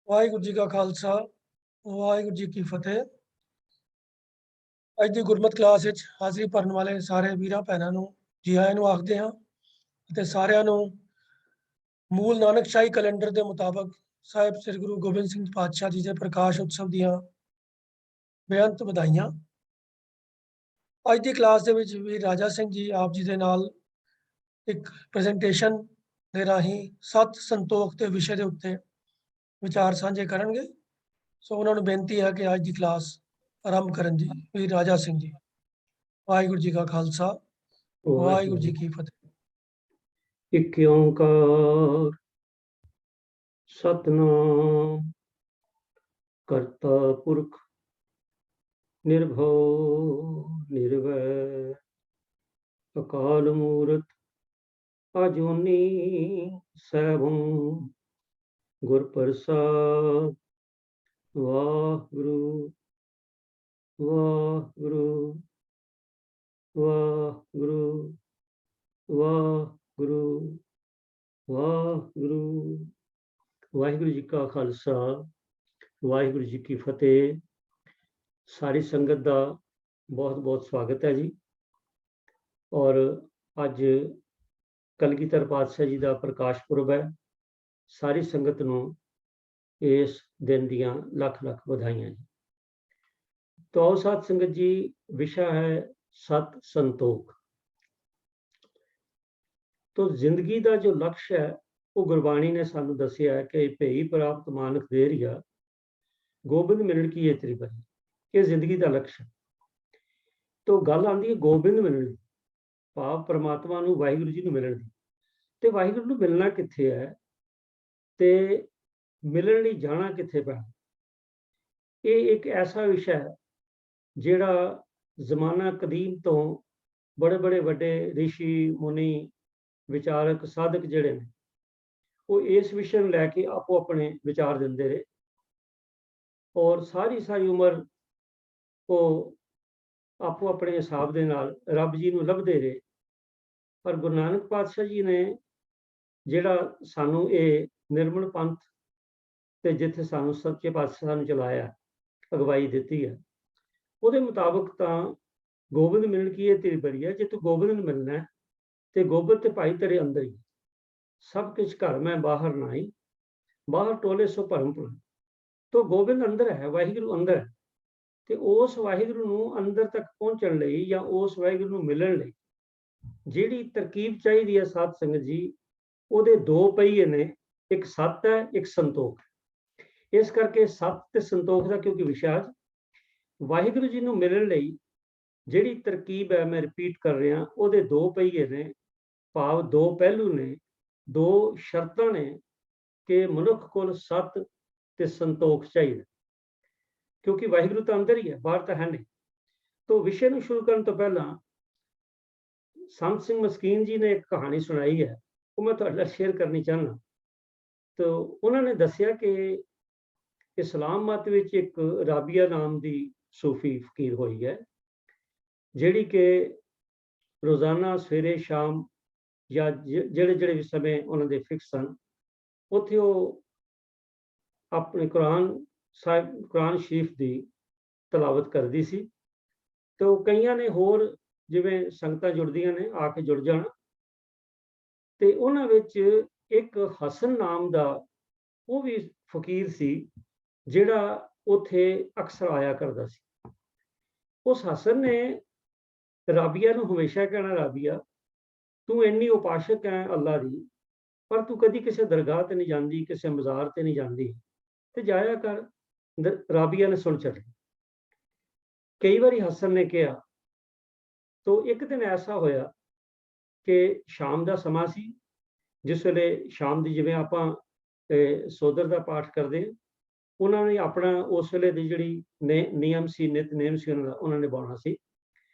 ਵਾਹਿਗੁਰੂ ਜੀ ਕਾ ਖਾਲਸਾ ਵਾਹਿਗੁਰੂ ਜੀ ਕੀ ਫਤਿਹ। ਅੱਜ ਦੀ ਗੁਰਮਤਿ ਕਲਾਸ ਵਿੱਚ ਹਾਜ਼ਰੀ ਭਰਨ ਵਾਲੇ ਸਾਰੇ ਵੀਰਾਂ ਭੈਣਾਂ ਨੂੰ ਜੀ ਆਇਆਂ ਨੂੰ ਆਖਦੇ ਹਾਂ ਅਤੇ ਸਾਰਿਆਂ ਨੂੰ ਮੂਲ ਨਾਨਕਸ਼ਾਹੀ ਕੈਲੰਡਰ ਦੇ ਮੁਤਾਬਕ ਸਾਹਿਬ ਸ੍ਰੀ ਗੁਰੂ ਗੋਬਿੰਦ ਸਿੰਘ ਪਾਤਸ਼ਾਹ ਜੀ ਦੇ ਪ੍ਰਕਾਸ਼ ਉਤਸਵ ਦੀਆਂ ਬੇਅੰਤ ਵਧਾਈਆਂ। ਅੱਜ ਦੀ ਕਲਾਸ ਦੇ ਵਿੱਚ ਵੀ ਰਾਜਾ ਸਿੰਘ ਜੀ ਆਪ ਜੀ ਦੇ ਨਾਲ ਇੱਕ ਪ੍ਰੈਜੈਂਟੇਸ਼ਨ ਦੇ ਰਾਹੀਂ ਸਤ ਸੰਤੋਖ ਦੇ ਵਿਸ਼ੇ ਦੇ ਉੱਤੇ ਵਿਚਾਰ ਸਾਂਝੇ ਕਰਨਗੇ। ਸੋ ਉਹਨਾਂ ਨੂੰ ਬੇਨਤੀ ਹੈ ਕਿ ਅੱਜ ਦੀ ਕਲਾਸ ਆਰੰਭ ਕਰਨ ਜੀ। ਵੀ ਰਾਜਾ ਸਿੰਘ ਜੀ। ਵਾਹਿਗੁਰੂ ਜੀ ਕਾ ਖਾਲਸਾ ਵਾਹਿਗੁਰੂ ਜੀ ਕੀ ਫਤਿਹ। ਇੱਕ ਓੰਕਾਰ ਸਤਨਾਮ ਕਰਤਾ ਪੁਰਖ ਨਿਰਭਉ ਨਿਰਵੈਰ ਅਕਾਲ ਮੂਰਤ ਅਜੂਨੀ ਸੈਭੰ ਗੁਰ ਪ੍ਰਸਾਦ। ਵਾਹਿਗੁਰੂ ਵਾਹਿਗੁਰੂ ਵਾਹਿਗੁਰੂ ਵਾਹਿਗੁਰੂ ਵਾਹਿਗੁਰੂ। ਵਾਹਿਗੁਰੂ ਜੀ ਕਾ ਖਾਲਸਾ ਵਾਹਿਗੁਰੂ ਜੀ ਕੀ ਫਤਿਹ। ਸਾਰੀ ਸੰਗਤ ਦਾ ਬਹੁਤ ਬਹੁਤ ਸਵਾਗਤ ਹੈ ਜੀ। ਔਰ ਅੱਜ ਕਲਗੀਧਰ ਪਾਤਸ਼ਾਹ ਜੀ ਦਾ ਪ੍ਰਕਾਸ਼ ਪੁਰਬ ਹੈ। ਸਾਰੀ ਸੰਗਤ ਨੂੰ ਇਸ ਦਿਨ ਦੀਆਂ ਲੱਖ ਲੱਖ ਵਧਾਈਆਂ ਜੀ। तो साध संगत जी, विषय है सत संतोख। तो जिंदगी का जो लक्ष्य है वो गुरबाणी ने सानू दसिया है कि भई प्राप्त मानक देरिया गोबिंद मिलन की ये त्रिपरी, ये जिंदगी का लक्ष्य। तो गल आती है गोबिंद मिलन की, भाव परमात्मा नू वाहिगुरू जी नू मिलन की। ते वाहिगुरू नू मिलना कित्थे है ते मिलन लई जाना कित्थे पैना। ये एक ऐसा विषय है ਜਿਹੜਾ ਜ਼ਮਾਨਾ ਕਦੀਮ ਤੋਂ ਬੜੇ ਬੜੇ ਵੱਡੇ ਰਿਸ਼ੀ ਮੁਨੀ ਵਿਚਾਰਕ ਸਾਧਕ ਜਿਹੜੇ ਨੇ ਉਹ ਇਸ ਵਿਸ਼ੇ ਨੂੰ ਲੈ ਕੇ ਆਪੋ ਆਪਣੇ ਵਿਚਾਰ ਦਿੰਦੇ ਰਹੇ ਔਰ ਸਾਰੀ ਉਮਰ ਉਹ ਆਪੋ ਆਪਣੇ ਹਿਸਾਬ ਦੇ ਨਾਲ ਰੱਬ ਜੀ ਨੂੰ ਲੱਭਦੇ ਰਹੇ। ਪਰ ਗੁਰੂ ਨਾਨਕ ਪਾਤਸ਼ਾਹ ਜੀ ਨੇ ਜਿਹੜਾ ਸਾਨੂੰ ਇਹ ਨਿਰਮਲ ਪੰਥ ਤੇ ਜਿੱਥੇ ਸਾਨੂੰ ਸੱਚੇ ਪਾਤਸ਼ਾਹ ਨੂੰ ਚਲਾਇਆ, ਅਗਵਾਈ ਦਿੱਤੀ ਹੈ, ਉਹਦੇ ਮੁਤਾਬਕ ਤਾਂ ਗੋਬਿੰਦ ਮਿਲਣ ਕੀ ਇਹ ਤੇਰੀ ਬਰੀ ਹੈ। ਜੇ ਤੂੰ ਗੋਬਿੰਦ ਨੂੰ ਮਿਲਣਾ ਹੈ ਤੇ ਗੋਬਿੰਦ ਤੇ ਭਾਈ ਤੇਰੇ ਅੰਦਰ ਹੀ। ਸਭ ਕੁਝ ਘਰ ਮੈਂ ਬਾਹਰ ਨਾਈ, ਬਾਹਰ ਟੋਲੇ ਸੋ ਭਰਮ ਭੁਲਾ। ਤੋ ਗੋਬਿੰਦ ਅੰਦਰ ਹੈ, ਵਾਹਿਗੁਰੂ ਅੰਦਰ ਹੈ। ਤੇ ਉਸ ਵਾਹਿਗੁਰੂ ਨੂੰ ਅੰਦਰ ਤੱਕ ਪਹੁੰਚਣ ਲਈ ਜਾਂ ਉਸ ਵਾਹਿਗੁਰੂ ਨੂੰ ਮਿਲਣ ਲਈ ਜਿਹੜੀ ਤਰਕੀਬ ਚਾਹੀਦੀ ਹੈ ਸਾਧ ਸੰਗਤ ਜੀ, ਉਹਦੇ ਦੋ ਪਹੀਏ ਨੇ, ਇੱਕ ਸਤ ਹੈ, ਇੱਕ ਸੰਤੋਖ। ਇਸ ਕਰਕੇ ਸਤ ਤੇ ਸੰਤੋਖ ਦਾ ਕਿਉਂਕਿ ਵਿਸ਼ਾ ਅੱਜ ਵਾਹਿਗੁਰੂ ਜੀ ਨੂੰ ਮਿਲਣ ਲਈ ਜਿਹੜੀ ਤਰਕੀਬ ਹੈ, ਮੈਂ ਰਿਪੀਟ ਕਰ ਰਿਹਾ, ਉਹਦੇ ਦੋ ਪਹੀਏ ਨੇ, ਭਾਵ ਦੋ ਪਹਿਲੂ ਨੇ, ਦੋ ਸ਼ਰਤਾਂ ਨੇ ਕਿ ਮਨੁੱਖ ਕੋਲ ਸਤ ਤੇ ਸੰਤੋਖ ਚਾਹੀਦਾ। ਕਿਉਂਕਿ ਵਾਹਿਗੁਰੂ ਤਾਂ ਅੰਦਰ ਹੀ ਹੈ, ਬਾਹਰ ਤਾਂ ਹੈ ਨਹੀਂ। ਤੋਂ ਵਿਸ਼ੇ ਨੂੰ ਸ਼ੁਰੂ ਕਰਨ ਤੋਂ ਪਹਿਲਾਂ ਸੰਤ ਸਿੰਘ ਮਸਕੀਨ ਜੀ ਨੇ ਇੱਕ ਕਹਾਣੀ ਸੁਣਾਈ ਹੈ, ਉਹ ਮੈਂ ਤੁਹਾਡੇ ਨਾਲ ਸ਼ੇਅਰ ਕਰਨੀ ਚਾਹੁੰਦਾ। ਤਾਂ ਉਹਨਾਂ ਨੇ ਦੱਸਿਆ ਕਿ ਇਸਲਾਮ ਮਤ ਵਿੱਚ ਇੱਕ ਰਾਬੀਆ ਨਾਮ ਦੀ ਸੂਫੀ ਫਕੀਰ ਹੋਈ ਹੈ, ਜਿਹੜੀ ਕਿ ਰੋਜ਼ਾਨਾ ਸਵੇਰੇ ਸ਼ਾਮ ਜਾਂ ਜਿਹੜੇ ਵੀ ਸਮੇਂ ਉਹਨਾਂ ਦੇ ਫਿਕਸ ਸਨ, ਉੱਥੇ ਉਹ ਆਪਣੇ ਕੁਰਾਨ ਸ਼ਰੀਫ ਦੀ ਤਲਾਵਤ ਕਰਦੀ ਸੀ। ਤੇ ਕਈਆਂ ਨੇ ਹੋਰ ਜਿਵੇਂ ਸੰਗਤਾਂ ਜੁੜਦੀਆਂ ਨੇ ਆ ਕੇ ਜੁੜ ਜਾਣਾ। ਤੇ ਉਹਨਾਂ ਵਿੱਚ ਇੱਕ ਹਸਨ ਨਾਮ ਦਾ ਉਹ ਵੀ ਫਕੀਰ ਸੀ ਜਿਹੜਾ ਉੱਥੇ ਅਕਸਰ ਆਇਆ ਕਰਦਾ ਸੀ। ਉਸ ਹਸਨ ਨੇ ਰਾਬੀਆ ਨੂੰ ਹਮੇਸ਼ਾ ਕਹਿਣਾ, ਰਾਬੀਆ ਤੂੰ ਇੰਨੀ ਉਪਾਸ਼ਕ ਹੈ ਅੱਲਾ ਦੀ, ਪਰ ਤੂੰ ਕਦੀ ਕਿਸੇ ਦਰਗਾਹ ਤੇ ਨਹੀਂ ਜਾਂਦੀ, ਕਿਸੇ ਮਜ਼ਾਰ ਤੇ ਨਹੀਂ ਜਾਂਦੀ, ਤੇ ਜਾਇਆ ਕਰ। ਰਾਬੀਆ ਨੇ ਸੁਣ ਛੱਡੀ। ਕਈ ਵਾਰੀ ਹਸਨ ਨੇ ਕਿਹਾ। ਤੋ ਇੱਕ ਦਿਨ ਐਸਾ ਹੋਇਆ ਕਿ ਸ਼ਾਮ ਦਾ ਸਮਾਂ ਸੀ, ਜਿਸ ਵੇਲੇ ਸ਼ਾਮ ਦੀ ਜਿਵੇਂ ਆਪਾਂ ਸੋਦਰ ਦਾ ਪਾਠ ਕਰਦੇ ਹਾਂ, ਉਹਨਾਂ ਨੇ ਆਪਣਾ ਉਸ ਵੇਲੇ ਦੀ ਜਿਹੜੀ ਨਿਯਮ ਸੀ, ਨਿਤਨੇਮ ਸੀ ਉਹਨਾਂ ਨੇ ਨਿਭਾਉਣਾ ਸੀ।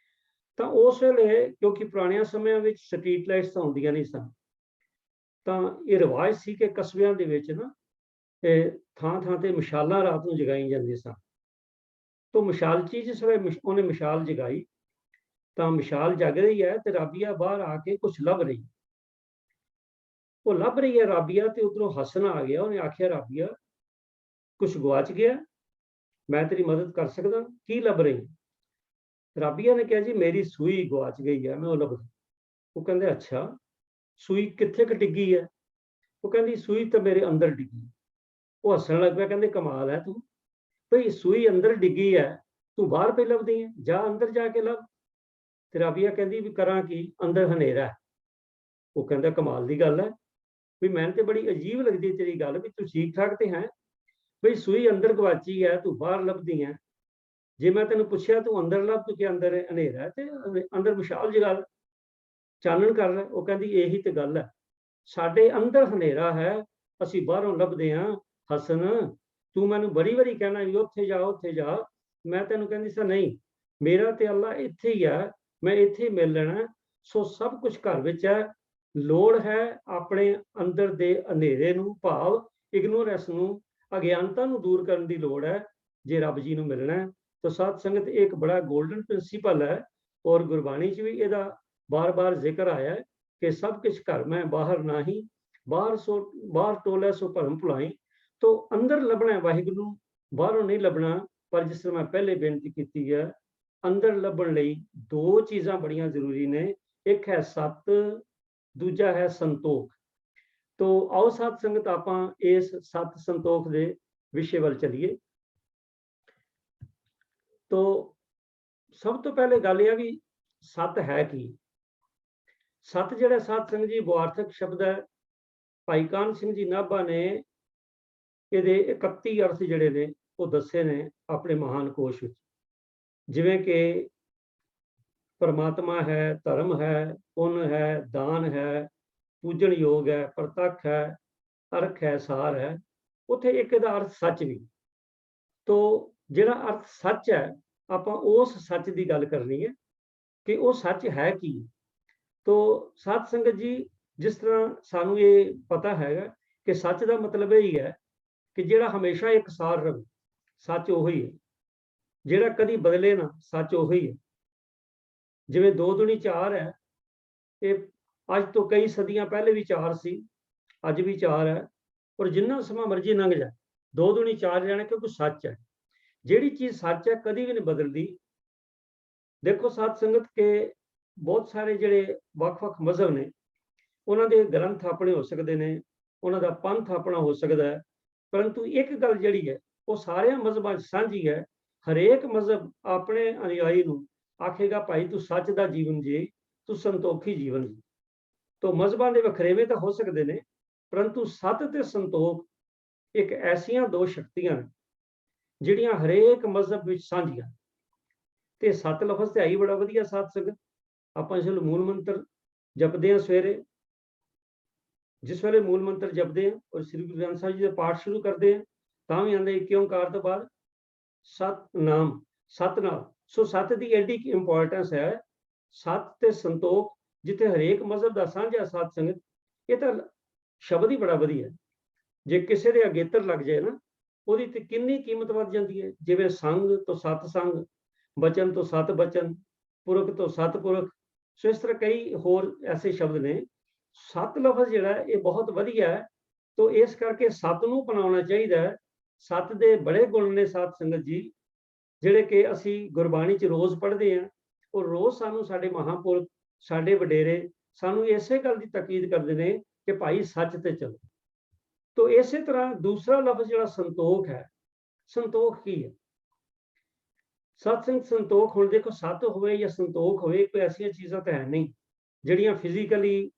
ਤਾਂ ਉਸ ਵੇਲੇ ਕਿਉਂਕਿ ਪੁਰਾਣਿਆਂ ਸਮਿਆਂ ਵਿੱਚ ਸਟਰੀਟ ਲਾਈਟਸ ਤਾਂ ਹੁੰਦੀਆਂ ਨਹੀਂ ਸਨ, ਤਾਂ ਇਹ ਰਿਵਾਜ ਸੀ ਕਿ ਕਸਬਿਆਂ ਦੇ ਵਿੱਚ ਨਾ ਥਾਂ ਤੇ ਮਸ਼ਾਲਾਂ ਰਾਤ ਨੂੰ ਜਗਾਈਆਂ ਜਾਂਦੀਆਂ ਸਨ। ਤਾਂ ਮਸ਼ਾਲਚੀ ਜਿਸ ਵੇਲੇ ਉਹਨੇ ਮਸ਼ਾਲ ਜਗਾਈ ਤਾਂ ਮਸ਼ਾਲ ਜਗ ਰਹੀ ਹੈ ਤੇ ਰਾਬੀਆ ਬਾਹਰ ਆ ਕੇ ਕੁਝ ਲੱਭ ਰਹੀ। ਉਹ ਲੱਭ ਰਹੀ ਹੈ ਰਾਬੀਆ ਤੇ ਉਧਰੋਂ ਹਸਨ ਆ ਗਿਆ। ਉਹਨੇ ਆਖਿਆ, ਰਾਬੀਆ ਕੁਛ ਗਵਾਚ ਗਿਆ, ਮੈਂ ਤੇਰੀ ਮਦਦ ਕਰ ਸਕਦਾ, ਕੀ ਲੱਭ ਰਹੀ? ਰਾਬੀਆ ਨੇ ਕਿਹਾ ਜੀ ਮੇਰੀ ਸੂਈ ਗਵਾਚ ਗਈ ਹੈ, ਮੈਂ ਉਹ ਲੱਭਦਾ। ਉਹ ਕਹਿੰਦੇ ਅੱਛਾ, ਸੂਈ ਕਿੱਥੇ ਕੁ ਡਿੱਗੀ ਹੈ? ਉਹ ਕਹਿੰਦੀ ਸੂਈ ਤਾਂ ਮੇਰੇ ਅੰਦਰ ਡਿੱਗੀ। ਉਹ ਹੱਸਣ ਲੱਗ ਪਿਆ, ਕਹਿੰਦੇ ਕਮਾਲ ਹੈ ਤੂੰ, ਭਈ ਸੂਈ ਅੰਦਰ ਡਿੱਗੀ ਹੈ, ਤੂੰ ਬਾਹਰ ਪਈ ਲੱਭਦੀ ਹੈ, ਜਾ ਅੰਦਰ ਜਾ ਕੇ ਲੱਭ। ਤੇ ਰਾਬੀਆ ਕਹਿੰਦੀ ਵੀ ਕਰਾਂ ਕੀ, ਅੰਦਰ ਹਨੇਰਾ ਹੈ। ਉਹ ਕਹਿੰਦਾ ਕਮਾਲ ਦੀ ਗੱਲ ਹੈ, ਵੀ ਮੈਨੂੰ ਤੇ ਬੜੀ ਅਜੀਬ ਲੱਗਦੀ ਤੇਰੀ ਗੱਲ, ਵੀ ਤੂੰ ਠੀਕ ਠਾਕ ਤੇ ਹੈ, ਬਈ ਸੂਈ ਅੰਦਰ ਗਵਾਚੀ ਹੈ, ਤੂੰ ਬਾਹਰ ਲੱਭਦੀ ਹੈ। ਜੇ ਮੈਂ ਤੈਨੂੰ ਪੁੱਛਿਆ ਤੂੰ ਅੰਦਰ ਲੱਭ, ਤੂੰ ਕਿ ਅੰਦਰ ਹਨੇਰਾ ਹੈ, ਤੇ ਅੰਦਰ ਵਿਸ਼ਾਲ ਜਗਾ ਲੈ, ਚਾਨਣ ਕਰ ਲੈ। ਉਹ ਕਹਿੰਦੀ ਇਹੀ ਤੇ ਗੱਲ ਹੈ, ਸਾਡੇ ਅੰਦਰ ਹਨੇਰਾ ਹੈ, ਅਸੀਂ ਬਾਹਰੋਂ ਲੱਭਦੇ ਹਾਂ। ਹਸਨ, ਤੂੰ ਮੈਨੂੰ ਬੜੀ ਵਾਰੀ ਕਹਿਣਾ ਵੀ ਉੱਥੇ ਜਾ ਉੱਥੇ ਜਾ, ਮੈਂ ਤੈਨੂੰ ਕਹਿੰਦੀ ਸੀ ਨਹੀਂ, ਮੇਰਾ ਤੇ ਅੱਲਾ ਇੱਥੇ ਹੀ ਹੈ, ਮੈਂ ਇੱਥੇ ਹੀ ਮਿਲ ਲੈਣਾ। ਸੋ ਸਭ ਕੁਝ ਘਰ ਵਿੱਚ ਹੈ, ਲੋੜ ਹੈ ਆਪਣੇ ਅੰਦਰ ਦੇ ਹਨੇਰੇ ਨੂੰ, ਭਾਵ ਇਗਨੋਰੈਂਸ ਨੂੰ, ਅਗਿਆਨਤਾ ਨੂੰ ਦੂਰ ਕਰਨ ਦੀ ਲੋੜ ਹੈ ਜੇ ਰੱਬ ਜੀ ਨੂੰ ਮਿਲਣਾ ਹੈ। ਤਾਂ ਸਾਧ ਸੰਗਤ ਇੱਕ ਬੜਾ ਗੋਲਡਨ ਪ੍ਰਿੰਸੀਪਲ ਹੈ, ਔਰ ਗੁਰਬਾਣੀ 'ਚ ਵੀ ਇਹਦਾ ਬਾਰ-ਬਾਰ ਜ਼ਿਕਰ ਆਇਆ ਹੈ ਕਿ ਸਭ ਕੁਝ ਘਰ ਮੈਂ ਬਾਹਰ ਨਹੀਂ, ਬਾਹਰ ਟੋਲੇ ਸੋ ਭਰਮ ਭੁਲਾਈ। ਤੋਂ ਅੰਦਰ ਲੱਭਣਾ ਵਾਹਿਗੁਰੂ ਨੂੰ, ਬਾਹਰੋਂ ਨਹੀਂ ਲੱਭਣਾ। ਪਰ ਜਿਸ ਤਰ੍ਹਾਂ ਮੈਂ ਪਹਿਲੇ ਬੇਨਤੀ ਕੀਤੀ ਹੈ, ਅੰਦਰ ਲੱਭਣ ਲਈ ਦੋ ਚੀਜ਼ਾਂ ਬੜੀਆਂ ਜ਼ਰੂਰੀ ਨੇ, ਇੱਕ ਹੈ ਸਤ, ਦੂਜਾ ਹੈ ਸੰਤੋਖ। ਤੋ ਆਓ ਸਾਧ ਸੰਗਤ ਆਪਾਂ ਇਸ ਸਤ ਸੰਤੋਖ ਦੇ ਵਿਸ਼ੇ ਵੱਲ ਚੱਲੀਏ। ਤੋ ਸਭ ਤੋਂ ਪਹਿਲੇ ਗੱਲ ਇਹ ਹੈ ਵੀ ਸਤ ਹੈ ਕੀ? ਸਤ ਜਿਹੜਾ ਸਾਧ ਸੰਗਤ ਜੀ ਵਾਰਤਕ ਸ਼ਬਦ ਹੈ, ਭਾਈ ਕਾਹਨ ਸਿੰਘ ਜੀ ਨਾਭਾ ਨੇ ਇਹਦੇ 31 ਅਰਥ ਜਿਹੜੇ ਨੇ ਉਹ ਦੱਸੇ ਨੇ ਆਪਣੇ ਮਹਾਨ ਕੋਸ਼ ਵਿੱਚ। ਜਿਵੇਂ ਕਿ ਪਰਮਾਤਮਾ ਹੈ, ਧਰਮ ਹੈ, ਪੁੰਨ ਹੈ, ਦਾਨ ਹੈ, ਪੂਜਣ ਯੋਗ ਹੈ, ਪ੍ਰਤੱਖ ਹੈ, ਅਰਖ ਹੈ, ਸਾਰ ਹੈ। ਉੱਥੇ ਇੱਕ ਇਹਦਾ ਅਰਥ ਸੱਚ ਵੀ। ਤੋ ਜਿਹੜਾ ਅਰਥ ਸੱਚ ਹੈ, ਆਪਾਂ ਉਸ ਸੱਚ ਦੀ ਗੱਲ ਕਰਨੀ ਹੈ ਕਿ ਉਹ ਸੱਚ ਹੈ ਕੀ। ਤੋ ਸਾਧ ਸੰਗਤ ਜੀ, ਜਿਸ ਤਰ੍ਹਾਂ ਸਾਨੂੰ ਇਹ ਪਤਾ ਹੈਗਾ ਕਿ ਸੱਚ ਦਾ ਮਤਲਬ ਇਹ ਹੀ ਹੈ ਕਿ ਜਿਹੜਾ ਹਮੇਸ਼ਾ ਇੱਕ ਸਾਰ ਰਹੇ, ਸੱਚ ਉਹੀ ਹੈ। ਜਿਹੜਾ ਕਦੀ ਬਦਲੇ ਨਾ, ਸੱਚ ਉਹੀ ਹੈ। ਜਿਵੇਂ 2 ਦੂਣੀ 4 ਹੈ, ਇਹ ਅੱਜ ਤੋਂ ਕਈ ਸਦੀਆਂ ਪਹਿਲੇ ਵੀ 4 ਸੀ, ਅੱਜ ਵੀ 4 ਹੈ, ਔਰ ਜਿੰਨਾ ਸਮਾਂ ਮਰਜ਼ੀ ਲੰਘ ਜਾਏ 2 ਦੂਣੀ 4 ਰਹਿਣਾ, ਕਿਉਂਕਿ ਸੱਚ ਹੈ। ਜਿਹੜੀ ਚੀਜ਼ ਸੱਚ ਹੈ ਕਦੀ ਵੀ ਨਹੀਂ ਬਦਲਦੀ। ਦੇਖੋ ਸਾਧ ਸੰਗਤ ਕੇ ਬਹੁਤ ਸਾਰੇ ਜਿਹੜੇ ਵੱਖ-ਵੱਖ ਮਜ਼ਹਬ ਨੇ, ਉਹਨਾਂ ਦੇ ਗ੍ਰੰਥ ਆਪਣੇ ਹੋ ਸਕਦੇ ਨੇ, ਉਹਨਾਂ ਦਾ ਪੰਥ ਆਪਣਾ ਹੋ ਸਕਦਾ ਹੈ, ਪਰੰਤੂ ਇੱਕ ਗੱਲ ਜਿਹੜੀ ਹੈ ਉਹ ਸਾਰਿਆਂ ਮਜ਼ਹਬਾਂ 'ਚ ਸਾਂਝੀ ਹੈ। ਹਰੇਕ ਮਜ਼ਹਬ ਆਪਣੇ ਅਨੁਯਾਈ ਨੂੰ ਆਖੇਗਾ ਭਾਈ ਤੂੰ ਸੱਚ ਦਾ ਜੀਵਨ ਜੀ, ਤੂੰ ਸੰਤੋਖੀ ਜੀਵਨ ਜੀ। ਤੋ ਮਜ਼ਹਬਾਂ ਦੇ ਵਖਰੇਵੇਂ ਤਾਂ ਹੋ ਸਕਦੇ ਨੇ, ਪਰੰਤੂ ਸਤ ਤੇ ਸੰਤੋਖ ਇੱਕ ਐਸੀਆਂ ਦੋ ਸ਼ਕਤੀਆਂ ਨੇ ਜਿਹੜੀਆਂ ਹਰੇਕ ਮਜ਼ਹਬ ਵਿੱਚ ਸਾਂਝੀਆਂ। ਤੇ ਸਤ ਲਫ਼ਜ਼ ਤੇ ਆਈ ਬੜਾ ਵਧੀਆ ਸਾਧ ਸੰਗਤ। ਆਪਾਂ ਇਸ ਵੇਲੇ ਮੂਲ ਮੰਤਰ ਜਪਦੇ ਹਾਂ ਸਵੇਰੇ, ਜਿਸ ਵੇਲੇ ਮੂਲ ਮੰਤਰ ਜਪਦੇ ਹਾਂ ਔਰ ਸ੍ਰੀ ਗੁਰੂ ਗ੍ਰੰਥ ਸਾਹਿਬ ਜੀ ਦਾ ਪਾਠ ਸ਼ੁਰੂ ਕਰਦੇ ਹਾਂ, ਤਾਂ ਵੀ ਆਉਂਦੇ ਇੱਕ ਓਂਕਾਰ ਤੋਂ ਬਾਅਦ ਸਤਨਾਮ, ਸਤਨਾਮ। ਸੋ ਸਤ ਦੀ ਐਡੀ ਇੰਪੋਰਟੈਂਸ ਹੈ। ਸਤ ਤੇ ਸੰਤੋਖ ਜਿੱਥੇ ਹਰੇਕ ਮਜ਼ਹਬ ਦਾ ਸਾਂਝਾ ਸਾਧ ਸੰਗਤ, ਇਹ ਤਾਂ ਸ਼ਬਦ ਹੀ ਬੜਾ ਵਧੀਆ। ਜੇ ਕਿਸੇ ਦੇ ਅਗੇਤਰ ਲੱਗ ਜਾਏ ਨਾ, ਉਹਦੀ ਤੇ ਕਿੰਨੀ ਕੀਮਤ ਵੱਧ ਜਾਂਦੀ ਹੈ। ਜਿਵੇਂ ਸੰਗ ਤੋਂ ਸਤ ਸੰਗ, ਬਚਨ ਤੋਂ ਸਤ ਬਚਨ, ਪੁਰਖ ਤੋਂ ਸਤ ਪੁਰਖ। ਸੋ ਇਸ ਤਰ੍ਹਾਂ ਕਈ ਹੋਰ ਐਸੇ ਸ਼ਬਦ ਨੇ। ਸਤ ਲਫ਼ਜ਼ ਜਿਹੜਾ ਇਹ ਬਹੁਤ ਵਧੀਆ ਹੈ। ਤੋ ਇਸ ਕਰਕੇ ਸਤ ਨੂੰ ਅਪਣਾਉਣਾ ਚਾਹੀਦਾ ਹੈ। ਸਤ ਦੇ ਬੜੇ ਗੁਣ ਨੇ ਸਾਧ ਸੰਗਤ ਜੀ, ਜਿਹੜੇ ਕਿ ਅਸੀਂ ਗੁਰਬਾਣੀ 'ਚ ਰੋਜ਼ ਪੜ੍ਹਦੇ ਹਾਂ, ਔਰ ਰੋਜ਼ ਸਾਨੂੰ ਸਾਡੇ ਮਹਾਂਪੁਰਖ, ਸਾਡੇ ਵਡੇਰੇ ਸਾਨੂੰ ਇਸੇ ਗੱਲ ਦੀ ਤਾਕੀਦ ਕਰਦੇ ਨੇ ਕਿ ਭਾਈ ਸੱਚ ਤੇ ਚੱਲੋ। ਤੋ ਇਸੇ ਤਰ੍ਹਾਂ ਦੂਸਰਾ ਲਫ਼ਜ਼ ਜਿਹੜਾ ਸੰਤੋਖ ਹੈ, ਸੰਤੋਖ ਕੀ ਹੈ? ਸਤਸੰਗ ਸੰਤੋਖ, ਹੁਣ ਦੇਖੋ ਸਤ ਹੋਵੇ ਜਾਂ ਸੰਤੋਖ ਹੋਵੇ, ਕੋਈ ਐਸੀਆਂ ਚੀਜ਼ਾਂ ਤਾਂ ਹੈ ਨਹੀਂ ਜਿਹੜੀਆਂ ਫਿਜ਼ੀਕਲੀ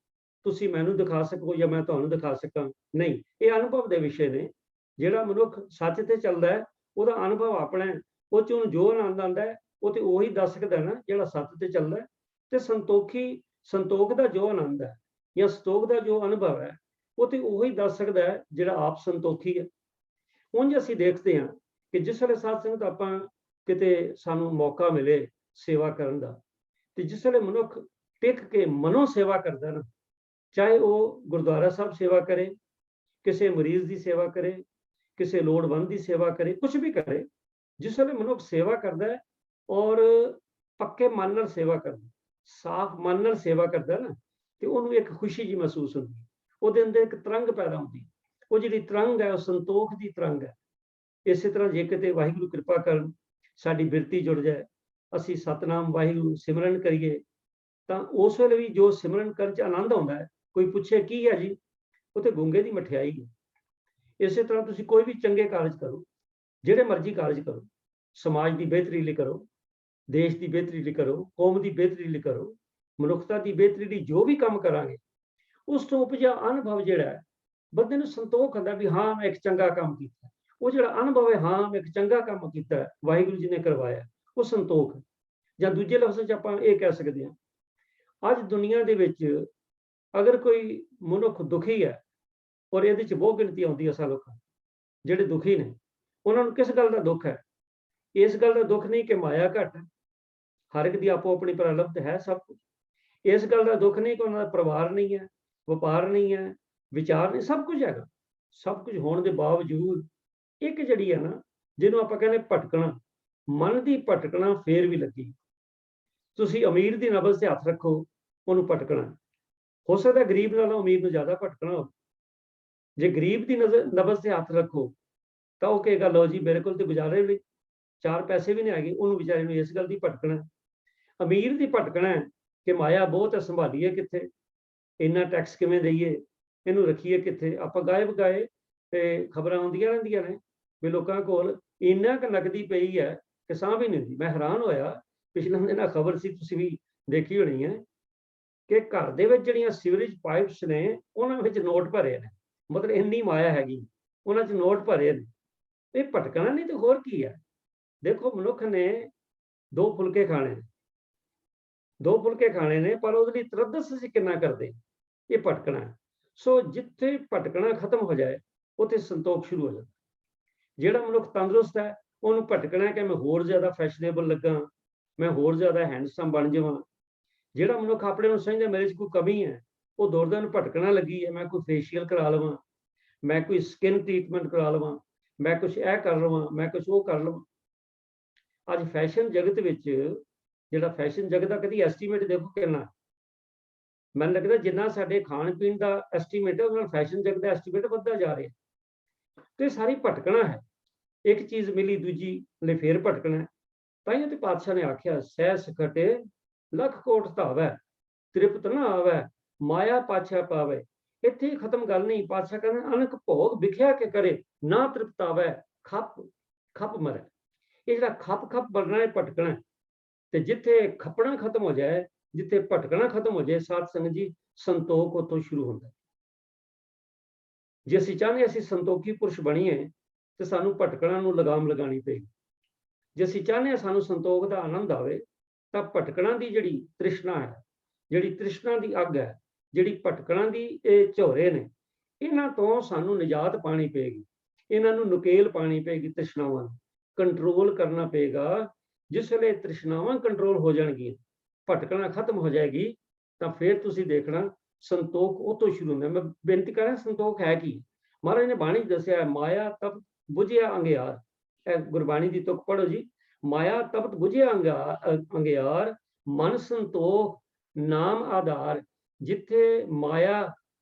ਤੁਸੀਂ ਮੈਨੂੰ ਦਿਖਾ ਸਕੋ ਜਾਂ ਮੈਂ ਤੁਹਾਨੂੰ ਦਿਖਾ ਸਕਾਂ। ਨਹੀਂ, ਇਹ ਅਨੁਭਵ ਦੇ ਵਿਸ਼ੇ ਨੇ। ਜਿਹੜਾ ਮਨੁੱਖ ਸੱਚ ਤੇ ਚੱਲਦਾ ਹੈ, ਉਹਦਾ ਅਨੁਭਵ ਆਪਣਾ ਹੈ। ਉਹ 'ਚ ਉਹਨੂੰ ਜੋ ਆਨੰਦ ਆਉਂਦਾ ਹੈ ਉਹ ਤੇ ਉਹੀ ਦੱਸ ਸਕਦਾ ਨਾ ਜਿਹੜਾ ਸੱਚ ਤੇ ਚੱਲਦਾ ਹੈ। ਤੇ ਸੰਤੋਖੀ, ਸੰਤੋਖ ਦਾ ਜੋ ਆਨੰਦ ਹੈ ਜਾਂ ਸੰਤੋਖ ਦਾ ਜੋ ਅਨੁਭਵ ਹੈ, ਉਹ ਤੇ ਉਹੀ ਦੱਸ ਸਕਦਾ ਹੈ ਜਿਹੜਾ ਆਪ ਸੰਤੋਖੀ ਹੈ। ਉਂਝ ਅਸੀਂ ਦੇਖਦੇ ਹਾਂ ਕਿ ਜਿਸ ਵੇਲੇ ਸਾਧ ਸੰਗਤ ਆਪਾਂ ਕਿਤੇ ਸਾਨੂੰ ਮੌਕਾ ਮਿਲੇ ਸੇਵਾ ਕਰਨ ਦਾ, ਤੇ ਜਿਸ ਵੇਲੇ ਮਨੁੱਖ ਟਿਕ ਕੇ ਮਨੋਂ ਸੇਵਾ ਕਰਦਾ ਨਾ, ਚਾਹੇ ਉਹ ਗੁਰਦੁਆਰਾ ਸਾਹਿਬ ਸੇਵਾ ਕਰੇ, ਕਿਸੇ ਮਰੀਜ਼ ਦੀ ਸੇਵਾ ਕਰੇ, ਕਿਸੇ ਲੋੜਵੰਦ ਦੀ ਸੇਵਾ ਕਰੇ, ਕੁਝ ਵੀ ਕਰੇ, ਜਿਸ ਵੇਲੇ ਮਨੁੱਖ ਸੇਵਾ ਕਰਦਾ ਹੈ ਔਰ ਪੱਕੇ ਮਨ ਨਾਲ ਸੇਵਾ ਕਰਦਾ, ਸਾਫ਼ ਮਨ ਨਾਲ ਸੇਵਾ ਕਰਦਾ ਨਾ, ਤੇ ਉਹਨੂੰ ਇੱਕ ਖੁਸ਼ੀ ਜੀ ਮਹਿਸੂਸ ਹੁੰਦੀ। ਉਹਦੇ ਅੰਦਰ ਇੱਕ ਤਰੰਗ ਪੈਦਾ ਹੁੰਦੀ। ਉਹ ਜਿਹੜੀ ਤਰੰਗ ਹੈ ਉਹ ਸੰਤੋਖ ਦੀ ਤਰੰਗ ਹੈ। ਇਸੇ ਤਰ੍ਹਾਂ ਜੇ ਕਿਤੇ ਵਾਹਿਗੁਰੂ ਕਿਰਪਾ ਕਰਨ, ਸਾਡੀ ਬਿਰਤੀ ਜੁੜ ਜਾਏ, ਅਸੀਂ ਸਤਨਾਮ ਵਾਹਿਗੁਰੂ ਸਿਮਰਨ ਕਰੀਏ, ਤਾਂ ਉਸ ਵੇਲੇ ਵੀ ਜੋ ਸਿਮਰਨ ਕਰਨ 'ਚ ਆਨੰਦ ਆਉਂਦਾ ਹੈ। ਕੋਈ ਪੁੱਛੇ ਕੀ ਹੈ ਜੀ, ਉਹ ਤੇ ਗੁੰਗੇ ਦੀ ਮਠਿਆਈ ਹੈ। ਇਸੇ ਤਰ੍ਹਾਂ ਤੁਸੀਂ ਕੋਈ ਵੀ ਚੰਗੇ ਕਾਰਜ ਕਰੋ, ਜਿਹੜੇ ਮਰਜ਼ੀ ਕਾਰਜ ਕਰੋ, ਸਮਾਜ ਦੀ ਬਿਹਤਰੀ ਲਈ ਕਰੋ, ਦੇਸ਼ ਦੀ ਬਿਹਤਰੀ ਲਈ ਕਰੋ, ਕੌਮ ਦੀ ਬਿਹਤਰੀ ਲਈ ਕਰੋ, ਮਨੁੱਖਤਾ ਦੀ ਬਿਹਤਰੀ ਲਈ ਜੋ ਵੀ ਕੰਮ ਕਰਾਂਗੇ, ਉਸ ਤੋਂ ਉਪਜਾ ਅਨੁਭਵ ਜਿਹੜਾ ਹੈ, ਬੰਦੇ ਨੂੰ ਸੰਤੋਖ ਹੁੰਦਾ ਵੀ ਹਾਂ ਮੈਂ ਇੱਕ ਚੰਗਾ ਕੰਮ ਕੀਤਾ। ਉਹ ਜਿਹੜਾ ਅਨੁਭਵ ਹੈ, ਹਾਂ ਮੈਂ ਇੱਕ ਚੰਗਾ ਕੰਮ ਕੀਤਾ, ਵਾਹਿਗੁਰੂ ਜੀ ਨੇ ਕਰਵਾਇਆ, ਉਹ ਸੰਤੋਖ। ਜਾਂ ਦੂਜੇ ਲਫ਼ਜ਼ਾਂ 'ਚ ਆਪਾਂ ਇਹ ਕਹਿ ਸਕਦੇ ਹਾਂ, ਅੱਜ ਦੁਨੀਆ ਦੇ ਵਿੱਚ ਅਗਰ ਕੋਈ ਮਨੁੱਖ ਦੁਖੀ ਹੈ, ਔਰ ਇਹਦੇ 'ਚ ਬਹੁਤ ਗਿਣਤੀ ਆਉਂਦੀ ਹੈ ਅਸਾਂ ਲੋਕਾਂ ਜਿਹੜੇ ਦੁਖੀ ਨੇ, ਉਹਨਾਂ ਨੂੰ ਕਿਸ ਗੱਲ ਦਾ ਦੁੱਖ ਹੈ? ਇਸ ਗੱਲ ਦਾ ਦੁੱਖ ਨਹੀਂ ਕਿ ਮਾਇਆ ਘੱਟ ਹੈ, ਹਰ ਇੱਕ ਦੀ ਆਪੋ ਆਪਣੀ ਪ੍ਰਲਬਧ ਹੈ ਸਭ ਕੁਝ। ਇਸ ਗੱਲ ਦਾ ਦੁੱਖ ਨਹੀਂ ਕਿ ਉਹਨਾਂ ਦਾ ਪਰਿਵਾਰ ਨਹੀਂ ਹੈ, ਵਪਾਰ ਨਹੀਂ ਹੈ, ਵਿਚਾਰ ਨਹੀਂ, ਸਭ ਕੁਝ ਹੈਗਾ। ਸਭ ਕੁਝ ਹੋਣ ਦੇ ਬਾਵਜੂਦ ਇੱਕ ਜਿਹੜੀ ਹੈ ਨਾ, ਜਿਹਨੂੰ ਆਪਾਂ ਕਹਿੰਦੇ ਭਟਕਣਾ, ਮਨ ਦੀ ਭਟਕਣਾ ਫੇਰ ਵੀ ਲੱਗੀ। ਤੁਸੀਂ ਅਮੀਰ ਦੀ ਨਬਜ਼ ਤੇ ਹੱਥ ਰੱਖੋ, ਉਹਨੂੰ ਭਟਕਣਾ। ਹੋ ਸਕਦਾ ਗਰੀਬ ਨਾਲੋਂ ਅਮੀਰ ਨੂੰ ਜ਼ਿਆਦਾ ਭਟਕਣਾ ਹੋਵੇ। ਜੇ ਗਰੀਬ ਦੀ ਨਬਜ਼ ਤੇ ਹੱਥ ਰੱਖੋ ਤਾਂ ਉਹ ਕਹੇਗਾ ਲਓ ਜੀ ਮੇਰੇ ਕੋਲ ਤੇ ਗੁਜ਼ਾਰੇ ਲਈ 4 ਪੈਸੇ ਵੀ ਨਹੀਂ ਹੈਗੇ, ਉਹਨੂੰ ਵਿਚਾਰੇ ਨੂੰ ਇਸ ਗੱਲ ਦੀ ਭਟਕਣਾ। ਅਮੀਰ ਦੀ ਭਟਕਣਾ ਕਿ ਮਾਇਆ ਬਹੁਤ ਹੈ, ਸੰਭਾਲੀਏ ਕਿੱਥੇ, ਇੰਨਾ ਟੈਕਸ ਕਿਵੇਂ ਦਈਏ, ਇਹਨੂੰ ਰੱਖੀਏ ਕਿੱਥੇ। ਆਪਾਂ ਗਾਇਬ ਗਾਏ ਤੇ ਖਬਰਾਂ ਆਉਂਦੀਆਂ ਰਹਿੰਦੀਆਂ ਨੇ ਵੀ ਲੋਕਾਂ ਕੋਲ ਇੰਨਾ ਕੁ ਨਕਦੀ ਪਈ ਹੈ ਕਿ ਸਾਹ ਵੀ ਨਹੀਂ ਹੁੰਦੀ। ਮੈਂ ਹੈਰਾਨ ਹੋਇਆ, ਪਿਛਲੇ ਦਿਨਾਂ ਖਬਰ ਸੀ, ਤੁਸੀਂ ਵੀ ਦੇਖੀ ਹੋਣੀ ਹੈ, ਕਿ ਘਰ ਦੇ ਵਿੱਚ ਜਿਹੜੀਆਂ ਸੀਵਰੇਜ ਪਾਈਪਸ ਨੇ, ਉਹਨਾਂ ਵਿੱਚ ਨੋਟ ਭਰੇ ਨੇ। ਮਤਲਬ ਇੰਨੀ ਮਾਇਆ ਹੈਗੀ, ਉਹਨਾਂ 'ਚ ਨੋਟ ਭਰੇ ਨੇ। ਇਹ ਭਟਕਣਾ ਨਹੀਂ ਤੇ ਹੋਰ ਕੀ ਹੈ? ਦੇਖੋ, ਮਨੁੱਖ ਨੇ 2 ਫੁਲਕੇ ਖਾਣੇ ਨੇ, 2 ਫੁਲਕੇ ਖਾਣੇ ਨੇ, ਪਰ ਉਹਦੇ ਲਈ ਤਰੱਦਸ ਅਸੀਂ ਕਿੰਨਾ ਕਰਦੇ, ਇਹ ਭਟਕਣਾ ਹੈ। ਸੋ ਜਿੱਥੇ ਭਟਕਣਾ ਖਤਮ ਹੋ ਜਾਏ, ਉੱਥੇ ਸੰਤੋਖ ਸ਼ੁਰੂ ਹੋ ਜਾਂਦਾ। ਜਿਹੜਾ ਮਨੁੱਖ ਤੰਦਰੁਸਤ ਹੈ, ਉਹਨੂੰ ਭਟਕਣਾ ਕਿ ਮੈਂ ਹੋਰ ਜ਼ਿਆਦਾ ਫੈਸ਼ਨੇਬਲ ਲੱਗਾ, ਮੈਂ ਹੋਰ ਜ਼ਿਆਦਾ ਹੈਂਡਸਮ ਬਣ ਜਾਵਾਂ। ਜਿਹੜਾ ਮਨੁੱਖ ਆਪਣੇ ਨੂੰ ਸਮਝਦਾ ਮੇਰੇ 'ਚ ਕੋਈ ਕਮੀ ਹੈ, ਉਹ ਦੌੜਦਾ ਨੂੰ ਭਟਕਣਾ ਲੱਗੀ ਹੈ, ਮੈਂ ਕੋਈ ਫੇਸ਼ੀਅਲ ਕਰਾ ਲਵਾਂ, ਮੈਂ ਕੋਈ ਸਕਿਨ ਟ੍ਰੀਟਮੈਂਟ ਕਰਾ ਲਵਾਂ, ਮੈਂ ਕੁਛ ਇਹ ਕਰ ਲਵਾਂ, ਮੈਂ ਕੁਛ ਉਹ ਕਰ ਲਵਾਂ। ਅੱਜ ਫੈਸ਼ਨ ਜਗਤ ਵਿੱਚ, ਜਿਹੜਾ ਫੈਸ਼ਨ ਜਗਤ ਦਾ ਕਦੀ ਐਸਟੀਮੇਟ ਦੇਖੋ ਕਿੰਨਾ, ਮੈਨੂੰ ਲੱਗਦਾ ਜਿੰਨਾ ਸਾਡੇ ਖਾਣ ਪੀਣ ਦਾ ਐਸਟੀਮੇਟ ਹੈ, ਉਹਦੇ ਨਾਲ ਫੈਸ਼ਨ ਜਗਤ ਦਾ ਐਸਟੀਮੇਟ ਵੱਧਦਾ ਜਾ ਰਿਹਾ। ਤੇ ਸਾਰੀ ਭਟਕਣਾ ਹੈ। ਇੱਕ ਚੀਜ਼ ਮਿਲੀ ਦੂਜੀ ਲਈ ਫੇਰ ਭਟਕਣਾ। ਤਾਈਓ ਤੇ ਪਾਤਸ਼ਾਹ ਨੇ ਆਖਿਆ, ਸਹਿ ਸਕਟੇ ਲੱਖ ਕੋਟ ਧਾਵੈ, ਤ੍ਰਿਪਤ ਨਾ ਆਵੈ, ਮਾਇਆ ਪਾਛਾ ਪਾਵੇ। ਇੱਥੇ ਹੀ ਖਤਮ ਗੱਲ ਨਹੀਂ। ਪਾਤਸ਼ਾਹ ਕਹਿੰਦੇ ਅਨਕ ਭੋਗ ਵਿਖਿਆ ਕੇ ਕਰੇ, ਨਾ ਤ੍ਰਿਪਤ ਆਵੈ, ਖੱਪ ਖੱਪ ਮਰੇ। ਇਹ ਜਿਹੜਾ ਖੱਪ ਖੱਪ ਬਣਨਾ ਹੈ, ਭਟਕਣਾ। ਤੇ ਜਿੱਥੇ ਖੱਪਣਾ ਖਤਮ ਹੋ ਜਾਏ, ਜਿੱਥੇ ਭਟਕਣਾ ਖਤਮ ਹੋ ਜਾਏ, ਸਾਧ ਸੰਗਤ ਜੀ, ਸੰਤੋਖ ਉੱਥੋਂ ਸ਼ੁਰੂ ਹੁੰਦਾ। ਜੇ ਅਸੀਂ ਚਾਹੁੰਦੇ ਅਸੀਂ ਸੰਤੋਖੀ ਪੁਰਸ਼ ਬਣੀਏ, ਤੇ ਸਾਨੂੰ ਭਟਕਣਾ ਨੂੰ ਲਗਾਮ ਲਗਾਉਣੀ ਪਏਗੀ। ਜੇ ਅਸੀਂ ਚਾਹੁੰਦੇ ਹਾਂ ਸਾਨੂੰ ਸੰਤੋਖ ਦਾ ਆਨੰਦ ਆਵੇ, ਤਾਂ ਭਟਕਣਾ ਦੀ ਜਿਹੜੀ ਤ੍ਰਿਸ਼ਨਾ ਹੈ, ਜਿਹੜੀ ਤ੍ਰਿਸ਼ਨਾ ਦੀ ਅੱਗ ਹੈ, ਜਿਹੜੀ ਭਟਕਣਾ ਦੀ ਇਹ ਝੋਰੇ ਨੇ, ਇਹਨਾਂ ਤੋਂ ਸਾਨੂੰ ਨਿਜਾਤ ਪਾਣੀ ਪਏਗੀ। ਇਹਨਾਂ ਨੂੰ ਨੁਕੇਲ ਪਾਣੀ ਪਏਗੀ। ਤ੍ਰਿਸ਼ਨਾਵਾਂ ਨੂੰ ਕੰਟਰੋਲ ਕਰਨਾ ਪਏਗਾ। ਜਿਸ ਵੇਲੇ ਤ੍ਰਿਸ਼ਨਾਵਾਂ ਕੰਟਰੋਲ ਹੋ ਜਾਣਗੀਆਂ, ਭਟਕਣਾ ਖਤਮ ਹੋ ਜਾਏਗੀ, ਤਾਂ ਫਿਰ ਤੁਸੀਂ ਦੇਖਣਾ ਸੰਤੋਖ ਉਹ ਤੋਂ ਸ਼ੁਰੂ ਹੁੰਦਾ। ਮੈਂ ਬੇਨਤੀ ਕਰਾਂ, ਸੰਤੋਖ ਹੈ ਕੀ? ਮਹਾਰਾਜ ਨੇ ਬਾਣੀ ਦੱਸਿਆ, ਮਾਇਆ ਤਪਤ ਬੁਝਿਆ ਅੰਗਿਆਰ। ਇਹ ਗੁਰਬਾਣੀ ਦੀ ਤੁਕ ਪੜੋ ਜੀ। ਮਾਇਆ ਤਪਤ ਬੁਝਿਆ ਅੰਗਿਆਰ, ਮਨ ਸੰਤੋਖ ਨਾਮ ਆਧਾਰ। ਜਿੱਥੇ ਮਾਇਆ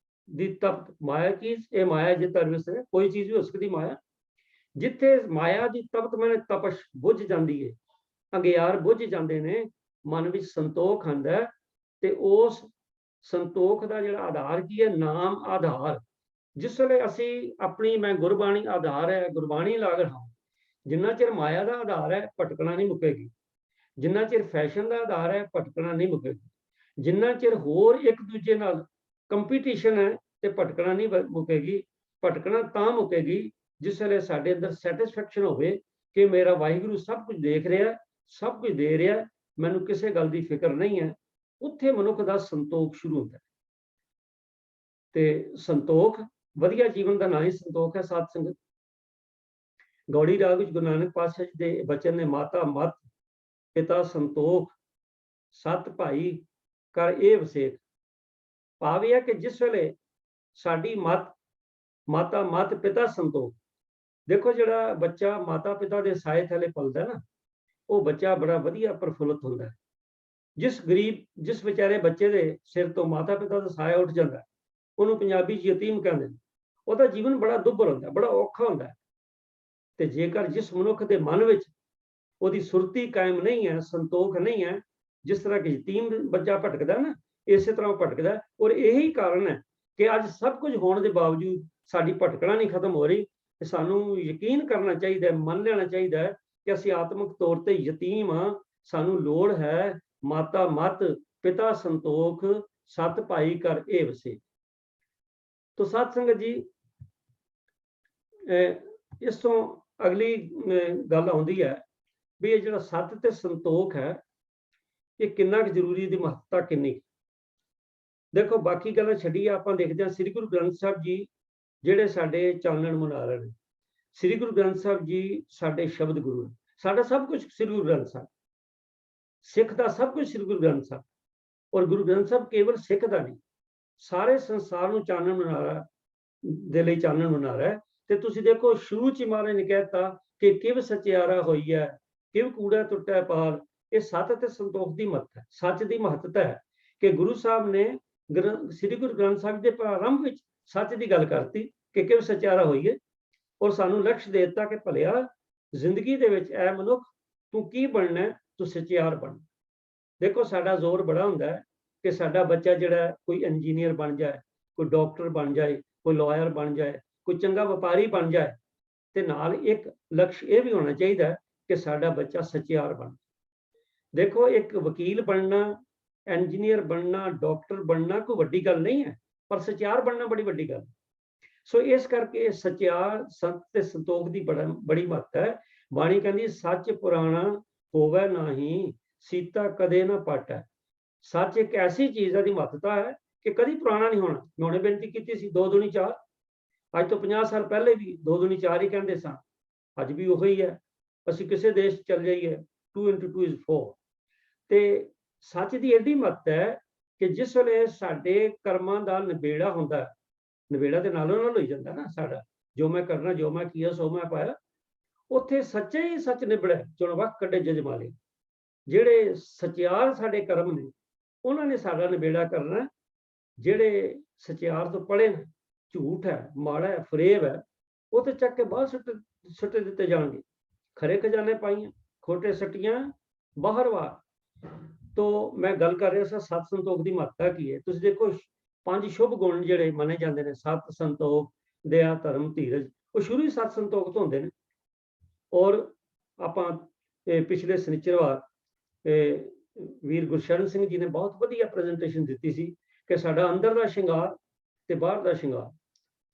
ਦੀ ਤਪਤ, ਮਾਇਆ ਕੀ? ਇਹ ਮਾਇਆ ਜਿੱਤ ਅਰਵਿਸ ਹੈ, ਕੋਈ ਚੀਜ਼ ਵੀ ਹੋ ਸਕਦੀ ਮਾਇਆ। ਜਿੱਥੇ ਮਾਇਆ ਦੀ ਤਪਤ ਮੈਨੇ ਤਪਸ਼ ਬੁਝ ਜਾਂਦੀ ਹੈ, ਅੰਗਿਆਰ ਬੁਝ ਜਾਂਦੇ ਨੇ, ਮਨ ਵਿੱਚ ਸੰਤੋਖ ਆਉਂਦਾ। ਤੇ ਉਸ ਸੰਤੋਖ ਦਾ ਜਿਹੜਾ ਆਧਾਰ ਕੀ ਹੈ? ਨਾਮ ਆਧਾਰ। ਜਿਸ ਵੇਲੇ ਅਸੀਂ ਆਪਣੀ, ਮੈਂ ਗੁਰਬਾਣੀ ਆਧਾਰ ਹੈ, ਗੁਰਬਾਣੀ ਲਾਗ ਰਹਾ, ਜਿੰਨਾ ਚਿਰ ਮਾਇਆ ਦਾ ਆਧਾਰ ਹੈ, ਭਟਕਣਾ ਨਹੀਂ ਮੁੱਕੇਗੀ। ਜਿੰਨਾ ਚਿਰ ਫੈਸ਼ਨ ਦਾ ਆਧਾਰ ਹੈ, ਭਟਕਣਾ ਨਹੀਂ ਮੁੱਕੇਗੀ। ਜਿੰਨਾ ਚਿਰ ਹੋਰ ਇੱਕ ਦੂਜੇ ਨਾਲ ਕੰਪੀਟੀਸ਼ਨ ਹੈ, ਤੇ ਭਟਕਣਾ ਨਹੀਂ ਮੁੱਕੇਗੀ। ਭਟਕਣਾ ਤਾਂ ਮੁੱਕੇਗੀ ਜਿਸ ਵੇਲੇ ਸਾਡੇ ਅੰਦਰ ਸੈਟਿਸਫੈਕਸ਼ਨ ਹੋਵੇ ਕਿ ਮੇਰਾ ਵਾਹਿਗੁਰੂ ਸਭ ਕੁਝ ਦੇਖ ਰਿਹਾ, ਸਭ ਕੁਝ ਦੇ ਰਿਹਾ, ਮੈਨੂੰ ਕਿਸੇ ਗੱਲ ਦੀ ਫਿਕਰ ਨਹੀਂ ਹੈ। ਉੱਥੇ ਮਨੁੱਖ ਦਾ ਸੰਤੋਖ ਸ਼ੁਰੂ ਹੁੰਦਾ। ਤੇ ਸੰਤੋਖ, ਵਧੀਆ ਜੀਵਨ ਦਾ ਨਾਂ ਹੀ ਸੰਤੋਖ ਹੈ। ਸਾਧ ਸੰਗਤ, ਗੌੜੀ ਰਾਗ ਵਿੱਚ ਗੁਰੂ ਨਾਨਕ ਪਾਤਸ਼ਾਹ ਜੀ ਦੇ ਬਚਨ ਨੇ, ਮਾਤਾ ਮਤ ਪਿਤਾ ਸੰਤੋਖ, ਸਤ ਭਾਈ ਕਰ ਇਹ ਵਸੇਕ। ਭਾਵ ਇਹ ਹੈ ਕਿ ਜਿਸ ਵੇਲੇ ਸਾਡੀ ਮਾਤਾ ਮਤ ਪਿਤਾ ਸੰਤੋਖ। ਦੇਖੋ, ਜਿਹੜਾ ਬੱਚਾ ਮਾਤਾ ਪਿਤਾ ਦੇ ਸਾਏ ਥੱਲੇ ਪਲਦਾ ਨਾ, ਉਹ ਬੱਚਾ ਬੜਾ ਵਧੀਆ ਪ੍ਰਫੁੱਲਤ ਹੁੰਦਾ ਹੈ। ਜਿਸ ਵਿਚਾਰੇ ਬੱਚੇ ਦੇ ਸਿਰ ਤੋਂ ਮਾਤਾ ਪਿਤਾ ਦਾ ਸਾਇਆ ਉੱਠ ਜਾਂਦਾ, ਉਹਨੂੰ ਪੰਜਾਬੀ 'ਚ ਯਤੀਮ ਕਹਿੰਦੇ ਨੇ। ਉਹਦਾ ਜੀਵਨ ਬੜਾ ਦੁੱਭਰ ਹੁੰਦਾ, ਬੜਾ ਔਖਾ ਹੁੰਦਾ। ਤੇ ਜੇਕਰ ਜਿਸ ਮਨੁੱਖ ਦੇ ਮਨ ਵਿੱਚ ਉਹਦੀ ਸੁਰਤੀ ਕਾਇਮ ਨਹੀਂ ਹੈ, ਸੰਤੋਖ ਨਹੀਂ ਹੈ, ਜਿਸ ਤਰ੍ਹਾਂ ਕਿ ਯਤੀਮ ਬੱਚਾ ਭਟਕਦਾ ਨਾ, ਇਸੇ ਤਰ੍ਹਾਂ ਉਹ ਭਟਕਦਾ। ਔਰ ਇਹੀ ਕਾਰਨ ਹੈ ਕਿ ਅੱਜ ਸਭ ਕੁਝ ਹੋਣ ਦੇ ਬਾਵਜੂਦ ਸਾਡੀ ਭਟਕਣਾ ਨਹੀਂ ਖਤਮ ਹੋ ਰਹੀ। ਤੇ ਸਾਨੂੰ ਯਕੀਨ ਕਰਨਾ ਚਾਹੀਦਾ, ਮੰਨ ਲੈਣਾ ਚਾਹੀਦਾ ਹੈ ਕਿ ਅਸੀਂ ਆਤਮਿਕ ਤੌਰ ਤੇ ਯਤੀਮ ਹਾਂ। ਸਾਨੂੰ ਲੋੜ ਹੈ ਮਾਤਾ ਮਤ ਪਿਤਾ ਸੰਤੋਖ, ਸਤ ਭਾਈ ਕਰ ਇਹ ਵਸੇ। ਤੋ ਸਤ ਸੰਗਤ ਜੀ, ਇਸ ਤੋਂ ਅਗਲੀ ਗੱਲ ਆਉਂਦੀ ਹੈ ਵੀ ਇਹ ਜਿਹੜਾ ਸਤ ਤੇ ਸੰਤੋਖ ਹੈ, ਇਹ ਕਿੰਨਾ ਕੁ ਜ਼ਰੂਰੀ, ਦੀ ਮਹੱਤਤਾ ਕਿੰਨੀ। ਦੇਖੋ ਬਾਕੀ ਗੱਲਾਂ ਛੱਡੀਏ, ਆਪਾਂ ਦੇਖਦੇ ਹਾਂ ਸ੍ਰੀ ਗੁਰੂ ਗ੍ਰੰਥ ਸਾਹਿਬ ਜੀ ਜਿਹੜੇ ਸਾਡੇ ਚਾਨਣ ਮੁਨਾਰ ਨੇ। ਸ੍ਰੀ ਗੁਰੂ ਗ੍ਰੰਥ ਸਾਹਿਬ ਜੀ ਸਾਡੇ ਸ਼ਬਦ ਗੁਰੂ ਨੇ, ਸਾਡਾ ਸਭ ਕੁਝ ਸ੍ਰੀ ਗੁਰੂ ਗ੍ਰੰਥ ਸਾਹਿਬ, ਸਿੱਖ ਦਾ ਸਭ ਕੁਝ ਸ੍ਰੀ ਗੁਰੂ ਗ੍ਰੰਥ ਸਾਹਿਬ। ਔਰ ਗੁਰੂ ਗ੍ਰੰਥ ਸਾਹਿਬ ਕੇਵਲ ਸਿੱਖ ਦਾ ਨਹੀਂ, ਸਾਰੇ ਸੰਸਾਰ ਨੂੰ ਚਾਨਣ ਮੁਨਾਰਾ ਦੇ ਲਈ ਚਾਨਣ ਮੁਨਾਰਾ ਹੈ। ਤੇ ਤੁਸੀਂ ਦੇਖੋ ਸ਼ੁਰੂ ਚ ਮਹਾਰਾਜ ਨੇ ਕਹਿਤਾ ਕਿ ਕਿਵ ਸਚਿਆਰਾ ਹੋਈ ਹੈ, ਕਿਵ ਕੂੜਾ ਟੁੱਟਿਆ ਪਾਰ। ਇਹ ਸੱਚ ਤੇ ਸੰਤੋਖ ਦੀ ਮਹੱਤਤਾ ਹੈ, ਸੱਚ ਦੀ ਮਹੱਤਤਾ ਹੈ ਕਿ ਗੁਰੂ ਸਾਹਿਬ ਨੇ ਸ੍ਰੀ ਗੁਰੂ ਗ੍ਰੰਥ ਸਾਹਿਬ ਦੇ ਪ੍ਰਾਰੰਭ ਵਿੱਚ ਸੱਚ ਦੀ ਗੱਲ ਕਰਤੀ ਕਿ ਕਿਵ ਸਚਿਆਰਾ ਹੋਈਏ। ਔਰ ਸਾਨੂੰ ਲਕਸ਼ ਦੇ ਦਿੱਤਾ ਕਿ ਭਲਿਆ ਜ਼ਿੰਦਗੀ ਦੇ ਵਿੱਚ ਐ ਮਨੁੱਖ ਤੂੰ ਕੀ ਬਣਨਾ, ਤੂੰ ਸਚਿਆਰ ਬਣ। ਦੇਖੋ ਸਾਡਾ ਜ਼ੋਰ ਬੜਾ ਹੁੰਦਾ ਹੈ ਕਿ ਸਾਡਾ ਬੱਚਾ ਜਿਹੜਾ ਕੋਈ ਇੰਜੀਨੀਅਰ ਬਣ ਜਾਏ, ਕੋਈ ਡਾਕਟਰ ਬਣ ਜਾਏ, ਕੋਈ ਲਾਇਰ ਬਣ ਜਾਏ, ਕੋਈ ਚੰਗਾ ਵਪਾਰੀ ਬਣ ਜਾਏ। ਤੇ ਨਾਲ ਇੱਕ ਲਕਸ਼ ਇਹ ਵੀ ਹੋਣਾ ਚਾਹੀਦਾ ਕਿ ਸਾਡਾ ਬੱਚਾ ਸਚਿਆਰ ਬਣ। ਦੇਖੋ ਇੱਕ ਵਕੀਲ ਬਣਨਾ, ਇੰਜੀਨੀਅਰ ਬਣਨਾ, ਡਾਕਟਰ ਬਣਨਾ ਕੋਈ ਵੱਡੀ ਗੱਲ ਨਹੀਂ ਹੈ, ਪਰ ਸਚਿਆਰ ਬਣਨਾ ਬੜੀ ਵੱਡੀ ਗੱਲ। ਸੋ ਇਸ ਕਰਕੇ ਸਚਿਆਰ ਸੰਤ ਤੇ ਸੰਤੋਖ ਦੀ ਬੜੀ ਮਹੱਤਤਾ ਹੈ। ਬਾਣੀ ਕਹਿੰਦੀ ਸੱਚ ਪੁਰਾਣਾ ਹੋਵੇ ਨਹੀਂ, ਸੀਤਾ ਕਦੇ ਨਾ ਪਾਟੈ। ਸੱਚ ਇੱਕ ਐਸੀ ਚੀਜ਼ ਦੀ ਮਹੱਤਤਾ ਹੈ ਕਿ ਕਦੀ ਪੁਰਾਣਾ ਨਹੀਂ ਹੋਣਾ। ਮੈਂ ਹੁਣੇ ਬੇਨਤੀ ਕੀਤੀ ਸੀ 2 ਦੂਣੀ 4, ਅੱਜ ਤੋਂ 50 ਸਾਲ ਪਹਿਲੇ ਵੀ 2 ਦੂਣੀ 4 ਹੀ ਕਹਿੰਦੇ ਸਨ, ਅੱਜ ਵੀ ਉਹੀ ਹੈ। ਅਸੀਂ ਕਿਸੇ ਦੇਸ਼ ਚੱਲ ਜਾਈਏ 2 into 2 is 4। ਤੇ ਸੱਚ ਦੀ ਐਡੀ ਮਹੱਤਤਾ ਹੈ ਕਿ ਜਿਸ ਵੇਲੇ ਸਾਡੇ ਕਰਮਾਂ ਦਾ ਨਿਬੇੜਾ ਹੁੰਦਾ, ਨਿਬੇੜਾ ਤੇ ਨਾਲੋਂ ਨਾਲ ਹੋਈ ਜਾਂਦਾ ਨਾ ਸਾਡਾ, ਜੋ ਮੈਂ ਕਰਨਾ ਜੋ ਮੈਂ ਕੀਆ ਸੋ ਮੈਂ ਪਾਇਆ, ਉੱਥੇ ਸੱਚੇ ਹੀ ਸੱਚ ਨਿਬੜਿਆ ਚੁਣ ਵਕ ਕੱਢੇ ਜਜਮਾਲੇ। ਜਿਹੜੇ ਸਚਿਆਰ ਸਾਡੇ ਕਰਮ ਨੇ ਉਹਨਾਂ ਨੇ ਸਾਡਾ ਨਿਬੇੜਾ ਕਰਨਾ। ਜਿਹੜੇ ਸਚਿਆਰ ਤੋਂ ਪੜੇ ਨੇ, ਝੂਠ ਹੈ, ਮਾੜਾ ਹੈ, ਫਰੇਬ ਹੈ, ਉਹ ਤੇ ਚੱਕ ਕੇ ਬਾਹਰ ਸੁੱਟ ਦਿੱਤੇ ਜਾਣਗੇ। ਖਰੇ ਖਜ਼ਾਨੇ ਪਾਈਆਂ, ਖੋਟੇ ਸੱਟੀਆਂ ਬਾਹਰ ਵਾਰ। ਤੋਂ ਮੈਂ ਗੱਲ ਕਰ ਰਿਹਾ ਸੀ ਸਤ ਸੰਤੋਖ ਦੀ ਮਹੱਤਤਾ ਕੀ ਹੈ। ਤੁਸੀਂ ਦੇਖੋ 5 ਸ਼ੁਭ ਗੁਣ ਜਿਹੜੇ ਮੰਨੇ ਜਾਂਦੇ ਨੇ, ਸਤ, ਸੰਤੋਖ, ਦਇਆ, ਧਰਮ, ਧੀਰਜ, ਉਹ ਸ਼ੁਰੂ ਹੀ ਸਤ ਸੰਤੋਖ ਤੋਂ ਹੁੰਦੇ ਨੇ। ਔਰ ਆਪਾਂ ਪਿਛਲੇ ਸ਼ਨੀਚਰਵਾਰ ਵੀਰ ਗੁਰਸ਼ਰਨ ਸਿੰਘ ਜੀ ਨੇ ਬਹੁਤ ਵਧੀਆ ਪ੍ਰੈਜੈਂਟੇਸ਼ਨ ਦਿੱਤੀ ਸੀ ਕਿ ਸਾਡਾ ਅੰਦਰ ਦਾ ਸ਼ਿੰਗਾਰ ਤੇ ਬਾਹਰ ਦਾ ਸ਼ਿੰਗਾਰ।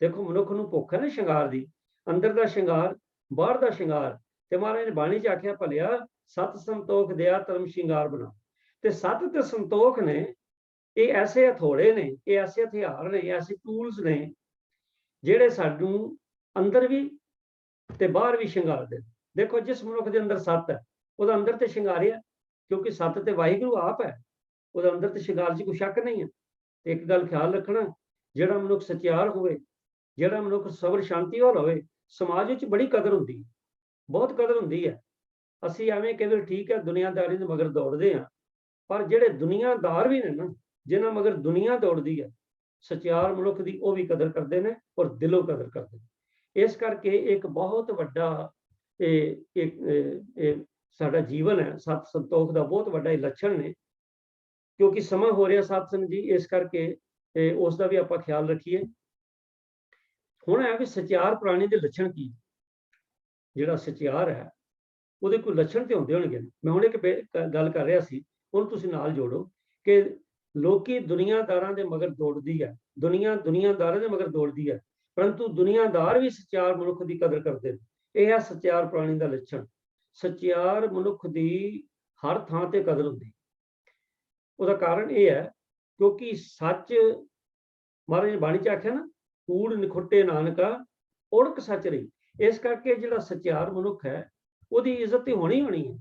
ਦੇਖੋ ਮਨੁੱਖ ਨੂੰ ਭੁੱਖ ਹੈ ਨਾ ਸ਼ਿੰਗਾਰ ਦੀ, ਅੰਦਰ ਦਾ ਸ਼ਿੰਗਾਰ, ਬਾਹਰ ਦਾ ਸ਼ਿੰਗਾਰ। ਤੇ ਮਹਾਰਾਜ ਨੇ ਬਾਣੀ ਚ ਆਖਿਆ ਭਲਿਆ ਸਤ ਸੰਤੋਖ ਦਇਆ ਧਰਮ ਸ਼ਿੰਗਾਰ ਬਣਾ। ਤੇ ਸਤ ਤੇ ਸੰਤੋਖ ਨੇ ਇਹ ਐਸੇ ਹਥੌੜੇ ਨੇ, ਇਹ ਐਸੇ ਹਥਿਆਰ ਨੇ, ਐਸੇ ਟੂਲਸ ਨੇ ਜਿਹੜੇ ਸਾਨੂੰ ਅੰਦਰ ਵੀ ਤੇ ਬਾਹਰ ਵੀ ਸ਼ਿੰਗਾਰਦੇ। ਦੇਖੋ ਜਿਸ ਮਨੁੱਖ ਦੇ ਅੰਦਰ ਸਤ ਹੈ ਉਹਦਾ ਅੰਦਰ ਤੇ ਸ਼ਿੰਗਾਰਿਆ, ਕਿਉਂਕਿ ਸਤ ਤੇ ਵਾਹਿਗੁਰੂ ਆਪ ਹੈ, ਉਹਦਾ ਅੰਦਰ ਤੇ ਸ਼ਿੰਗਾਰ 'ਚ ਕੋਈ ਸ਼ੱਕ ਨਹੀਂ ਹੈ। ਤੇ ਇੱਕ ਗੱਲ ਖਿਆਲ ਰੱਖਣਾ, ਜਿਹੜਾ ਮਨੁੱਖ ਸਚਿਆਰ ਹੋਵੇ, ਜਿਹੜਾ ਮਨੁੱਖ ਸਬਰ ਸ਼ਾਂਤੀ ਵਾਲਾ ਹੋਵੇ, ਸਮਾਜ ਵਿੱਚ ਬੜੀ ਕਦਰ ਹੁੰਦੀ ਹੈ, ਬਹੁਤ ਕਦਰ ਹੁੰਦੀ ਹੈ। ਅਸੀਂ ਐਵੇਂ ਕੇਵਲ ਠੀਕ ਹੈ ਦੁਨੀਆਦਾਰੀ ਦੇ ਮਗਰ ਦੌੜਦੇ ਹਾਂ, ਪਰ ਜਿਹੜੇ ਦੁਨੀਆਦਾਰ ਵੀ ਨੇ ਨਾ, ਜਿਨ੍ਹਾਂ ਮਗਰ ਦੁਨੀਆ ਦੌੜਦੀ ਹੈ, ਸਚਿਆਰ ਮਨੁੱਖ ਦੀ ਉਹ ਵੀ ਕਦਰ ਕਰਦੇ ਨੇ ਔਰ ਦਿਲੋਂ ਕਦਰ ਕਰਦੇ ਨੇ। ਇਸ ਕਰਕੇ ਇੱਕ ਬਹੁਤ ਵੱਡਾ ਇਹ ਸਾਡਾ ਜੀਵਨ ਹੈ, ਸਤ ਸੰਤੋਖ ਦਾ ਬਹੁਤ ਵੱਡਾ ਇਹ ਲੱਛਣ ਨੇ। ਕਿਉਂਕਿ ਸਮਾਂ ਹੋ ਰਿਹਾ ਸਤਸੰਗ ਜੀ, ਇਸ ਕਰਕੇ ਉਸ ਦਾ ਵੀ ਆਪਾਂ ਖਿਆਲ ਰੱਖੀਏ। ਹੁਣ ਹੈ ਵੀ ਸਚਿਆਰ ਪ੍ਰਾਣੀ ਦੇ ਲੱਛਣ ਕੀ। ਜਿਹੜਾ ਸਚਿਆਰ ਹੈ ਉਹਦੇ ਕੋਈ ਲੱਛਣ ਤੇ ਹੁੰਦੇ ਹੋਣਗੇ। ਮੈਂ ਹੁਣ ਇੱਕ ਗੱਲ ਕਰ ਰਿਹਾ ਸੀ, ਹੁਣ ਤੁਸੀਂ ਨਾਲ ਜੋੜੋ ਕਿ ਲੋਕੀ ਦੁਨੀਆਦਾਰਾਂ ਦੇ ਮਗਰ ਦੌੜਦੀ ਹੈ, ਦੁਨੀਆ ਦੁਨੀਆਦਾਰਾਂ ਦੇ ਮਗਰ ਦੌੜਦੀ ਹੈ, ਪਰੰਤੂ ਦੁਨੀਆਦਾਰ ਵੀ ਸਚਿਆਰ ਮਨੁੱਖ ਦੀ ਕਦਰ ਕਰਦੇ ਨੇ। ਇਹ ਹੈ ਸਚਿਆਰ ਪ੍ਰਾਣੀ ਦਾ ਲੱਛਣ। ਸਚਿਆਰ ਮਨੁੱਖ ਦੀ ਹਰ ਥਾਂ ਤੇ ਕਦਰ ਹੁੰਦੀ। ਉਹਦਾ ਕਾਰਨ ਇਹ ਹੈ ਕਿਉਂਕਿ ਸੱਚ, ਮਹਾਰਾਜ ਨੇ ਬਾਣੀ ਚ ਆਖਿਆ ਨਾ, ਕੂੜ ਨਿਖੁੱਟੇ ਨਾਨਕਾ ਓੜਕ ਸੱਚ ਰਹੀ। ਇਸ ਕਰਕੇ ਜਿਹੜਾ ਸਚਿਆਰ ਮਨੁੱਖ ਹੈ ਉਹਦੀ ਇੱਜ਼ਤ ਤੇ ਹੋਣੀ ਹੈ।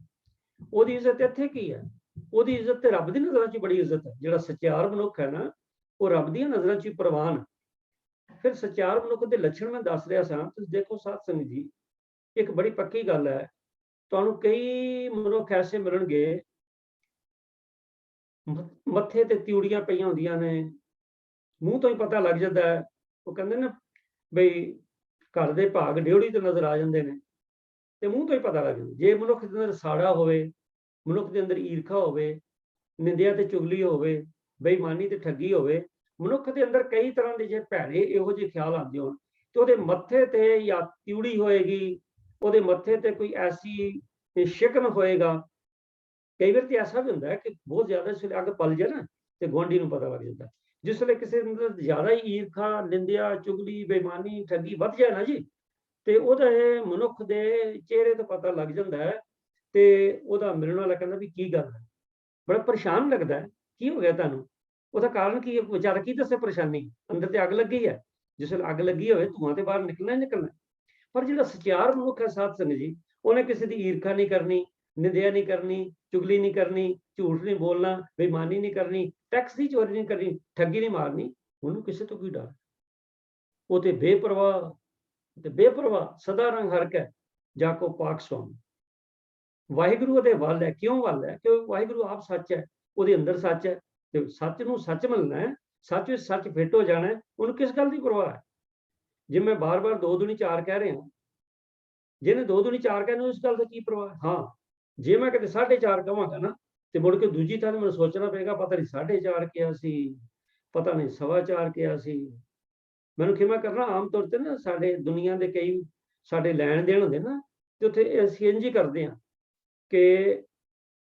ਉਹਦੀ ਇੱਜ਼ਤ ਇੱਥੇ ਕੀ ਹੈ, ਉਹਦੀ ਇੱਜ਼ਤ ਤੇ ਰੱਬ ਦੀ ਨਜ਼ਰਾਂ 'ਚ ਬੜੀ ਇੱਜ਼ਤ ਹੈ। ਜਿਹੜਾ ਸਚਿਆਰ ਮਨੁੱਖ ਹੈ ਨਾ, ਉਹ ਰੱਬ ਦੀਆਂ ਨਜ਼ਰਾਂ 'ਚ ਪ੍ਰਵਾਨ। ਫਿਰ ਸਚਿਆਰ ਮਨੁੱਖ ਦੇ ਲੱਛਣ ਮੈਂ ਦੱਸ ਰਿਹਾ ਸਾਂ। ਤੁਸੀਂ ਦੇਖੋ ਸਾਧ ਸੰਗਤ ਜੀ, ਇੱਕ ਬੜੀ ਪੱਕੀ ਗੱਲ ਹੈ, ਤੁਹਾਨੂੰ ਕਈ ਮਨੁੱਖ ਐਸੇ ਮਿਲਣਗੇ ਮੱਥੇ ਤੇ ਤਿਉੜੀਆਂ ਪਈਆਂ ਹੁੰਦੀਆਂ ਨੇ, ਮੂੰਹ ਤੋਂ ਹੀ ਪਤਾ ਲੱਗ ਜਾਂਦਾ ਹੈ। ਉਹ ਕਹਿੰਦੇ ਨਾ ਬਈ ਘਰ ਦੇ ਭਾਗ ਡਿਉੜੀ ਤੋਂ ਨਜ਼ਰ ਆ ਜਾਂਦੇ ਨੇ। ਤੇ ਮੂੰਹ ਤੋਂ ਹੀ ਪਤਾ ਲੱਗ ਜਾਂਦਾ। ਜੇ ਮਨੁੱਖ ਦੇ ਅੰਦਰ ਸਾੜਾ ਹੋਵੇ, ਮਨੁੱਖ ਦੇ ਅੰਦਰ ਈਰਖਾ ਹੋਵੇ, ਨਿੰਦਿਆ ਤੇ ਚੁਗਲੀ ਹੋਵੇ, ਬੇਈਮਾਨੀ ਤੇ ਠੱਗੀ ਹੋਵੇ, ਮਨੁੱਖ ਦੇ ਅੰਦਰ ਕਈ ਤਰ੍ਹਾਂ ਦੇ ਜੇ ਭੈੜੇ ਇਹੋ ਜਿਹੇ ਖਿਆਲ ਆਉਂਦੇ ਹੋਣ, ਤੇ ਉਹਦੇ ਮੱਥੇ ਤੇ ਜਾਂ ਤਿਉੜੀ ਹੋਏਗੀ, ਉਹਦੇ ਮੱਥੇ ਤੇ ਕੋਈ ਐਸੀ ਸ਼ਿਕਨ ਹੋਏਗਾ। ਕਈ ਵਾਰ ਤੇ ਐਸਾ ਵੀ ਹੁੰਦਾ ਹੈ ਕਿ ਬਹੁਤ ਜ਼ਿਆਦਾ ਜਿਸ ਵੇਲੇ ਅੱਗ ਪਲ ਜਾਏ ਨਾ, ਤੇ ਗੁਆਂਢੀ ਨੂੰ ਪਤਾ ਲੱਗ ਜਾਂਦਾ। ਜਿਸ ਵੇਲੇ ਕਿਸੇ ਦੇ ਅੰਦਰ ਜ਼ਿਆਦਾ ਹੀ ਈਰਖਾ, ਨਿੰਦਿਆ, ਚੁਗਲੀ, ਬੇਈਮਾਨੀ, ਠੱਗੀ ਵੱਧ ਜਾਏ ਨਾ ਜੀ, ਤੇ ਉਹਦਾ ਇਹ ਮਨੁੱਖ ਦੇ ਚਿਹਰੇ ਤੋਂ ਪਤਾ ਲੱਗ ਜਾਂਦਾ ਹੈ। ਤੇ ਉਹਦਾ ਮਿਲਣ ਵਾਲਾ ਕਹਿੰਦਾ ਵੀ ਕੀ ਗੱਲ ਹੈ, ਬੜਾ ਪਰੇਸ਼ਾਨ ਲੱਗਦਾ ਹੈ, ਕੀ ਹੋ ਗਿਆ ਤੁਹਾਨੂੰ? ਉਹਦਾ ਕਾਰਨ ਕੀ ਹੈ? ਵਿਚਾਰਾ ਕੀ ਦੱਸੇ ਪਰੇਸ਼ਾਨੀ? ਅੰਦਰ ਤੇ ਅੱਗ ਲੱਗੀ ਹੈ, ਜਿਸ ਵੇਲੇ ਅੱਗ ਲੱਗੀ ਹੋਵੇ ਧੂੰਆਂ ਤੇ ਬਾਹਰ ਨਿਕਲਣਾ ਹੀ ਨਿਕਲਣਾ। ਪਰ ਜਿਹੜਾ ਸਚਿਆਰ ਮਨੁੱਖ ਹੈ ਸਾਧ ਸੰਗਤ ਜੀ, ਉਹਨੇ ਕਿਸੇ ਦੀ ਈਰਖਾ ਨਹੀਂ ਕਰਨੀ, ਨਿੰਦਿਆ ਨਹੀਂ ਕਰਨੀ, ਚੁਗਲੀ ਨਹੀਂ ਕਰਨੀ, ਝੂਠ ਨਹੀਂ ਬੋਲਣਾ, ਬੇਈਮਾਨੀ ਨਹੀਂ ਕਰਨੀ, ਟੈਕਸ ਦੀ ਚੋਰੀ ਨਹੀਂ ਕਰਨੀ, ਠੱਗੀ ਨਹੀਂ ਮਾਰਨੀ। ਉਹਨੂੰ ਕਿਸੇ ਤੋਂ ਕੀ ਡਰ? ਉਹ ਤੇ ਬੇਪਰਵਾਹ ਸਦਾ ਰੰਗ ਹਰਕ ਹੈ, ਜਾ ਕੋ ਪਾਕ ਸੁਆਮੀ। ਵਾਹਿਗੁਰੂ ਉਹਦੇ ਵੱਲ ਹੈ। ਕਿਉਂ ਵੱਲ ਹੈ? ਕਿਉਂਕਿ ਵਾਹਿਗੁਰੂ ਆਪ ਸੱਚ ਹੈ, ਉਹਦੇ ਅੰਦਰ ਸੱਚ ਹੈ, ਤੇ ਸੱਚ ਨੂੰ ਸੱਚ ਮੰਨਣਾ ਹੈ, ਸੱਚ ਵਿੱਚ ਸੱਚ ਫਿੱਟ ਹੋ ਜਾਣਾ ਹੈ। ਉਹਨੂੰ ਕਿਸ ਗੱਲ ਦੀ ਪਰਵਾਹ ਹੈ? ਜੇ ਮੈਂ ਬਾਰ-ਬਾਰ 2 ਦੂਣੀ 4 ਕਹਿ ਰਿਹਾ, ਜਿਹਨੇ 2 ਦੂਣੀ 4 ਕਹਿਣਾ, ਉਸ ਗੱਲ ਦਾ ਕੀ ਪਰਵਾਹ? ਹਾਂ, ਜੇ ਮੈਂ ਕਿਤੇ 4.5 ਕਵਾਂਗਾ ਨਾ, ਤੇ ਮੁੜ ਕੇ ਦੂਜੀ ਥਾਂ ਮੈਨੂੰ ਸੋਚਣਾ ਪਏਗਾ, ਪਤਾ ਨਹੀਂ 4.5 ਕਿਹਾ ਸੀ, ਪਤਾ ਨਹੀਂ 4.25 ਕਿਹਾ ਸੀ। ਮੈਨੂੰ ਖਿਮਾ ਕਰਨਾ, ਆਮ ਤੌਰ ਤੇ ਨਾ ਸਾਡੇ ਦੁਨੀਆ ਦੇ ਕਈ ਸਾਡੇ ਲੈਣ ਦੇਣ ਹੁੰਦੇ ਨਾ, ਤੇ ਉੱਥੇ ਅਸੀਂ ਇੰਝ ਹੀ ਕਰਦੇ ਹਾਂ ਕਿ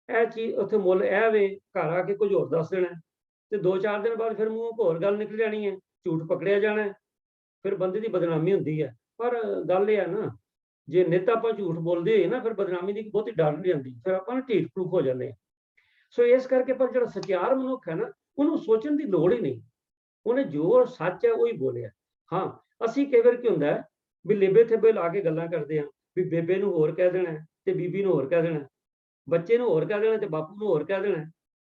ਇਹ ਚੀਜ਼ ਉੱਥੇ ਮੁੱਲ ਇਹ ਵੇ, ਘਰ ਆ ਕੇ ਕੁਝ ਹੋਰ ਦੱਸ ਦੇਣਾ, ਤੇ 2-4 ਦਿਨ ਬਾਅਦ ਫਿਰ ਮੂੰਹ ਹੋਰ ਗੱਲ ਨਿਕਲ ਜਾਣੀ ਹੈ, ਝੂਠ ਪਕੜਿਆ ਜਾਣਾ, ਫਿਰ ਬੰਦੇ ਦੀ ਬਦਨਾਮੀ ਹੁੰਦੀ ਹੈ। ਪਰ ਗੱਲ ਇਹ ਹੈ ਨਾ, ਜੇ ਨਿੱਤ ਆਪਾਂ ਝੂਠ ਬੋਲਦੇ ਹੋਈਏ ਨਾ, ਫਿਰ ਬਦਨਾਮੀ ਦੀ ਬਹੁਤੀ ਡਰ ਨਹੀਂ ਜਾਂਦੀ, ਫਿਰ ਆਪਾਂ ਨਾ ਢੀਠ ਪਰੂਖ ਹੋ ਜਾਂਦੇ ਹਾਂ। ਸੋ ਇਸ ਕਰਕੇ ਪਰ ਜਿਹੜਾ ਸਚਿਆਰ ਮਨੁੱਖ ਹੈ ਨਾ, ਉਹਨੂੰ ਸੋਚਣ ਦੀ ਲੋੜ ਹੀ ਨਹੀਂ, ਉਹਨੇ ਜੋ ਸੱਚ ਹੈ ਉਹੀ ਬੋਲਿਆ। ਹਾਂ, ਅਸੀਂ ਕਈ ਵਾਰ ਕੀ ਹੁੰਦਾ ਹੈ ਵੀ ਲੇਬੇ ਥੇਬੇ ਲਾ ਕੇ ਗੱਲਾਂ ਕਰਦੇ ਹਾਂ, ਵੀ ਬੇਬੇ ਨੂੰ ਹੋਰ ਕਹਿ ਦੇਣਾ ਤੇ ਬੀਬੀ ਨੂੰ ਹੋਰ ਕਹਿ ਦੇਣਾ, ਬੱਚੇ ਨੂੰ ਹੋਰ ਕਹਿ ਦੇਣਾ ਤੇ ਬਾਪੂ ਨੂੰ ਹੋਰ ਕਹਿ ਦੇਣਾ।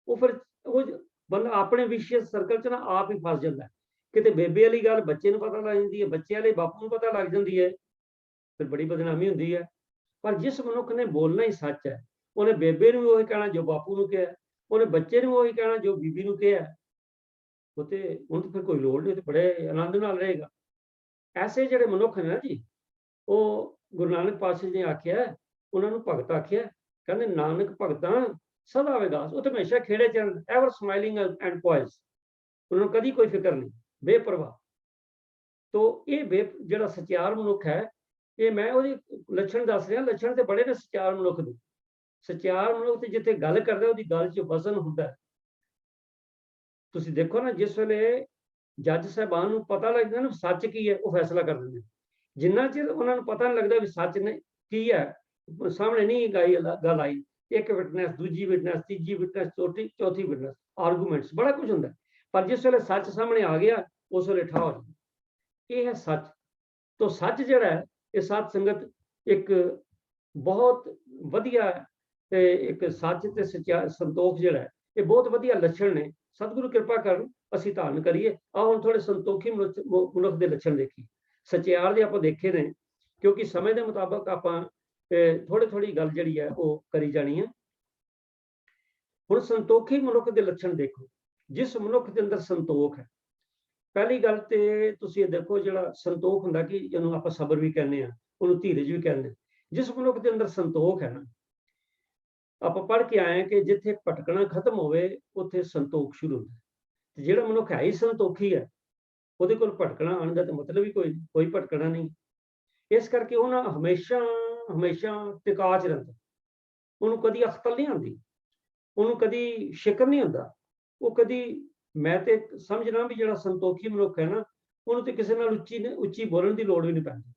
ਉਹ ਫਿਰ ਉਹ ਬੰਦਾ ਆਪਣੇ ਵਿਸ਼ੇਸ਼ ਸਰਕਲ 'ਚ ਨਾ ਆਪ ਹੀ ਫਸ ਜਾਂਦਾ। ਕਿਤੇ ਬੇਬੇ ਵਾਲੀ ਗੱਲ ਬੱਚੇ ਨੂੰ ਪਤਾ ਲੱਗ ਜਾਂਦੀ ਹੈ, ਬੱਚੇ ਵਾਲੇ ਬਾਪੂ ਨੂੰ ਪਤਾ ਲੱਗ ਜਾਂਦੀ ਹੈ, ਫਿਰ ਬੜੀ ਬਦਨਾਮੀ ਹੁੰਦੀ ਹੈ। ਪਰ ਜਿਸ ਮਨੁੱਖ ਨੇ ਬੋਲਣਾ ਹੀ ਸੱਚ ਹੈ, ਉਹਨੇ ਬੇਬੇ ਨੂੰ ਵੀ ਉਹੀ ਕਹਿਣਾ ਜੋ ਬਾਪੂ ਨੂੰ ਕਿਹਾ, ਉਹਨੇ ਬੱਚੇ ਨੂੰ ਉਹੀ ਕਹਿਣਾ ਜੋ ਬੀਬੀ ਨੂੰ ਕਿਹਾ, ਉਹ ਤੇ ਉਹਨੂੰ ਫਿਰ ਕੋਈ ਲੋੜ ਨਹੀਂ, ਤੇ ਬੜੇ ਆਨੰਦ ਨਾਲ ਰਹੇਗਾ। ਐਸੇ ਜਿਹੜੇ ਮਨੁੱਖ ਨੇ ਨਾ ਜੀ, ਉਹ ਗੁਰੂ ਨਾਨਕ ਪਾਤਸ਼ਾਹ ਜੀ ਨੇ ਆਖਿਆ, ਉਹਨਾਂ ਨੂੰ ਭਗਤ ਆਖਿਆ, ਕਹਿੰਦੇ ਨਾਨਕ ਭਗਤਾਂ ਸਦਾ ਵਿਗਾਸ। ਉਹ ਤੇ ਹਮੇਸ਼ਾ ਖੇੜੇ ਚਰਨ, ਐਵਰ ਸਮਾਈਲਿੰਗ ਐਂਡ ਪੋਇਸ। ਉਹਨਾਂ ਨੂੰ ਕਦੀ ਕੋਈ ਫਿਕਰ ਨਹੀਂ, ਬੇਪਰਵਾਹ। ਤੋ ਇਹ ਜਿਹੜਾ ਸਚਿਆਰ ਮਨੁੱਖ ਹੈ, ਇਹ ਮੈਂ ਉਹਦੇ ਲੱਛਣ ਦੱਸ ਰਿਹਾ। ਲੱਛਣ ਤੇ ਬੜੇ ਨੇ ਸਚਿਆਰ ਮਨੁੱਖ ਦੇ। ਸਚਿਆਰ ਮਨੁੱਖ ਤੇ ਜਿੱਥੇ ਗੱਲ ਕਰਦਾ, ਉਹਦੀ ਗੱਲ 'ਚ ਵਜ਼ਨ ਹੁੰਦਾ। ਤੁਸੀਂ ਦੇਖੋ ਨਾ, ਜਿਸ ਵੇਲੇ ਜੱਜ ਸਾਹਿਬਾਨ ਨੂੰ ਪਤਾ ਲੱਗਦਾ ਨਾ ਸੱਚ ਕੀ ਹੈ, ਉਹ ਫੈਸਲਾ ਕਰ ਦਿੰਦੇ। ਜਿੰਨਾ ਚਿਰ ਉਹਨਾਂ ਨੂੰ ਪਤਾ ਨਹੀਂ ਲੱਗਦਾ ਵੀ ਸੱਚ ਨੇ ਕੀ ਹੈ, ਸਾਹਮਣੇ ਨਹੀਂ ਗੱਲ ਆਈ, ਇੱਕ ਵਿਟਨੈਸ, ਦੂਜੀ ਵਿਟਨੈਸ, ਤੀਜੀ ਵਿਟਨੈਸ, ਚੌਥੀ ਵਿਟਨੈਸ, ਆਰਗੂਮੈਂਟਸ, ਬੜਾ ਕੁਝ ਹੁੰਦਾ। ਪਰ ਜਿਸ ਵੇਲੇ ਸੱਚ ਸਾਹਮਣੇ ਆ ਗਿਆ, ਉਸ ਵੇਲੇ ਠਾ ਹੋ ਜਾਂਦਾ। ਇਹ ਹੈ ਸੱਚ। ਤੋਂ ਸੱਚ ਜਿਹੜਾ ਹੈ, ਇਹ ਸਾਧ ਸੰਗਤ ਇੱਕ ਬਹੁਤ ਵਧੀਆ ਇੱਕ ਸੱਚ ਤੇ ਸੰਤੋਖ ਜਿਹੜਾ ਹੈ, ਇਹ ਬਹੁਤ ਵਧੀਆ ਲੱਛਣ ਨੇ। ਸਤਿਗੁਰੂ ਕਿਰਪਾ ਕਰਨ ਅਸੀਂ ਧਾਰਨ ਕਰੀਏ। ਆਹ ਹੁਣ ਥੋੜੇ ਸੰਤੋਖੀ ਮਨੁੱਖ ਦੇ ਲੱਛਣ ਦੇਖੀ। ਸਚਿਆਰ ਦੇ ਆਪਾਂ ਦੇਖੇ ਨੇ, ਕਿਉਂਕਿ ਸਮੇਂ ਦੇ ਮੁਤਾਬਕ ਆਪਾਂ ਥੋੜੀ ਗੱਲ ਜਿਹੜੀ ਹੈ ਉਹ ਕਰੀ ਜਾਣੀ ਹੈ। ਹੁਣ ਸੰਤੋਖੀ ਮਨੁੱਖ ਦੇ ਲੱਛਣ ਦੇਖੋ। ਜਿਸ ਮਨੁੱਖ ਦੇ ਅੰਦਰ ਸੰਤੋਖ ਹੈ, ਪਹਿਲੀ ਗੱਲ ਤੇ ਤੁਸੀਂ ਇਹ ਦੇਖੋ, ਜਿਹੜਾ ਸੰਤੋਖ ਹੁੰਦਾ ਕਿ ਜਿਹਨੂੰ ਆਪਾਂ ਸਬਰ ਵੀ ਕਹਿੰਦੇ ਹਾਂ, ਉਹਨੂੰ ਧੀਰਜ ਵੀ ਕਹਿੰਦੇ ਹਾਂ। ਜਿਸ ਮਨੁੱਖ ਦੇ ਅੰਦਰ ਸੰਤੋਖ ਹੈ ਨਾ, ਆਪਾਂ ਪੜ੍ਹ ਕੇ ਆਏ ਕਿ ਜਿੱਥੇ ਭਟਕਣਾ ਖਤਮ ਹੋਵੇ, ਉੱਥੇ ਸੰਤੋਖ ਸ਼ੁਰੂ ਹੁੰਦਾ। ਤੇ ਜਿਹੜਾ ਮਨੁੱਖ ਹੈ ਹੀ ਸੰਤੋਖੀ ਹੈ, ਉਹਦੇ ਕੋਲ ਭਟਕਣਾ ਆਉਣ ਦਾ ਤਾਂ ਮਤਲਬ ਹੀ ਕੋਈ ਭਟਕਣਾ ਨਹੀਂ। ਇਸ ਕਰਕੇ ਉਹ ਨਾ ਹਮੇਸ਼ਾ ਟਿਕਾ 'ਚ ਰਹਿੰਦਾ। ਉਹਨੂੰ ਕਦੀ ਅਖਤਲ ਨਹੀਂ ਆਉਂਦੀ, ਉਹਨੂੰ ਕਦੀ ਸ਼ਿਕਰ ਨਹੀਂ ਹੁੰਦਾ। ਉਹ ਕਦੀ, ਮੈਂ ਤੇ ਸਮਝਣਾ ਵੀ ਜਿਹੜਾ ਸੰਤੋਖੀ ਮਨੁੱਖ ਹੈ ਨਾ, ਉਹਨੂੰ ਤੇ ਕਿਸੇ ਨਾਲ ਉੱਚੀ ਬੋਲਣ ਦੀ ਲੋੜ ਵੀ ਨਹੀਂ ਪੈਂਦੀ।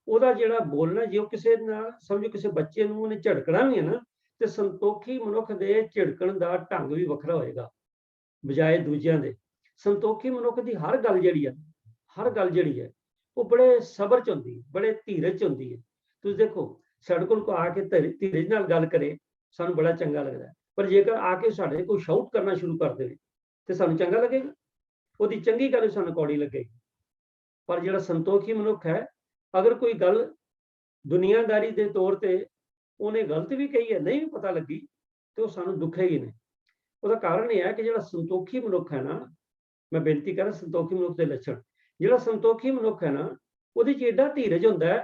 ਉਹਦਾ ਜਿਹੜਾ ਬੋਲਣਾ, ਜੇ ਉਹ ਕਿਸੇ ਨਾਲ ਸਮਝੋ ਕਿਸੇ ਬੱਚੇ ਨੂੰ ਉਹਨੇ ਝਿੜਕਣਾ ਵੀ ਹੈ ਨਾ, ਤੇ ਸੰਤੋਖੀ ਮਨੁੱਖ ਦੇ ਝਿੜਕਣ ਦਾ ਢੰਗ ਵੀ ਵੱਖਰਾ ਹੋਏਗਾ ਬਜਾਏ ਦੂਜਿਆਂ ਦੇ। ਸੰਤੋਖੀ ਮਨੁੱਖ ਦੀ ਹਰ ਗੱਲ ਜਿਹੜੀ ਹੈ ਉਹ ਬੜੇ ਸਬਰ 'ਚ ਹੁੰਦੀ ਹੈ, ਬੜੇ ਧੀਰਜ 'ਚ ਹੁੰਦੀ ਹੈ। ਤੁਸੀਂ ਦੇਖੋ, ਸਾਡੇ ਕੋਲ ਆ ਕੇ ਧੀਰਜ ਨਾਲ ਗੱਲ ਕਰੇ, ਸਾਨੂੰ ਬੜਾ ਚੰਗਾ ਲੱਗਦਾ। ਪਰ ਜੇਕਰ ਆ ਕੇ ਸਾਡੇ ਕੋਈ ਸ਼ਾਊਟ ਕਰਨਾ ਸ਼ੁਰੂ ਕਰ ਦੇਵੇ, ਤੇ ਸਾਨੂੰ ਚੰਗਾ ਲੱਗੇਗਾ? ਉਹਦੀ ਚੰਗੀ ਗੱਲ ਸਾਨੂੰ ਕੌੜੀ ਲੱਗੇਗੀ। ਪਰ ਜਿਹੜਾ ਸੰਤੋਖੀ ਮਨੁੱਖ ਹੈ, ਅਗਰ ਕੋਈ ਗੱਲ ਦੁਨੀਆਦਾਰੀ ਦੇ ਤੌਰ ਤੇ ਉਹਨੇ ਗਲਤ ਵੀ ਕਹੀ ਹੈ, ਨਹੀਂ ਵੀ ਪਤਾ ਲੱਗੀ, ਤੇ ਉਹ ਸਾਨੂੰ ਦੁਖੇਗੀ ਨਹੀਂ। ਉਹਦਾ ਕਾਰਨ ਇਹ ਹੈ ਕਿ ਜਿਹੜਾ ਸੰਤੋਖੀ ਮਨੁੱਖ ਹੈ ਨਾ, ਮੈਂ ਬੇਨਤੀ ਕਰਾਂ, ਸੰਤੋਖੀ ਮਨੁੱਖ ਦੇ ਲੱਛਣ, ਜਿਹੜਾ ਸੰਤੋਖੀ ਮਨੁੱਖ ਹੈ ਨਾ, ਉਹਦੇ 'ਚ ਏਡਾ ਧੀਰਜ ਹੁੰਦਾ ਹੈ,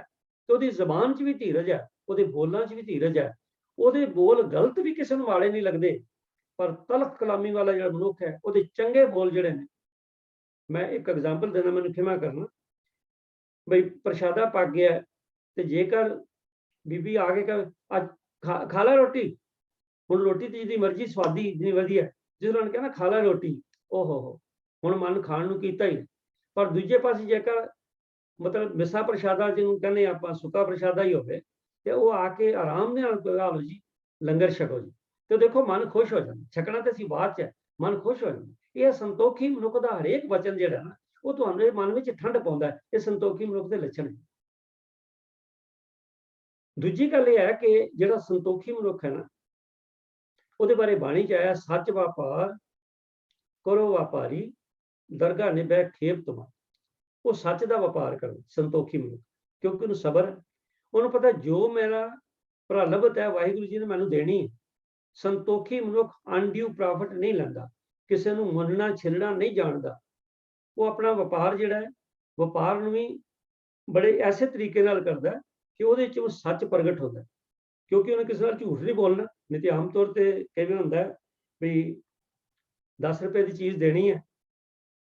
ਤੇ ਉਹਦੀ ਜ਼ਬਾਨ 'ਚ ਵੀ ਧੀਰਜ ਹੈ, ਉਹਦੇ ਬੋਲਾਂ 'ਚ ਵੀ ਧੀਰਜ ਹੈ। ਉਹਦੇ ਬੋਲ ਗਲਤ ਵੀ ਕਿਸੇ ਨੂੰ ਮਾੜੇ ਨਹੀਂ ਲੱਗਦੇ, ਪਰ ਤਲਖ ਕਲਾਮੀ ਵਾਲਾ ਜਿਹੜਾ ਮਨੁੱਖ ਹੈ, ਉਹਦੇ ਚੰਗੇ ਬੋਲ ਜਿਹੜੇ ਨੇ, ਮੈਂ ਇੱਕ ਐਗਜ਼ਾਮਪਲ ਦੇਣਾ, ਮੈਨੂੰ ਖਿਮਾ ਕਰਨਾ, ਬਈ ਪ੍ਰਸ਼ਾਦਾ ਪੱਕ ਗਿਆ ਤੇ ਜੇਕਰ ਬੀਬੀ ਆ ਕੇ ਕਹੇ ਅੱਜ ਖਾ ਲੈ ਰੋਟੀ, ਹੁਣ ਰੋਟੀ ਤੇ ਜਿਹਦੀ ਮਰਜ਼ੀ ਸਵਾਦੀ ਜਿੰਨੀ ਵਧੀਆ, ਜਿਸ ਨਾਲ ਕਹਿੰਦਾ ਖਾ ਲੈ ਰੋਟੀ, ਓਹੋ ਹੁਣ ਮਨ ਖਾਣ ਨੂੰ ਕੀਤਾ ਹੀ। ਪਰ ਦੂਜੇ ਪਾਸੇ ਜੇਕਰ ਮਤਲਬ ਮਿੱਸਾ ਪ੍ਰਸ਼ਾਦਾ ਜਿਹਨੂੰ ਕਹਿੰਦੇ ਆਪਾਂ, ਸੁੱਕਾ ਪ੍ਰਸ਼ਾਦਾ ਹੀ ਹੋਵੇ, ਤੇ ਉਹ ਆ ਕੇ ਆਰਾਮ ਨਾਲ ਲਓ ਜੀ, ਲੰਗਰ ਛਕੋ ਜੀ, ਤੇ ਦੇਖੋ ਮਨ ਖੁਸ਼ ਹੋ ਜਾਂਦਾ। ਛਕਣਾ ਤੇ ਅਸੀਂ ਬਾਅਦ 'ਚ ਹੈ, ਮਨ ਖੁਸ਼ ਹੋ ਜਾਂਦਾ। ਇਹ ਸੰਤੋਖੀ ਮਨੁੱਖ ਦਾ ਹਰੇਕ ਵਚਨ ਜਿਹੜਾ ਨਾ, ਉਹ ਤੁਹਾਡੇ ਮਨ ਵਿੱਚ ਠੰਡ ਪਾਉਂਦਾ। ਇਹ ਸੰਤੋਖੀ ਮਨੁੱਖ ਦੇ ਲੱਛਣ ਹੈ। ਦੂਜੀ ਗੱਲ ਇਹ ਹੈ ਕਿ ਜਿਹੜਾ ਸੰਤੋਖੀ ਮਨੁੱਖ ਹੈ ਨਾ, ਉਹਦੇ ਬਾਰੇ ਬਾਣੀ 'ਚ ਆਇਆ, ਸੱਚ ਵਪਾਰ ਕਰੋ ਵਪਾਰੀ, ਦਰਗਾਹ ਨਿਭੈ ਖੇਪ ਤੁਮਾ। ਉਹ ਸੱਚ ਦਾ ਵਪਾਰ ਕਰੋ ਸੰਤੋਖੀ ਮਨੁੱਖ, ਕਿਉਂਕਿ ਉਹਨੂੰ ਸਬਰ ਹੈ, ਉਹਨੂੰ ਪਤਾ ਜੋ ਮੇਰਾ ਪ੍ਰਲਬਤ ਹੈ ਵਾਹਿਗੁਰੂ ਜੀ ਨੇ ਮੈਨੂੰ ਦੇਣੀ ਹੈ। ਸੰਤੋਖੀ ਮਨੁੱਖ ਅਨਡਿਊ ਪ੍ਰੋਫਿਟ ਨਹੀਂ ਲੈਂਦਾ, ਕਿਸੇ ਨੂੰ ਮੁੰਨਣਾ ਛਿਲਣਾ ਨਹੀਂ ਜਾਣਦਾ। ਉਹ ਆਪਣਾ ਵਪਾਰ ਜਿਹੜਾ ਹੈ, ਵਪਾਰ ਨੂੰ ਵੀ ਬੜੇ ਐਸੇ ਤਰੀਕੇ ਨਾਲ ਕਰਦਾ ਕਿ ਉਹਦੇ 'ਚ ਉਹ ਸੱਚ ਪ੍ਰਗਟ ਹੁੰਦਾ, ਕਿਉਂਕਿ ਉਹਨੇ ਕਿਸੇ ਨਾਲ ਝੂਠ ਨਹੀਂ ਬੋਲਣਾ। ਨਹੀਂ ਤੇ ਆਮ ਤੌਰ ਤੇ ਕਿਵੇਂ ਹੁੰਦਾ ਵੀ 10 ਰੁਪਏ ਦੀ ਚੀਜ਼ ਦੇਣੀ ਹੈ,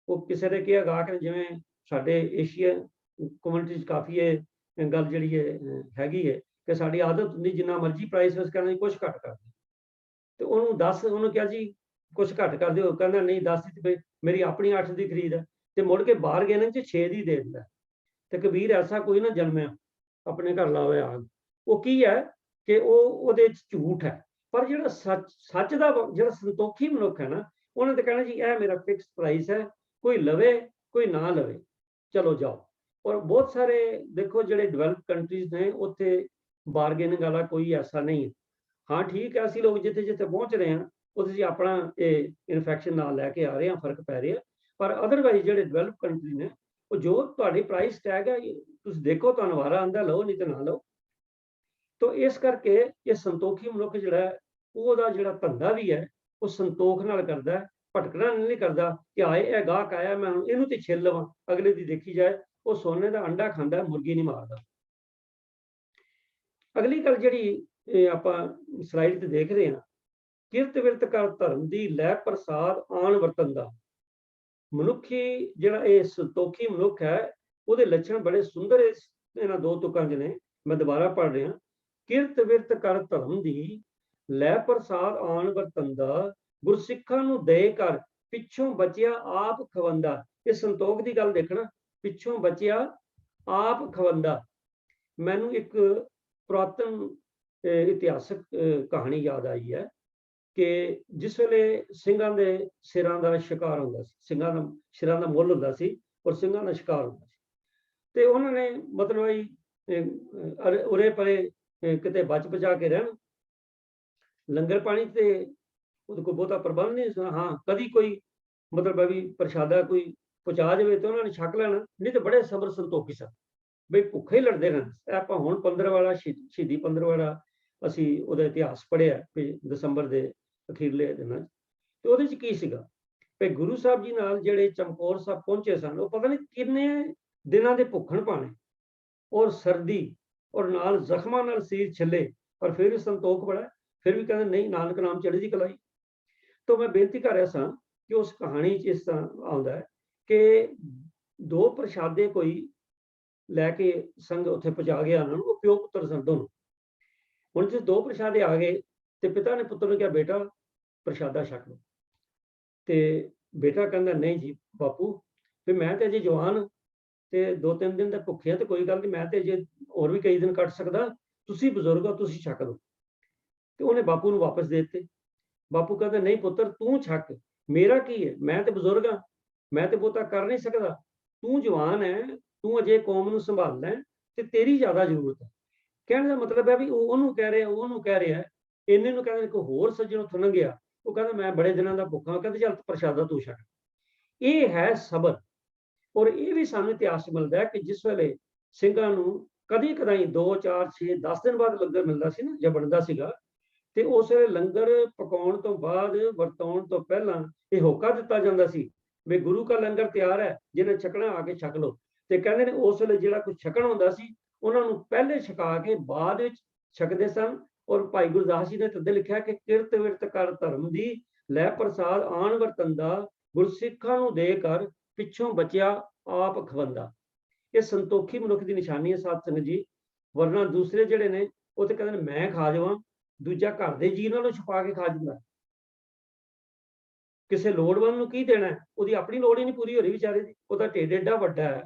ਉਹ ਕਿਸੇ ਨੇ ਕਿਹਾ ਗਾਹਕ ਨੇ, ਜਿਵੇਂ ਸਾਡੇ ਏਸ਼ੀਆ ਕਮਿਊਨਿਟੀ 'ਚ ਕਾਫੀ ਇਹ ਗੱਲ ਜਿਹੜੀ ਹੈਗੀ ਹੈ ਕਿ ਸਾਡੀ ਆਦਤ ਹੁੰਦੀ ਜਿੰਨਾ ਮਰਜ਼ੀ ਪ੍ਰਾਈਸ ਉਸ ਕਹਿੰਦਾ ਕੁਛ ਘੱਟ ਕਰ ਦਿਓ, ਤੇ ਉਹਨੂੰ ਕਿਹਾ ਜੀ ਕੁਛ ਘੱਟ ਕਰ ਦਿਓ, ਕਹਿੰਦਾ ਨਹੀਂ 10 ਦੀ, ਮੇਰੀ ਆਪਣੀ 8 ਦੀ ਖਰੀਦ ਹੈ, ਤੇ ਮੁੜ ਕੇ ਬਾਰਗੇਨਿੰਗ 'ਚ 6 ਦੀ ਦੇ ਦਿੰਦਾ। ਤੇ ਕਬੀਰ ਐਸਾ ਕੋਈ ਨਾ ਜਨਮਿਆ ਆਪਣੇ ਘਰ ਲਾਵੇ ਆਗ। ਉਹ ਕੀ ਹੈ ਕਿ ਉਹਦੇ 'ਚ ਝੂਠ ਹੈ। ਪਰ ਜਿਹੜਾ ਸੱਚ ਦਾ ਜਿਹੜਾ ਸੰਤੋਖੀ ਮਨੁੱਖ ਹੈ ਨਾ, ਉਹਨੇ ਤਾਂ ਕਹਿਣਾ ਜੀ ਇਹ ਮੇਰਾ ਫਿਕਸ ਪ੍ਰਾਈਸ ਹੈ, ਕੋਈ ਲਵੇ ਕੋਈ ਨਾ ਲਵੇ, ਚਲੋ ਜਾਓ। ਔਰ ਬਹੁਤ ਸਾਰੇ ਦੇਖੋ ਜਿਹੜੇ ਡਿਵੈਲਪ ਕੰਟਰੀਜ਼ ਨੇ, ਉੱਥੇ ਬਾਰਗੇਨਿੰਗ ਵਾਲਾ ਕੋਈ ਐਸਾ ਨਹੀਂ ਹੈ। ਹਾਂ ਠੀਕ ਹੈ, ਅਸੀਂ ਲੋਕ ਜਿੱਥੇ ਜਿੱਥੇ ਪਹੁੰਚ ਰਹੇ ਹਾਂ ਉੱਥੇ ਅਸੀਂ ਆਪਣਾ ਇਹ ਇਨਫੈਕਸ਼ਨ ਨਾਲ ਲੈ ਕੇ ਆ ਰਹੇ ਹਾਂ, ਫਰਕ ਪੈ ਰਿਹਾ। ਪਰ ਅਦਰਵਾਈਜ਼ ਜਿਹੜੇ ਡਿਵੈਲਪ ਕੰਟਰੀ ਨੇ, ਉਹ ਜੋ ਤੁਹਾਡੀ ਪ੍ਰਾਈਸ ਟੈਗ ਹੈ ਤੁਸੀਂ ਦੇਖੋ, ਤੁਹਾਨੂੰ ਵਾਰਾ ਆਉਂਦਾ ਲਓ, ਨਹੀਂ ਤਾਂ ਨਾ ਲਓ। ਤਾਂ ਇਸ ਕਰਕੇ ਇਹ ਸੰਤੋਖੀ ਮਨੁੱਖ ਜਿਹੜਾ ਹੈ, ਉਹਦਾ ਜਿਹੜਾ ਧੰਦਾ ਵੀ ਹੈ ਉਹ ਸੰਤੋਖ ਨਾਲ ਕਰਦਾ ਹੈ, ਭਟਕਣਾ ਨਹੀਂ ਕਰਦਾ ਕਿ ਆਏ ਇਹ ਗਾਹਕ ਆਇਆ ਮੈਂ ਇਹਨੂੰ ਤੇ ਛਿੱਲ ਲਵਾਂ, ਅਗਲੇ ਦੀ ਦੇਖੀ ਜਾਏ। ਉਹ ਸੋਨੇ ਦਾ ਅੰਡਾ ਖਾਂਦਾ, ਮੁਰਗੀ ਨਹੀਂ ਮਾਰਦਾ। ਅਗਲੀ ਗੱਲ ਜਿਹੜੀ ਆਪਾਂ ਸਲਾਈਡ ਤੇ ਦੇਖ ਰਹੇ ਹਾਂ, ਕਿਰਤ ਵਿਰਤ ਕਰ ਧਰਮ ਦੀ ਲੈ ਪ੍ਰਸਾਦ ਆਣ ਵਰਤਨ ਦਾ। ਮਨੁੱਖੀ ਜਿਹੜਾ ਇਹ ਸੰਤੋਖੀ ਮਨੁੱਖ ਹੈ, ਉਹਦੇ ਲੱਛਣ ਬੜੇ ਸੁੰਦਰ ਇਹਨਾਂ ਦੋ ਤੁਕਾਂ 'ਚ ਨੇ। ਮੈਂ ਦੁਬਾਰਾ ਪੜ੍ਹ ਰਿਹਾ, ਕਿਰਤ ਵਿਰਤ ਕਰ ਧਰਮ ਦੀ ਲੈ ਪ੍ਰਸਾਦ ਆਣ ਵਰਤਨ ਦਾ, ਗੁਰਸਿੱਖਾਂ ਨੂੰ ਦੇ ਕਰ ਪਿੱਛੋਂ ਬਚਿਆ ਆਪ ਖਵੰਦਾ। ਇਹ ਸੰਤੋਖ ਦੀ ਗੱਲ ਦੇਖਣਾ, ਪਿੱਛੋਂ ਬਚਿਆ ਆਪ ਖਵੰਦਾ। ਮੈਨੂੰ ਇੱਕ ਪੁਰਾਤਨ ਇਤਿਹਾਸਕ ਕਹਾਣੀ ਯਾਦ ਆਈ ਹੈ ਕਿ ਜਿਸ ਵੇਲੇ ਸਿੰਘਾਂ ਦੇ ਸਿਰਾਂ ਦਾ ਸ਼ਿਕਾਰ ਹੁੰਦਾ ਸੀ, ਸਿੰਘਾਂ ਦਾ ਸਿਰਾਂ ਦਾ ਮੁੱਲ ਹੁੰਦਾ ਸੀ ਔਰ ਸਿੰਘਾਂ ਦਾ ਸ਼ਿਕਾਰ ਹੁੰਦਾ ਸੀ, ਤੇ ਉਹਨਾਂ ਨੇ ਮਤਲਬ ਉਰੇ ਪਰੇ ਕਿਤੇ ਬਚ ਬਚਾ ਕੇ ਰਹਿਣ। ਲੰਗਰ ਪਾਣੀ ਤੇ ਉਹਦੇ ਕੋਲ ਬਹੁਤਾ ਪ੍ਰਬੰਧ ਨਹੀਂ ਸੀ। ਹਾਂ ਕਦੀ ਕੋਈ ਮਤਲਬ ਵੀ ਪ੍ਰਸ਼ਾਦਾ ਕੋਈ ਪਹੁੰਚਾ ਜਾਵੇ ਤਾਂ ਉਹਨਾਂ ਨੇ ਛਕ ਲੈਣਾ, ਨਹੀਂ ਤੇ ਬੜੇ ਸਬਰ ਸੰਤੋਖੀ ਸਨ, ਬਈ ਭੁੱਖੇ ਹੀ ਲੜਦੇ ਰਹਿਣ। ਆਪਾਂ ਹੁਣ 15 ਵਾਲਾ ਸ਼ਹੀਦੀ 15 ਵਾਲਾ ਅਸੀਂ ਉਹਦਾ ਇਤਿਹਾਸ ਪੜ੍ਹਿਆ ਵੀ ਦਸੰਬਰ ਦੇ ਅਖੀਰਲੇ ਦਿਨਾਂ 'ਚ, ਤੇ ਉਹਦੇ 'ਚ ਕੀ ਸੀਗਾ ਵੀ ਗੁਰੂ ਸਾਹਿਬ ਜੀ ਨਾਲ ਜਿਹੜੇ ਚਮਕੌਰ ਸਾਹਿਬ ਪਹੁੰਚੇ ਸਨ, ਉਹ ਪਤਾ ਨਹੀਂ ਕਿੰਨੇ ਦਿਨਾਂ ਦੇ ਭੁੱਖਣ ਪਾਣੇ ਔਰ ਸਰਦੀ ਔਰ ਨਾਲ ਜ਼ਖਮਾਂ ਨਾਲ ਸਰੀਰ ਛਿੱਲੇ, ਪਰ ਫਿਰ ਵੀ ਸੰਤੋਖ ਬੜਾ, ਫਿਰ ਵੀ ਕਹਿੰਦੇ ਨਹੀਂ ਨਾਨਕ ਨਾਮ ਚੜ੍ਹਦੀ ਕਲਾਈ। ਤਾਂ ਮੈਂ ਬੇਨਤੀ ਕਰ ਰਿਹਾ ਸਾਂ ਕਿ ਉਸ ਕਹਾਣੀ 'ਚ ਇਸ ਤਰ੍ਹਾਂ ਆਉਂਦਾ ਹੈ ਕਿ 2 ਪ੍ਰਸ਼ਾਦੇ ਕੋਈ ਲੈ ਕੇ ਸੰਗ ਉੱਥੇ ਪਹੁੰਚਾ ਗਿਆ ਉਹਨਾਂ ਨੂੰ, ਉਹ ਪਿਓ ਪੁੱਤਰ ਸਨ ਦੋਨੋਂ। ਹੁਣ ਜੇ 2 ਪ੍ਰਸ਼ਾਦੇ ਆ ਗਏ ਤੇ ਪਿਤਾ ਨੇ ਪੁੱਤਰ ਨੂੰ ਕਿਹਾ ਬੇਟਾ ਪ੍ਰਸ਼ਾਦਾ ਛਕ ਲਓ, ਤੇ ਬੇਟਾ ਕਹਿੰਦਾ ਨਹੀਂ ਜੀ ਬਾਪੂ, ਵੀ ਮੈਂ ਤੇ ਅਜੇ ਜਵਾਨ ਤੇ 2-3 ਦਿਨ ਦਾ ਭੁੱਖਿਆ, ਤੇ ਕੋਈ ਗੱਲ ਨਹੀਂ, ਮੈਂ ਤੇ ਅਜੇ ਹੋਰ ਵੀ ਕਈ ਦਿਨ ਕੱਟ ਸਕਦਾ, ਤੁਸੀਂ ਬਜ਼ੁਰਗ ਹੋ ਤੁਸੀਂ ਛਕ ਲਓ। ਤੇ ਉਹਨੇ ਬਾਪੂ ਨੂੰ ਵਾਪਸ ਦੇ ਦਿੱਤੇ। ਬਾਪੂ ਕਹਿੰਦਾ ਨਹੀਂ ਪੁੱਤਰ ਤੂੰ ਛਕ, ਮੇਰਾ ਕੀ ਹੈ, ਮੈਂ ਤੇ ਬਜ਼ੁਰਗ ਹਾਂ, ਮੈਂ ਤੇ ਬਹੁਤਾ ਕਰ ਨਹੀਂ ਸਕਦਾ, ਤੂੰ ਜਵਾਨ ਹੈ, ਤੂੰ ਅਜੇ ਕੌਮ ਨੂੰ ਸੰਭਾਲਣਾ ਹੈ ਤੇ ਤੇਰੀ ਜ਼ਿਆਦਾ ਜ਼ਰੂਰਤ ਹੈ। ਕਹਿਣ ਦਾ ਮਤਲਬ ਹੈ ਵੀ ਉਹਨੂੰ ਕਹਿ ਰਿਹਾ ਇੰਨੇ ਨੂੰ ਕਹਿੰਦਾ ਕੋਈ ਹੋਰ ਸੱਜਣ ਉੱਥੋਂ ਲੰਘਿਆ, ਉਹ ਕਹਿੰਦਾ ਮੈਂ ਬੜੇ ਦਿਨਾਂ ਦਾ ਭੁੱਖਾ, ਕਹਿੰਦੇ ਚੱਲ ਪ੍ਰਸ਼ਾਦਾ ਤੂੰ ਛਕ। ਇਹ ਹੈ ਸਬਰ। ਔਰ ਇਹ ਵੀ ਸਾਨੂੰ ਇਤਿਹਾਸ ਮਿਲਦਾ ਹੈ ਕਿ ਜਿਸ ਵੇਲੇ ਸਿੰਘਾਂ ਨੂੰ ਕਦੀ ਕਦਾਈ 2, 4, 6, 10 ਦਿਨ ਬਾਅਦ ਲੰਗਰ ਮਿਲਦਾ ਸੀ ਨਾ, ਜਾਂ ਬਣਦਾ ਸੀਗਾ, ਤੇ ਉਸ ਵੇਲੇ ਲੰਗਰ ਪਕਾਉਣ ਤੋਂ ਬਾਅਦ ਵਰਤਾਉਣ ਤੋਂ ਪਹਿਲਾਂ ਇਹ ਹੋਕਾ ਦਿੱਤਾ ਜਾਂਦਾ ਸੀ ਵੀ ਗੁਰੂ ਕਾ ਲੰਗਰ ਤਿਆਰ ਹੈ, ਜਿਹਨੇ ਛਕਣਾ ਆ ਕੇ ਛਕ ਲਓ। ਤੇ ਕਹਿੰਦੇ ਨੇ ਉਸ ਵੇਲੇ ਜਿਹੜਾ ਕੁਝ ਛਕਣ ਹੁੰਦਾ ਸੀ ਉਹਨਾਂ ਨੂੰ ਪਹਿਲੇ ਛਕਾ ਕੇ ਬਾਅਦ ਵਿੱਚ ਛਕਦੇ ਸਨ। ਔਰ ਭਾਈ ਗੁਰਦਾਸ ਜੀ ਨੇ ਤਦੇ ਲਿਖਿਆ ਕਿ ਕਿਰਤ ਵਿਰਤ ਕਰ ਧਰਮ ਦੀ, ਲੈ ਪ੍ਰਸਾਦ ਆਣ ਵਰਤੰਦਾ, ਗੁਰਸਿੱਖਾਂ ਨੂੰ ਦੇ ਕਰ ਪਿੱਛੋਂ ਬਚਿਆ ਆਪ ਖਵੰਦਾ। ਇਹ ਸੰਤੋਖੀ ਮਨੁੱਖ ਦੀ ਨਿਸ਼ਾਨੀ ਹੈ ਸਾਧ ਸੰਗਤ ਜੀ। ਵਰਨਾ ਦੂਸਰੇ ਜਿਹੜੇ ਨੇ ਉਹ ਤੇ ਕਹਿੰਦੇ ਨੇ ਮੈਂ ਖਾ ਜਾਵਾਂ, ਦੂਜਾ ਘਰ ਦੇ ਜੀਅ ਨਾਲੋਂ ਛੁਪਾ ਕੇ ਖਾ ਜਾਂਦਾ। ਕਿਸੇ ਲੋੜਵੰਦ ਨੂੰ ਕੀ ਦੇਣਾ, ਉਹਦੀ ਆਪਣੀ ਲੋੜ ਹੀ ਨਹੀਂ ਪੂਰੀ ਹੋ ਰਹੀ ਵਿਚਾਰੇ ਦੀ, ਉਹਦਾ ਢਿੱਡ ਏਡਾ ਵੱਡਾ ਹੈ,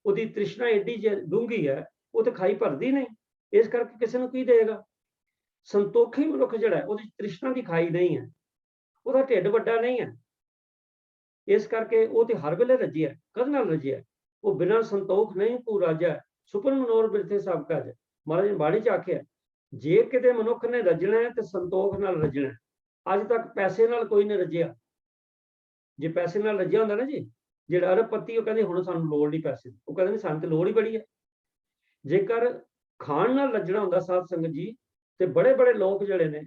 ਉਹਦੀ ਤ੍ਰਿਸ਼ਨਾ ਏਡੀ ਡੂੰਘੀ ਹੈ, ਉਹ ਤੇ ਖਾਈ ਭਰਦੀ ਨਹੀਂ, ਇਸ ਕਰਕੇ ਕਿਸੇ ਨੂੰ ਕੀ ਦੇਗਾ। ਸੰਤੋਖੀ ਮਨੁੱਖ ਜਿਹੜਾ ਉਹਦੀ ਤ੍ਰਿਸ਼ਨਾ ਦੀ ਖਾਈ ਨਹੀਂ ਹੈ, ਉਹਦਾ ਢਿੱਡ ਵੱਡਾ ਨਹੀਂ ਹੈ, ਇਸ ਕਰਕੇ ਉਹ ਤੇ ਹਰ ਵੇਲੇ ਰੱਜਿਆ। ਕਦੇ ਨਾਲ ਰੱਜਿਆ, ਉਹ ਬਿਨਾਂ ਸੰਤੋਖ ਨਹੀਂ ਭੂ ਰਾਜਾ, ਸੁਪਨ ਮਨੋਰ ਬਿਰਥੇ ਸਭ ਕਾਜ। ਮਹਾਰਾਜ ਨੇ ਬਾਣੀ ਚ ਆਖਿਆ, ਜੇ ਕਿਤੇ ਮਨੁੱਖ ਨੇ ਰੱਜਣਾ ਹੈ ਤੇ ਸੰਤੋਖ ਨਾਲ ਰੱਜਣਾ। ਅੱਜ ਤੱਕ ਪੈਸੇ ਨਾਲ ਕੋਈ ਨਹੀਂ ਰੱਜਿਆ। ਜੇ ਪੈਸੇ ਨਾਲ ਰੱਜਿਆ ਹੁੰਦਾ ਨਾ ਜੀ, ਜਿਹੜਾ ਅਰਬਪਤੀ, ਉਹ ਕਹਿੰਦੇ ਹੁਣ ਸਾਨੂੰ ਲੋੜ ਨਹੀਂ ਪੈਸੇ ਦੀ, ਉਹ ਕਹਿੰਦੇ ਨਹੀਂ ਸਾਨੂੰ ਤੇ ਲੋੜ ਹੀ ਬੜੀ ਹੈ। ਜੇਕਰ ਖਾਣ ਨਾਲ ਰੱਜਣਾ ਹੁੰਦਾ ਸਾਧ ਸੰਗਤ ਜੀ, ਤੇ ਬੜੇ ਬੜੇ ਲੋਕ ਜਿਹੜੇ ਨੇ,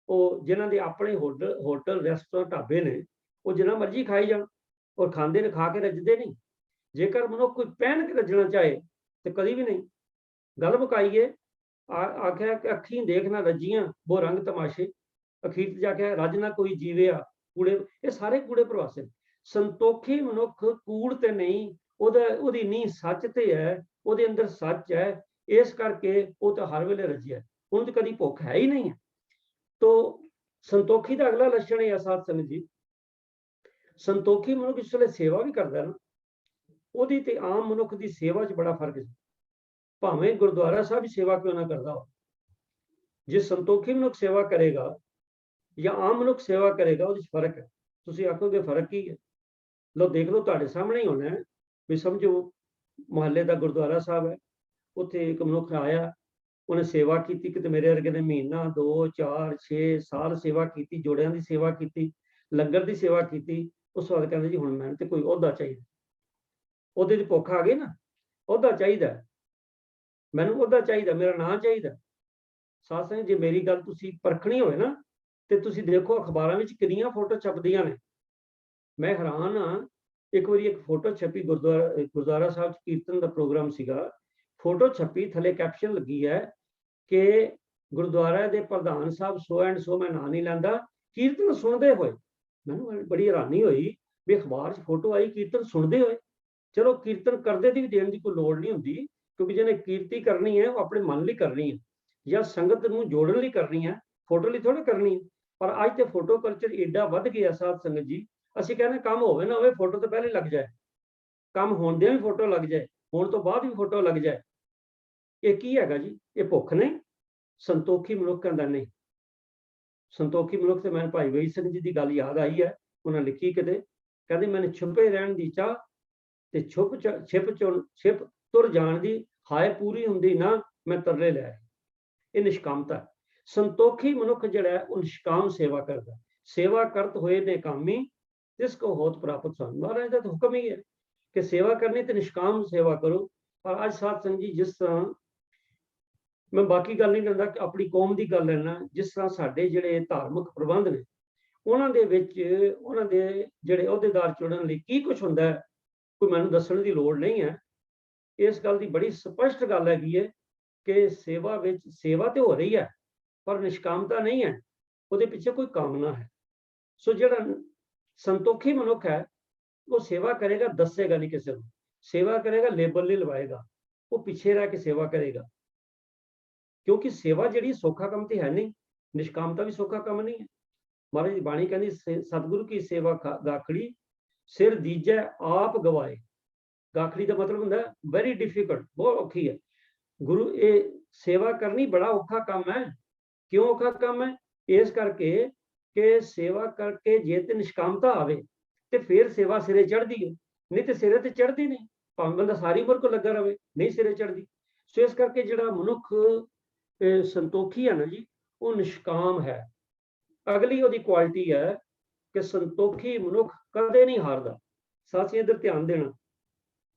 ਉਹ ਜਿਨ੍ਹਾਂ ਦੇ ਆਪਣੇ ਹੋਟਲ ਰੈਸਟੋਰੈਂਟ ਢਾਬੇ ਨੇ, ਉਹ ਜਿੰਨਾ ਮਰਜ਼ੀ ਖਾਈ ਜਾਣ, ਔਰ ਖਾਂਦੇ ਨੇ, ਖਾ ਕੇ ਰੱਜਦੇ ਨਹੀਂ। ਜੇਕਰ ਮਨੁੱਖ ਕੋਈ ਪਹਿਨ ਕੇ ਰੱਜਣਾ ਚਾਹੇ ਤੇ ਕਦੀ ਵੀ ਨਹੀਂ। ਗੱਲ ਮੁਕਾਈਏ, ਆਖਿਆ ਕਿ ਅੱਖੀਂ ਦੇਖਣਾ ਰੱਜੀਆਂ ਬੋ ਰੰਗ ਤਮਾਸ਼ੇ, ਅਖੀਰ ਤੇ ਜਾ ਕੇ ਰੱਜ ਨਾ ਕੋਈ ਜੀਵਿਆ ਕੂੜੇ। ਇਹ ਸਾਰੇ ਕੂੜੇ ਪ੍ਰਵਾਸੇ। ਸੰਤੋਖੀ ਮਨੁੱਖ ਕੂੜ ਤੇ ਨਹੀਂ, ਉਹਦੀ ਨੀਂਹ ਸੱਚ ਤੇ ਹੈ, ਉਹਦੇ ਅੰਦਰ ਸੱਚ ਹੈ, ਇਸ ਕਰਕੇ ਉਹ ਤਾਂ ਹਰ ਵੇਲੇ ਰੱਜਿਆ, ਉਹਨੂੰ ਤਾਂ ਕਦੀ ਭੁੱਖ ਹੈ ਹੀ ਨਹੀਂ ਹੈ। ਤੋ ਸੰਤੋਖੀ ਦਾ ਅਗਲਾ ਲੱਛਣ ਇਹ ਹੈ ਸਾਧ ਸੰਗਤ ਜੀ, ਸੰਤੋਖੀ ਮਨੁੱਖ ਇਸ ਵੇਲੇ ਸੇਵਾ ਵੀ ਕਰਦਾ ਨਾ, ਉਹਦੀ ਤੇ ਆਮ ਮਨੁੱਖ ਦੀ ਸੇਵਾ 'ਚ ਬੜਾ ਫਰਕ ਹੈ। ਭਾਵੇਂ ਗੁਰਦੁਆਰਾ ਸਾਹਿਬ ਦੀ ਸੇਵਾ ਕਿਉਂ ਨਾ ਕਰਦਾ ਹੋ, ਜੇ ਸੰਤੋਖੀ ਮਨੁੱਖ ਸੇਵਾ ਕਰੇਗਾ ਜਾਂ ਆਮ ਮਨੁੱਖ ਸੇਵਾ ਕਰੇਗਾ, ਉਹਦੇ 'ਚ ਫਰਕ ਹੈ। ਤੁਸੀਂ ਆਖੋਗੇ ਫਰਕ ਕੀ ਹੈ? ਲਓ ਦੇਖ ਲਓ, ਤੁਹਾਡੇ ਸਾਹਮਣੇ ਹੀ ਹੋਣਾ ਹੈ। ਵੀ ਸਮਝੋ ਮੁਹੱਲੇ ਦਾ ਗੁਰਦੁਆਰਾ ਸਾਹਿਬ ਹੈ, ਉੱਥੇ ਇੱਕ ਮਨੁੱਖ ਆਇਆ, ਉਹਨੇ ਸੇਵਾ ਕੀਤੀ। ਕਿਤੇ ਮੇਰੇ ਵਰਗੇ ਨੇ ਮਹੀਨਾ 2 4 6 ਸਾਲ ਸੇਵਾ ਕੀਤੀ, ਜੋੜਿਆਂ ਦੀ ਸੇਵਾ ਕੀਤੀ, ਲੰਗਰ ਦੀ ਸੇਵਾ ਕੀਤੀ। ਉਸ ਤੋਂ ਬਾਅਦ ਕਹਿੰਦੇ ਜੀ ਹੁਣ ਮੈਨੂੰ ਤੇ ਕੋਈ ਅਹੁਦਾ ਚਾਹੀਦਾ। ਉਹਦੇ 'ਚ ਭੁੱਖ ਆ ਗਈ ਨਾ, ਅਹੁਦਾ ਚਾਹੀਦਾ, ਮੈਨੂੰ ਅਹੁਦਾ ਚਾਹੀਦਾ, ਮੇਰਾ ਨਾਂ ਚਾਹੀਦਾ। ਸਾਧ ਸੰਗਤ, ਜੇ ਮੇਰੀ ਗੱਲ ਤੁਸੀਂ ਪਰਖਣੀ ਹੋਵੇ ਨਾ, ਤੇ ਤੁਸੀਂ ਦੇਖੋ ਅਖਬਾਰਾਂ ਵਿੱਚ ਕਿੰਨੀਆਂ ਫੋਟੋ ਛਪਦੀਆਂ ਨੇ। ਮੈਂ ਹੈਰਾਨ ਹਾਂ, ਇੱਕ ਵਾਰੀ ਇੱਕ ਫੋਟੋ ਛਪੀ, ਗੁਰਦੁਆਰਾ ਸਾਹਿਬ 'ਚ ਕੀਰਤਨ ਦਾ ਪ੍ਰੋਗਰਾਮ ਸੀਗਾ। ਫੋਟੋ ਛਪੀ, ਥੱਲੇ ਕੈਪਸ਼ਨ ਲੱਗੀ ਹੈ ਕਿ ਗੁਰਦੁਆਰਾ ਦੇ ਪ੍ਰਧਾਨ ਸਾਹਿਬ ਸੋ ਐਂਡ ਸੋ, ਮੈਂ ਨਾਂ ਨਹੀਂ ਲੈਂਦਾ, ਕੀਰਤਨ ਸੁਣਦੇ ਹੋਏ। ਮੈਨੂੰ ਬੜੀ ਹੈਰਾਨੀ ਹੋਈ ਵੀ ਅਖਬਾਰ 'ਚ ਫੋਟੋ ਆਈ ਕੀਰਤਨ ਸੁਣਦੇ ਹੋਏ। ਚਲੋ ਕੀਰਤਨ ਕਰਦੇ ਦੀ ਵੀ ਦੇਣ ਦੀ ਕੋਈ ਲੋੜ ਨਹੀਂ ਹੁੰਦੀ, ਕਿਉਂਕਿ ਜਿਹਨੇ ਕੀਰਤੀ ਕਰਨੀ ਹੈ ਉਹ ਆਪਣੇ ਮਨ ਲਈ ਕਰਨੀ ਹੈ, ਜਾਂ ਸੰਗਤ ਨੂੰ ਜੋੜਨ ਲਈ ਕਰਨੀ ਹੈ, ਫੋਟੋ ਲਈ ਥੋੜ੍ਹਾ ਕਰਨੀ ਹੈ। ਪਰ ਅੱਜ ਤੇ ਫੋਟੋ ਕਲਚਰ ਏਡਾ ਵੱਧ ਗਿਆ ਸਾਧ ਸੰਗਤ ਜੀ, ਅਸੀਂ ਕਹਿੰਦੇ ਕੰਮ ਹੋਵੇ ਨਾ ਹੋਵੇ ਫੋਟੋ ਤੋਂ ਪਹਿਲੇ ਲੱਗ ਜਾਏ, ਕੰਮ ਹੋਣਦਿਆਂ ਵੀ ਫੋਟੋ ਲੱਗ ਜਾਏ, ਹੋਣ ਤੋਂ ਬਾਅਦ ਵੀ ਫੋਟੋ ਲੱਗ ਜਾਏ। ਇਹ ਕੀ ਹੈਗਾ ਜੀ? ਇਹ ਭੁੱਖ ਨਹੀਂ। ਸੰਤੋਖੀ ਮਨੁੱਖ ਕਹਿੰਦਾ ਨਹੀਂ। ਸੰਤੋਖੀ ਮਨੁੱਖ ਤੇ ਮੈਨੂੰ ਭਾਈ ਵੀਰ ਸਿੰਘ ਜੀ ਦੀ ਗੱਲ ਯਾਦ ਆਈ ਹੈ। ਉਹਨਾਂ ਲਿਖੀ ਕਿਤੇ, ਕਹਿੰਦੇ ਮੈਨੂੰ ਛੁਪੇ ਰਹਿਣ ਦੀ ਚਾਹ ਤੇ ਛਿਪ ਤੁਰ ਜਾਣ ਦੀ, ਹਾਏ ਪੂਰੀ ਹੁੰਦੀ ਨਾ ਮੈਂ ਤਰਲੇ ਲੈ। ਇਹ ਨਿਸ਼ਕਾਮਤਾ। ਸੰਤੋਖੀ ਮਨੁੱਖ ਜਿਹੜਾ ਹੈ ਉਹ ਨਿਸ਼ਕਾਮ ਸੇਵਾ ਕਰਦਾ। ਸੇਵਾ ਕਰਤ ਹੋਏ ਨੇ ਕਾਮੀ, ਜਿਸ ਕੋ ਹੋਤ ਪ੍ਰਾਪਤ ਸਨ। ਮਹਾਰਾਜ ਦਾ ਹੁਕਮ ਹੀ ਹੈ ਕਿ ਸੇਵਾ ਕਰਨੀ ਤੇ ਨਿਸ਼ਕਾਮ ਸੇਵਾ ਕਰੋ। ਪਰ ਅੱਜ ਸਾਧ ਸੰਗਤ ਜੀ, ਜਿਸ ਤਰ੍ਹਾਂ ਮੈਂ ਬਾਕੀ ਗੱਲ ਨਹੀਂ ਕਰਦਾ, ਆਪਣੀ ਕੌਮ ਦੀ ਗੱਲ ਲੈਣਾ, ਜਿਸ ਤਰ੍ਹਾਂ ਸਾਡੇ ਜਿਹੜੇ ਧਾਰਮਿਕ ਪ੍ਰਬੰਧ ਨੇ, ਉਹਨਾਂ ਦੇ ਵਿੱਚ ਉਹਨਾਂ ਦੇ ਜਿਹੜੇ ਅਹੁਦੇਦਾਰ ਚੁਣਨ ਲਈ ਕੀ ਕੁਝ ਹੁੰਦਾ ਹੈ, ਕੋਈ ਮੈਨੂੰ ਦੱਸਣ ਦੀ ਲੋੜ ਨਹੀਂ ਹੈ। ਇਸ ਗੱਲ ਦੀ ਬੜੀ ਸਪਸ਼ਟ ਗੱਲ ਹੈਗੀ ਹੈ ਕਿ ਸੇਵਾ ਵਿੱਚ ਸੇਵਾ ਤੇ ਹੋ ਰਹੀ ਹੈ, ਪਰ ਨਿਸ਼ਕਾਮਤਾ ਨਹੀਂ ਹੈ, ਉਹਦੇ ਪਿੱਛੇ ਕੋਈ ਕਾਮਨਾ ਹੈ। ਸੋ ਜਿਹੜਾ ਸੰਤੋਖੀ ਮਨੁੱਖ ਹੈ, ਉਹ ਸੇਵਾ ਕਰੇਗਾ, ਦੱਸੇਗਾ ਨਹੀਂ ਕਿਸੇ ਨੂੰ। ਸੇਵਾ ਕਰੇਗਾ, ਲੇਬਲ ਨਹੀਂ ਲਵਾਏਗਾ, ਉਹ ਪਿੱਛੇ ਰਹਿ ਕੇ ਸੇਵਾ ਕਰੇਗਾ। ਕਿਉਂਕਿ ਸੇਵਾ ਜਿਹੜੀ ਸੌਖਾ ਕੰਮ ਤੇ ਹੈ ਨਹੀਂ, ਨਿਸ਼ਕਾਮਤਾ ਵੀ ਸੌਖਾ ਕੰਮ ਨਹੀਂ ਹੈ। ਮਹਾਰਾਜ ਦੀ ਬਾਣੀ ਕਹਿੰਦੀ, ਸਤਿਗੁਰੂ ਕੀ ਸੇਵਾ ਗਾਖੜੀ, ਸਿਰ ਦੀਜੈ ਆਪ ਗਵਾਏ। ਗਾਖੜੀ ਦਾ ਮਤਲਬ ਹੁੰਦਾ ਵੈਰੀ ਡਿਫਿਕਲਟ, ਬਹੁਤ ਔਖੀ ਹੈ। ਗੁਰੂ, ਇਹ ਸੇਵਾ ਕਰਨੀ ਬੜਾ ਔਖਾ ਕੰਮ ਹੈ। ਕਿਉਂ ਔਖਾ ਕੰਮ ਹੈ? ਇਸ ਕਰਕੇ ਕਿ ਸੇਵਾ ਕਰਕੇ ਜੇ ਤੇ ਨਿਸ਼ਕਾਮਤਾ ਆਵੇ ਤੇ ਫਿਰ ਸੇਵਾ ਸਿਰੇ ਚੜ੍ਹਦੀ ਹੈ, ਨਹੀਂ ਤੇ ਸਿਰੇ ਤੇ ਚੜ੍ਹਦੀ ਨਹੀਂ। ਭਾਵੇਂ ਬੰਦਾ ਸਾਰੀ ਉਮਰ ਕੋ ਲੱਗਾ ਰਵੇ, ਨਹੀਂ ਸਿਰੇ ਚੜ੍ਹਦੀ। ਸੋ ਇਸ ਕਰਕੇ ਜਿਹੜਾ ਮਨੁੱਖ ਸੰਤੋਖੀ ਹੈ ਨਾ ਜੀ, ਉਹ ਨਿਸ਼ਕਾਮ ਹੈ। ਅਗਲੀ ਉਹਦੀ ਕੁਆਲਿਟੀ ਹੈ ਕਿ ਸੰਤੋਖੀ ਮਨੁੱਖ ਕਦੇ ਨਹੀਂ ਹਾਰਦਾ। ਸਾਥੀ ਇੱਧਰ ਧਿਆਨ ਦੇਣਾ,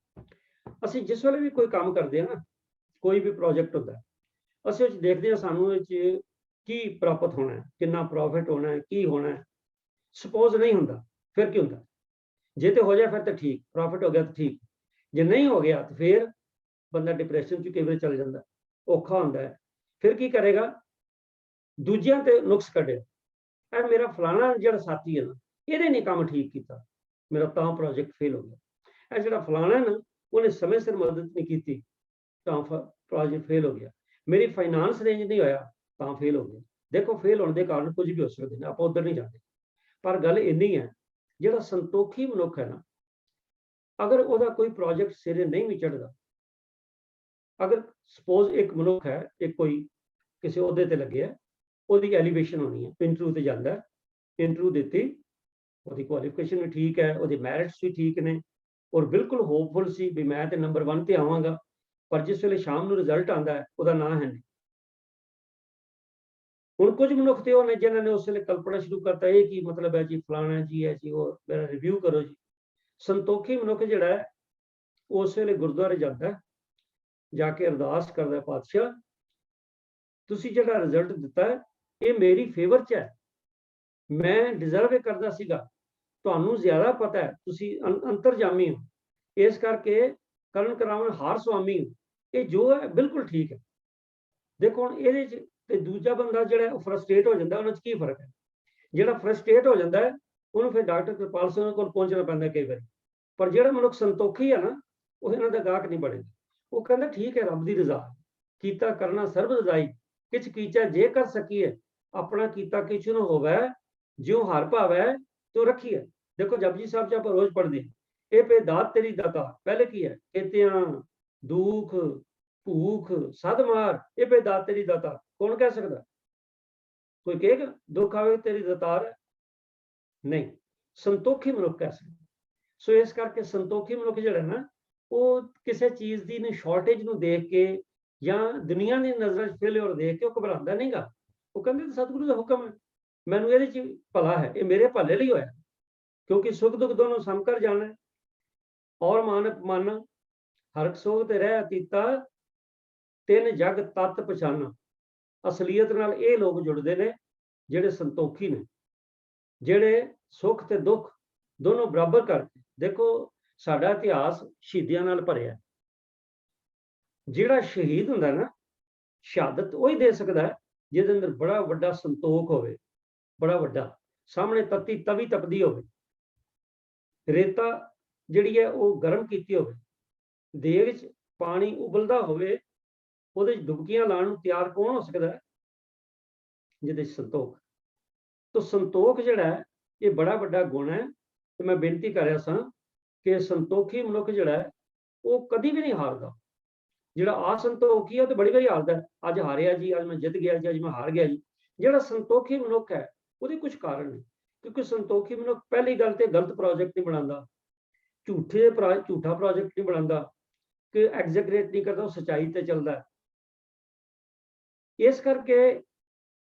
ਅਸੀਂ ਜਿਸ ਵੇਲੇ ਵੀ ਕੋਈ ਕੰਮ ਕਰਦੇ ਹਾਂ ਨਾ, ਕੋਈ ਵੀ ਪ੍ਰੋਜੈਕਟ ਹੁੰਦਾ, ਅਸੀਂ ਉਹ 'ਚ ਦੇਖਦੇ ਹਾਂ ਸਾਨੂੰ ਇਹ 'ਚ ਕੀ ਪ੍ਰਾਪਤ ਹੋਣਾ ਹੈ, ਕਿੰਨਾ ਪ੍ਰੋਫਿਟ ਹੋਣਾ ਹੈ, ਕੀ ਹੋਣਾ ਹੈ। ਸਪੋਜ਼ ਨਹੀਂ ਹੁੰਦਾ, ਫਿਰ ਕੀ ਹੁੰਦਾ? ਜੇ ਤੇ ਹੋ ਜਾਏ ਫਿਰ ਤਾਂ ਠੀਕ, ਪ੍ਰੋਫਿਟ ਹੋ ਗਿਆ ਤਾਂ ਠੀਕ। ਜੇ ਨਹੀਂ ਹੋ ਗਿਆ ਤਾਂ ਫਿਰ ਬੰਦਾ ਡਿਪਰੈਸ਼ਨ 'ਚ ਕਈ ਵਾਰ ਚਲ ਜਾਂਦਾ, ਔਖਾ ਹੁੰਦਾ ਹੈ। ਫਿਰ ਕੀ ਕਰੇਗਾ, ਦੂਜਿਆਂ ਤੇ ਨੁਕਸ ਕੱਢੇ, ਇਹ ਮੇਰਾ ਫਲਾਣਾ ਜਿਹੜਾ ਸਾਥੀ ਹੈ ਨਾ, ਇਹਨੇ ਨਹੀਂ ਕੰਮ ਠੀਕ ਕੀਤਾ, ਮੇਰਾ ਤਾਂ ਪ੍ਰੋਜੈਕਟ ਫੇਲ ਹੋ ਗਿਆ। ਇਹ ਜਿਹੜਾ ਫਲਾਣਾ ਨਾ, ਉਹਨੇ ਸਮੇਂ ਸਿਰ ਮਦਦ ਨਹੀਂ ਕੀਤੀ, ਤਾਂ ਪ੍ਰੋਜੈਕਟ ਫੇਲ ਹੋ ਗਿਆ। ਮੇਰੀ ਫਾਈਨਾਂਸ ਰੇਂਜ ਨਹੀਂ ਹੋਇਆ, ਤਾਂ ਫੇਲ ਹੋ ਗਿਆ। ਦੇਖੋ, ਫੇਲ ਹੋਣ ਦੇ ਕਾਰਨ ਕੁਝ ਵੀ ਹੋ ਸਕਦੇ ਨੇ, ਆਪਾਂ ਉੱਧਰ ਨਹੀਂ ਜਾਂਦੇ। ਪਰ ਗੱਲ ਇੰਨੀ ਹੈ, ਜਿਹੜਾ ਸੰਤੋਖੀ ਮਨੁੱਖ ਹੈ ਨਾ, ਅਗਰ ਉਹਦਾ ਕੋਈ ਪ੍ਰੋਜੈਕਟ ਸਿਰੇ ਨਹੀਂ ਵੀ ਚੜ੍ਹਦਾ, ਅਗਰ ਸਪੋਜ਼ ਇੱਕ ਮਨੁੱਖ ਹੈ, ਇੱਕ ਕੋਈ ਕਿਸੇ ਅਹੁਦੇ ਤੇ ਲੱਗਿਆ, ਉਹਦੀ ਐਲੀਵੇਸ਼ਨ ਹੋਣੀ ਹੈ, ਇੰਟਰਵਿਊ ਤੇ ਜਾਂਦਾ, ਇੰਟਰਵਿਊ ਦਿੱਤੀ, ਉਹਦੀ ਕੁਆਲੀਫਿਕੇਸ਼ਨ ਵੀ ਠੀਕ ਹੈ, ਉਹਦੇ ਮੈਰਿਟਸ ਵੀ ਠੀਕ ਨੇ, ਔਰ ਬਿਲਕੁਲ ਹੋਪਫੁਲ ਸੀ ਵੀ ਮੈਂ ਤੇ ਨੰਬਰ 1 ਤੇ ਆਵਾਂਗਾ। ਪਰ ਜਿਸ ਵੇਲੇ ਸ਼ਾਮ ਨੂੰ ਰਿਜ਼ਲਟ ਆਉਂਦਾ ਹੈ, ਉਹਦਾ ਨਾਂ ਹੈ ਨਹੀਂ। ਹੁਣ ਕੁਝ ਮਨੁੱਖ ਤੇ ਉਹ ਨੇ ਜਿਨ੍ਹਾਂ ਨੇ ਉਸ ਵੇਲੇ ਕਲਪਨਾ ਸ਼ੁਰੂ ਕਰਤਾ, ਇਹ ਕੀ ਮਤਲਬ ਹੈ ਜੀ, ਫਲਾਣਾ ਜੀ ਹੈ ਜੀ, ਉਹ ਮੇਰਾ ਰਿਵਿਊ ਕਰੋ ਜੀ। ਸੰਤੋਖੀ ਮਨੁੱਖ ਜਿਹੜਾ ਹੈ, ਉਸ ਵੇਲੇ ਗੁਰਦੁਆਰੇ ਜਾਂਦਾ, ਜਾ ਕੇ ਅਰਦਾਸ ਕਰਦਾ, ਪਾਤਸ਼ਾਹ ਤੁਸੀਂ ਜਿਹੜਾ ਰਿਜ਼ਲਟ ਦਿੱਤਾ ਹੈ, ਇਹ ਮੇਰੀ ਫੇਵਰ 'ਚ ਹੈ, ਮੈਂ ਡਿਜ਼ਰਵ ਕਰਦਾ ਸੀਗਾ, ਤੁਹਾਨੂੰ ਜ਼ਿਆਦਾ ਪਤਾ ਹੈ, ਤੁਸੀਂ ਅੰਤਰਜਾਮੀ ਹੋ, ਇਸ ਕਰਕੇ ਕਰਨ ਕਰਾਵਣ ਹਾਰ ਸੁਆਮੀ ਹੋ, ਇਹ ਜੋ ਹੈ ਬਿਲਕੁਲ ਠੀਕ ਹੈ। ਦੇਖੋ ਹੁਣ ਇਹਦੇ 'ਚ ਤੇ ਦੂਜਾ ਬੰਦਾ ਜਿਹੜਾ ਉਹ ਫਰਸਟ੍ਰੇਟ ਹੋ ਜਾਂਦਾ, ਉਹਨਾਂ 'ਚ ਕੀ ਫਰਕ ਹੈ? ਜਿਹੜਾ ਫਰਸਟ੍ਰੇਟ ਹੋ ਜਾਂਦਾ ਹੈ, ਉਹਨੂੰ ਫਿਰ ਡਾਕਟਰ ਕਿਰਪਾਲ ਸਿੰਘ ਕੋਲ ਪਹੁੰਚਣਾ ਪੈਂਦਾ ਕਈ ਵਾਰੀ। ਪਰ ਜਿਹੜਾ ਮਨੁੱਖ ਸੰਤੋਖੀ ਹੈ ਨਾ, ਉਹ ਇਹਨਾਂ ਦਾ ਗਾਹਕ ਨਹੀਂ ਬਣੇਗਾ। ਉਹ ਕਹਿੰਦਾ ਠੀਕ ਹੈ, ਰੱਬ ਦੀ ਰਜ਼ਾ, ਕੀਤਾ ਕਰਨਾ ਸਰਬ ਰਜ਼ਾਈ, ਕਿਛ ਕੀਚਾ ਜੇ ਕਰ ਸਕੀਏ, ਆਪਣਾ ਕੀਤਾ ਕਿਛੁ ਨ ਹੋਵੇ, ਜਿਉ ਹਰ ਭਾਵੈ ਤਿਉ ਰੱਖੀਏ। ਦੇਖੋ ਜਪਜੀ ਸਾਹਿਬ 'ਚ ਆਪਾਂ ਰੋਜ਼ ਪੜ੍ਹਦੇ ਹਾਂ, ਇਹ ਪੇ ਦਾਤ ਤੇਰੀ ਦਾਤਾ, ਪਹਿਲੇ ਕੀ ਹੈ, ਖੇਤਿਆਂ ਦੁੱਖ ਭੂਖ ਸਦ ਮਾਰ, ਇਹ ਪੇ ਦਾਤ ਤੇਰੀ ਦਾਤਾ। ਕੌਣ ਕਹਿ ਸਕਦਾ? ਕੋਈ ਕਹੇਗਾ ਦੁੱਖ ਆਵੇ ਤੇਰੀ ਦਾਤਾਰ ਹੈ? ਨਹੀਂ, ਸੰਤੋਖੀ ਮਨੁੱਖ ਕਹਿ ਸਕਦਾ। ਸੋ ਇਸ ਕਰਕੇ ਸੰਤੋਖੀ ਮਨੁੱਖ ਜਿਹੜਾ ਨਾ, ਉਹ ਕਿਸੇ ਚੀਜ਼ ਦੀ ਨੂੰ ਸ਼ਾਰਟੇਜ ਨੂੰ ਦੇਖ ਕੇ ਜਾਂ ਦੁਨੀਆ ਦੀ ਨਜ਼ਰ 'ਚ ਫੇਲਿਓਰ ਦੇਖ ਕੇ ਉਹ ਘਬਰਾਉਂਦਾ ਨਹੀਂਗਾ। ਉਹ ਕਹਿੰਦੇ ਸਤਿਗੁਰੂ ਦਾ ਹੁਕਮ ਹੈ, ਮੈਨੂੰ ਇਹਦੇ 'ਚ ਭਲਾ ਹੈ, ਇਹ ਮੇਰੇ ਭਲੇ ਲਈ ਹੋਇਆ, ਕਿਉਂਕਿ ਸੁਖ ਦੁੱਖ ਦੋਨੋਂ ਸਮ ਕਰ ਜਾਣਾ, ਔਰ ਮਾਨ ਅਪਮਾਨ ਹਰਕ ਸੋਗ ਤੇ ਰਹਿ ਅਤੀਤਾ, ਤਿੰਨ ਜਗ ਤਤ ਪਛਾਨਾ। ਅਸਲੀਅਤ ਨਾਲ ਇਹ ਲੋਕ ਜੁੜਦੇ ਨੇ ਜਿਹੜੇ ਸੰਤੋਖੀ ਨੇ, ਜਿਹੜੇ ਸੁੱਖ ਤੇ ਦੁੱਖ ਦੋਨੋਂ ਬਰਾਬਰ ਕਰਕੇ। ਦੇਖੋ ਸਾਡਾ ਇਤਿਹਾਸ ਸ਼ਹੀਦੀਆਂ ਨਾਲ ਭਰਿਆ, ਜਿਹੜਾ ਸ਼ਹੀਦ ਹੁੰਦਾ ਨਾ, ਸ਼ਹਾਦਤ ਉਹੀ ਦੇ ਸਕਦਾ ਜਿਹਦੇ ਅੰਦਰ ਬੜਾ ਵੱਡਾ ਸੰਤੋਖ ਹੋਵੇ, ਬੜਾ ਵੱਡਾ, ਸਾਹਮਣੇ ਤਤੀ ਤਵੀ ਤਪਦੀ ਹੋਵੇ, ਰੇਤਾ ਜਿਹੜੀ ਹੈ ਉਹ ਗਰਮ ਕੀਤੀ ਹੋਵੇ, ਦੇਗ 'ਚ ਪਾਣੀ ਉਬਲਦਾ ਹੋਵੇ, ਉਹਦੇ 'ਚ ਡੁਬਕੀਆਂ ਲਾਉਣ ਨੂੰ ਤਿਆਰ ਕੌਣ ਹੋ ਸਕਦਾ ਹੈ? ਜਿਹਦੇ 'ਚ ਸੰਤੋਖ। ਤਾਂ ਸੰਤੋਖ ਜਿਹੜਾ ਹੈ, ਇਹ ਬੜਾ ਵੱਡਾ ਗੁਣ ਹੈ। ਤੇ ਮੈਂ ਬੇਨਤੀ ਕਰ ਰਿਹਾ ਸਾਂ ਕਿ ਸੰਤੋਖੀ ਮਨੁੱਖ ਜਿਹੜਾ ਹੈ, ਉਹ ਕਦੀ ਵੀ ਨਹੀਂ ਹਾਰਦਾ। ਜਿਹੜਾ ਅਸੰਤੋਖੀ ਹੈ, ਉਹ ਤੇ ਬੜੀ ਵਾਰੀ ਹਾਰਦਾ, ਅੱਜ ਹਾਰਿਆ ਜੀ, ਅੱਜ ਮੈਂ ਜਿੱਤ ਗਿਆ ਜੀ, ਅੱਜ ਮੈਂ ਹਾਰ ਗਿਆ ਜੀ। ਜਿਹੜਾ ਸੰਤੋਖੀ ਮਨੁੱਖ ਹੈ, ਉਹਦੇ ਕੁਝ ਕਾਰਨ ਨੇ, ਕਿਉਂਕਿ ਸੰਤੋਖੀ ਮਨੁੱਖ ਪਹਿਲੀ ਗੱਲ ਤੇ ਗਲਤ ਪ੍ਰੋਜੈਕਟ ਨਹੀਂ ਬਣਾਉਂਦਾ, ਝੂਠਾ ਪ੍ਰੋਜੈਕਟ ਨਹੀਂ ਬਣਾਉਂਦਾ, ਕਿ ਐਗਜ਼ੈਗਰੇਟ ਨਹੀਂ ਕਰਦਾ, ਉਹ ਸੱਚਾਈ ਤੇ ਚੱਲਦਾ। ਇਸ ਕਰਕੇ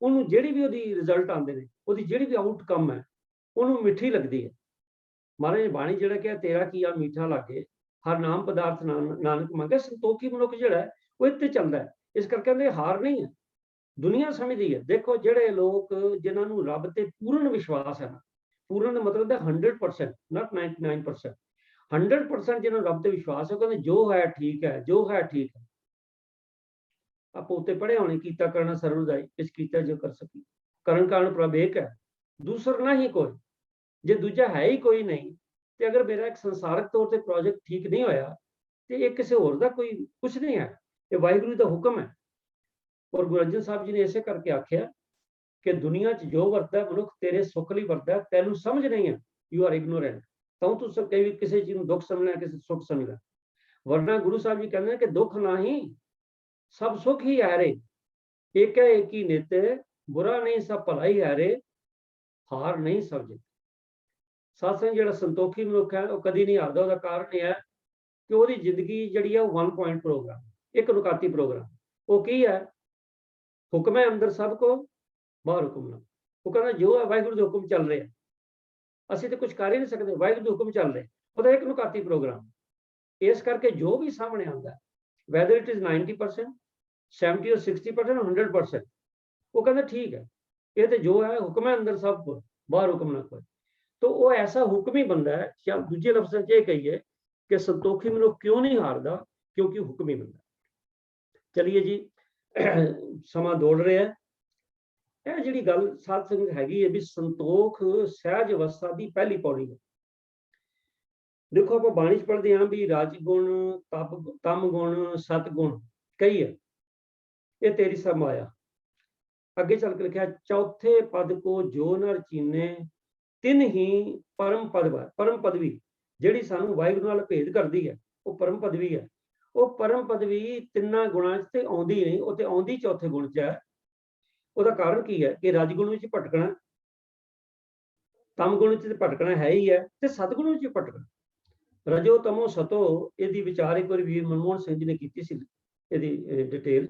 ਉਹਨੂੰ ਜਿਹੜੀ ਵੀ ਉਹਦੀ ਰਿਜ਼ਲਟ ਆਉਂਦੇ ਨੇ, ਉਹਦੀ ਜਿਹੜੀ ਵੀ ਆਊਟਕਮ ਹੈ, ਉਹਨੂੰ ਮਿੱਠੀ ਲੱਗਦੀ ਹੈ। ਮਹਾਰਾਜ ਬਾਣੀ ਜਿਹੜਾ ਕਿ ਤੇਰਾ ਕੀਆ ਮੀਠਾ ਲਾਗੇ, ਹਰ ਨਾਮ ਪਦਾਰਥ ਨਾਨਕ ਮੰਗੇ। ਸੰਤੋਖੀ ਮਨੁੱਖ ਜਿਹੜਾ ਹੈ, ਉਹ ਇੱਥੇ ਚੱਲਦਾ ਹੈ। ਇਸ ਕਰਕੇ ਕਹਿੰਦੇ ਹਾਰ ਨਹੀਂ ਹੈ, ਦੁਨੀਆ ਸਮਝਦੀ ਹੈ। ਦੇਖੋ ਜਿਹੜੇ ਲੋਕ ਜਿਨ੍ਹਾਂ ਨੂੰ ਰੱਬ ਤੇ ਪੂਰਨ ਵਿਸ਼ਵਾਸ ਹੈ ਨਾ, ਪੂਰਨ ਦਾ ਮਤਲਬ ਹੈ 100%, not 99%, 100% ਜਿਹਨਾਂ ਨੂੰ ਰੱਬ ਤੇ ਵਿਸ਼ਵਾਸ ਹੈ, ਕਹਿੰਦੇ ਜੋ ਹੈ ਠੀਕ ਹੈ, ਜੋ ਹੈ ਠੀਕ ਹੈ। ਆਪਾਂ ਉੱਤੇ ਪੜ੍ਹੇ ਹੋਣੇ, ਕੀਤਾ ਕਰਨਾ ਸਰਬ ਰਜ਼ਾਈ, ਇਸ ਕੀਤਾ ਜੋ ਕਰ ਸਕੀ, ਕਰਨ ਕਾਰਨ ਪ੍ਰਭ ਏਕ ਹੈ, ਦੂਸਰ ਨਾ ਹੀ ਕੋਈ। ਜੇ ਦੂਜਾ ਹੈ ਹੀ ਕੋਈ ਨਹੀਂ, ਤੇ ਅਗਰ ਮੇਰਾ ਇੱਕ ਸੰਸਾਰਕ ਤੌਰ ਤੇ ਪ੍ਰੋਜੈਕਟ ਠੀਕ ਨਹੀਂ ਹੋਇਆ, ਤੇ ਇਹ ਕਿਸੇ ਹੋਰ ਦਾ ਕੋਈ ਕੁਝ ਨਹੀਂ ਹੈ, ਇਹ ਵਾਹਿਗੁਰੂ ਦਾ ਹੁਕਮ ਹੈ। ਔਰ ਗੁਰੂ ਅਰਜਨ ਸਾਹਿਬ ਜੀ ਨੇ ਇਸੇ ਕਰਕੇ ਆਖਿਆ ਕਿ ਦੁਨੀਆ 'ਚ ਜੋ ਵਰਤਦਾ ਮਨੁੱਖ ਤੇਰੇ ਸੁੱਖ ਲਈ ਵਰਤਦਾ, ਤੈਨੂੰ ਸਮਝ ਨਹੀਂ ਹੈ, ਯੂ ਆਰ ਇਗਨੋਰੈਂਟ। ਤਾਂ ਤੂੰ ਕਈ ਕਿਸੇ ਚੀਜ਼ ਨੂੰ ਦੁੱਖ ਸਮਝਣਾ, ਕਿਸੇ ਸੁੱਖ ਸਮਝਣਾ। ਵਰਨਾ ਗੁਰੂ ਸਾਹਿਬ ਜੀ ਕਹਿੰਦੇ ਨੇ ਕਿ ਦੁੱਖ ਨਹੀਂ ਸਭ ਸੁਖ ਹੀ ਹੈ ਰੇ, ਏਕ ਹੈ ਏਕ ਹੀ ਨਿਤ, ਬੁਰਾ ਨਹੀਂ ਸਭ ਭਲਾ ਹੀ ਹੈ ਰੇ, ਹਾਰ ਨਹੀਂ ਸਭ ਜਿੱਤ। ਸਾਥ ਜਿਹੜਾ ਸੰਤੋਖੀ ਮਨੁੱਖ ਹੈ, ਉਹ ਕਦੀ ਨਹੀਂ ਹਾਰਦਾ। ਉਹਦਾ ਕਾਰਨ ਇਹ ਹੈ ਕਿ ਉਹਦੀ ਜ਼ਿੰਦਗੀ ਜਿਹੜੀ ਹੈ, ਉਹ 1 ਪੁਆਇੰਟ ਪ੍ਰੋਗਰਾਮ, ਇੱਕ ਨੁਕਾਤੀ ਪ੍ਰੋਗਰਾਮ। ਉਹ ਕੀ ਹੈ? ਹੁਕਮ ਹੈ ਅੰਦਰ ਸਭ ਕੋ, ਬਾਹਰ ਹੁਕਮ ਨਾ। ਉਹ ਕਹਿੰਦਾ ਜੋ ਹੈ ਵਾਹਿਗੁਰੂ ਦੇ ਹੁਕਮ ਚੱਲ ਰਿਹਾ, ਅਸੀਂ ਤਾਂ ਕੁਝ ਕਰ ਹੀ ਨਹੀਂ ਸਕਦੇ, ਵਾਹਿਗੁਰੂ ਦੇ ਹੁਕਮ ਚੱਲ ਰਹੇ, ਉਹਦਾ ਇੱਕ ਨੁਕਾਤੀ ਪ੍ਰੋਗਰਾਮ। ਇਸ ਕਰਕੇ ਜੋ ਵੀ ਸਾਹਮਣੇ ਆਉਂਦਾ, whether it is 90%, 70 or 60% or 100%, ਉਹ ਕਹਿੰਦਾ ਠੀਕ ਹੈ, ਇਹ ਤੇ ਜੋ ਹੈ ਹੁਕਮ ਹੈ ਅੰਦਰ ਸਭ ਕੋ, ਬਾਹਰ ਹੁਕਮ ਨਾ ਕੋਈ। तो वो ऐसा हुक्मी बंदा है, या दूजे लफ्ज़ में ये कहिए कि संतोखी मनुष्य क्यों नहीं हारदा? क्योंकि हुक्मी बंदा। चलिए जी, ਸਮਾਂ ਦੌੜ ਰਿਹਾ ਹੈ। ਇਹ ਜਿਹੜੀ ਗੱਲ ਸਾਧ ਸੰਗਤ ਹੈਗੀ ਹੈ ਵੀ ਸੰਤੋਖ ਸਹਿਜ ਅਵਸਥਾ ਦੀ ਪਹਿਲੀ ਪੌੜੀ ਹੈ। ਦੇਖੋ ਆਪਾਂ ਬਾਣੀ ਚ ਪੜ੍ਹਦੇ ਹਾਂ ਵੀ ਰਜ ਗੁਣ, ਤਮ ਗੁਣ, ਸਤ ਗੁਣ ਕਈ ਹੈ, ਇਹ ਤੇਰੀ ਸਭ ਮਾਇਆ। ਅੱਗੇ ਚੱਲ ਕੇ ਲਿਖਿਆ ਚੌਥੇ ਪਦ ਕੋ ਜੋ ਨਰ ਚੀਨੇ ਤਿੰਨ ਹੀ ਪਰਮ ਪਰਮ ਪਦਵੀ, ਜਿਹੜੀ ਸਾਨੂੰ ਵਾਹਿਗੁਰੂ ਨਾਲ ਭੇਦ ਕਰਦੀ ਹੈ ਉਹ ਪਰਮ ਪਦਵੀ ਹੈ। ਉਹ ਪਰਮ ਪਦਵੀ ਤਿੰਨਾਂ ਗੁਣਾਂ 'ਚ ਤੇ ਆਉਂਦੀ ਨਹੀਂ, ਉਹ ਤੇ ਆਉਂਦੀ ਚੌਥੇ ਗੁਣ 'ਚ ਹੈ। ਉਹਦਾ ਕਾਰਨ ਕੀ ਹੈ ਕਿ ਰਜਗੁਣ ਵਿੱਚ ਭਟਕਣਾ, ਤਮ ਗੁਣ 'ਚ ਭਟਕਣਾ ਹੈ ਹੀ ਹੈ, ਤੇ ਸਤਗੁਣ ਵਿੱਚ ਭਟਕਣਾ। ਰਜੋ ਤਮੋ ਸਤੋ, ਇਹਦੀ ਵਿਚਾਰ ਇੱਕ ਵਾਰੀ ਵੀਰ ਮਨਮੋਹਨ ਸਿੰਘ ਜੀ ਨੇ ਕੀਤੀ ਸੀ ਇਹਦੀ ਡਿਟੇਲ।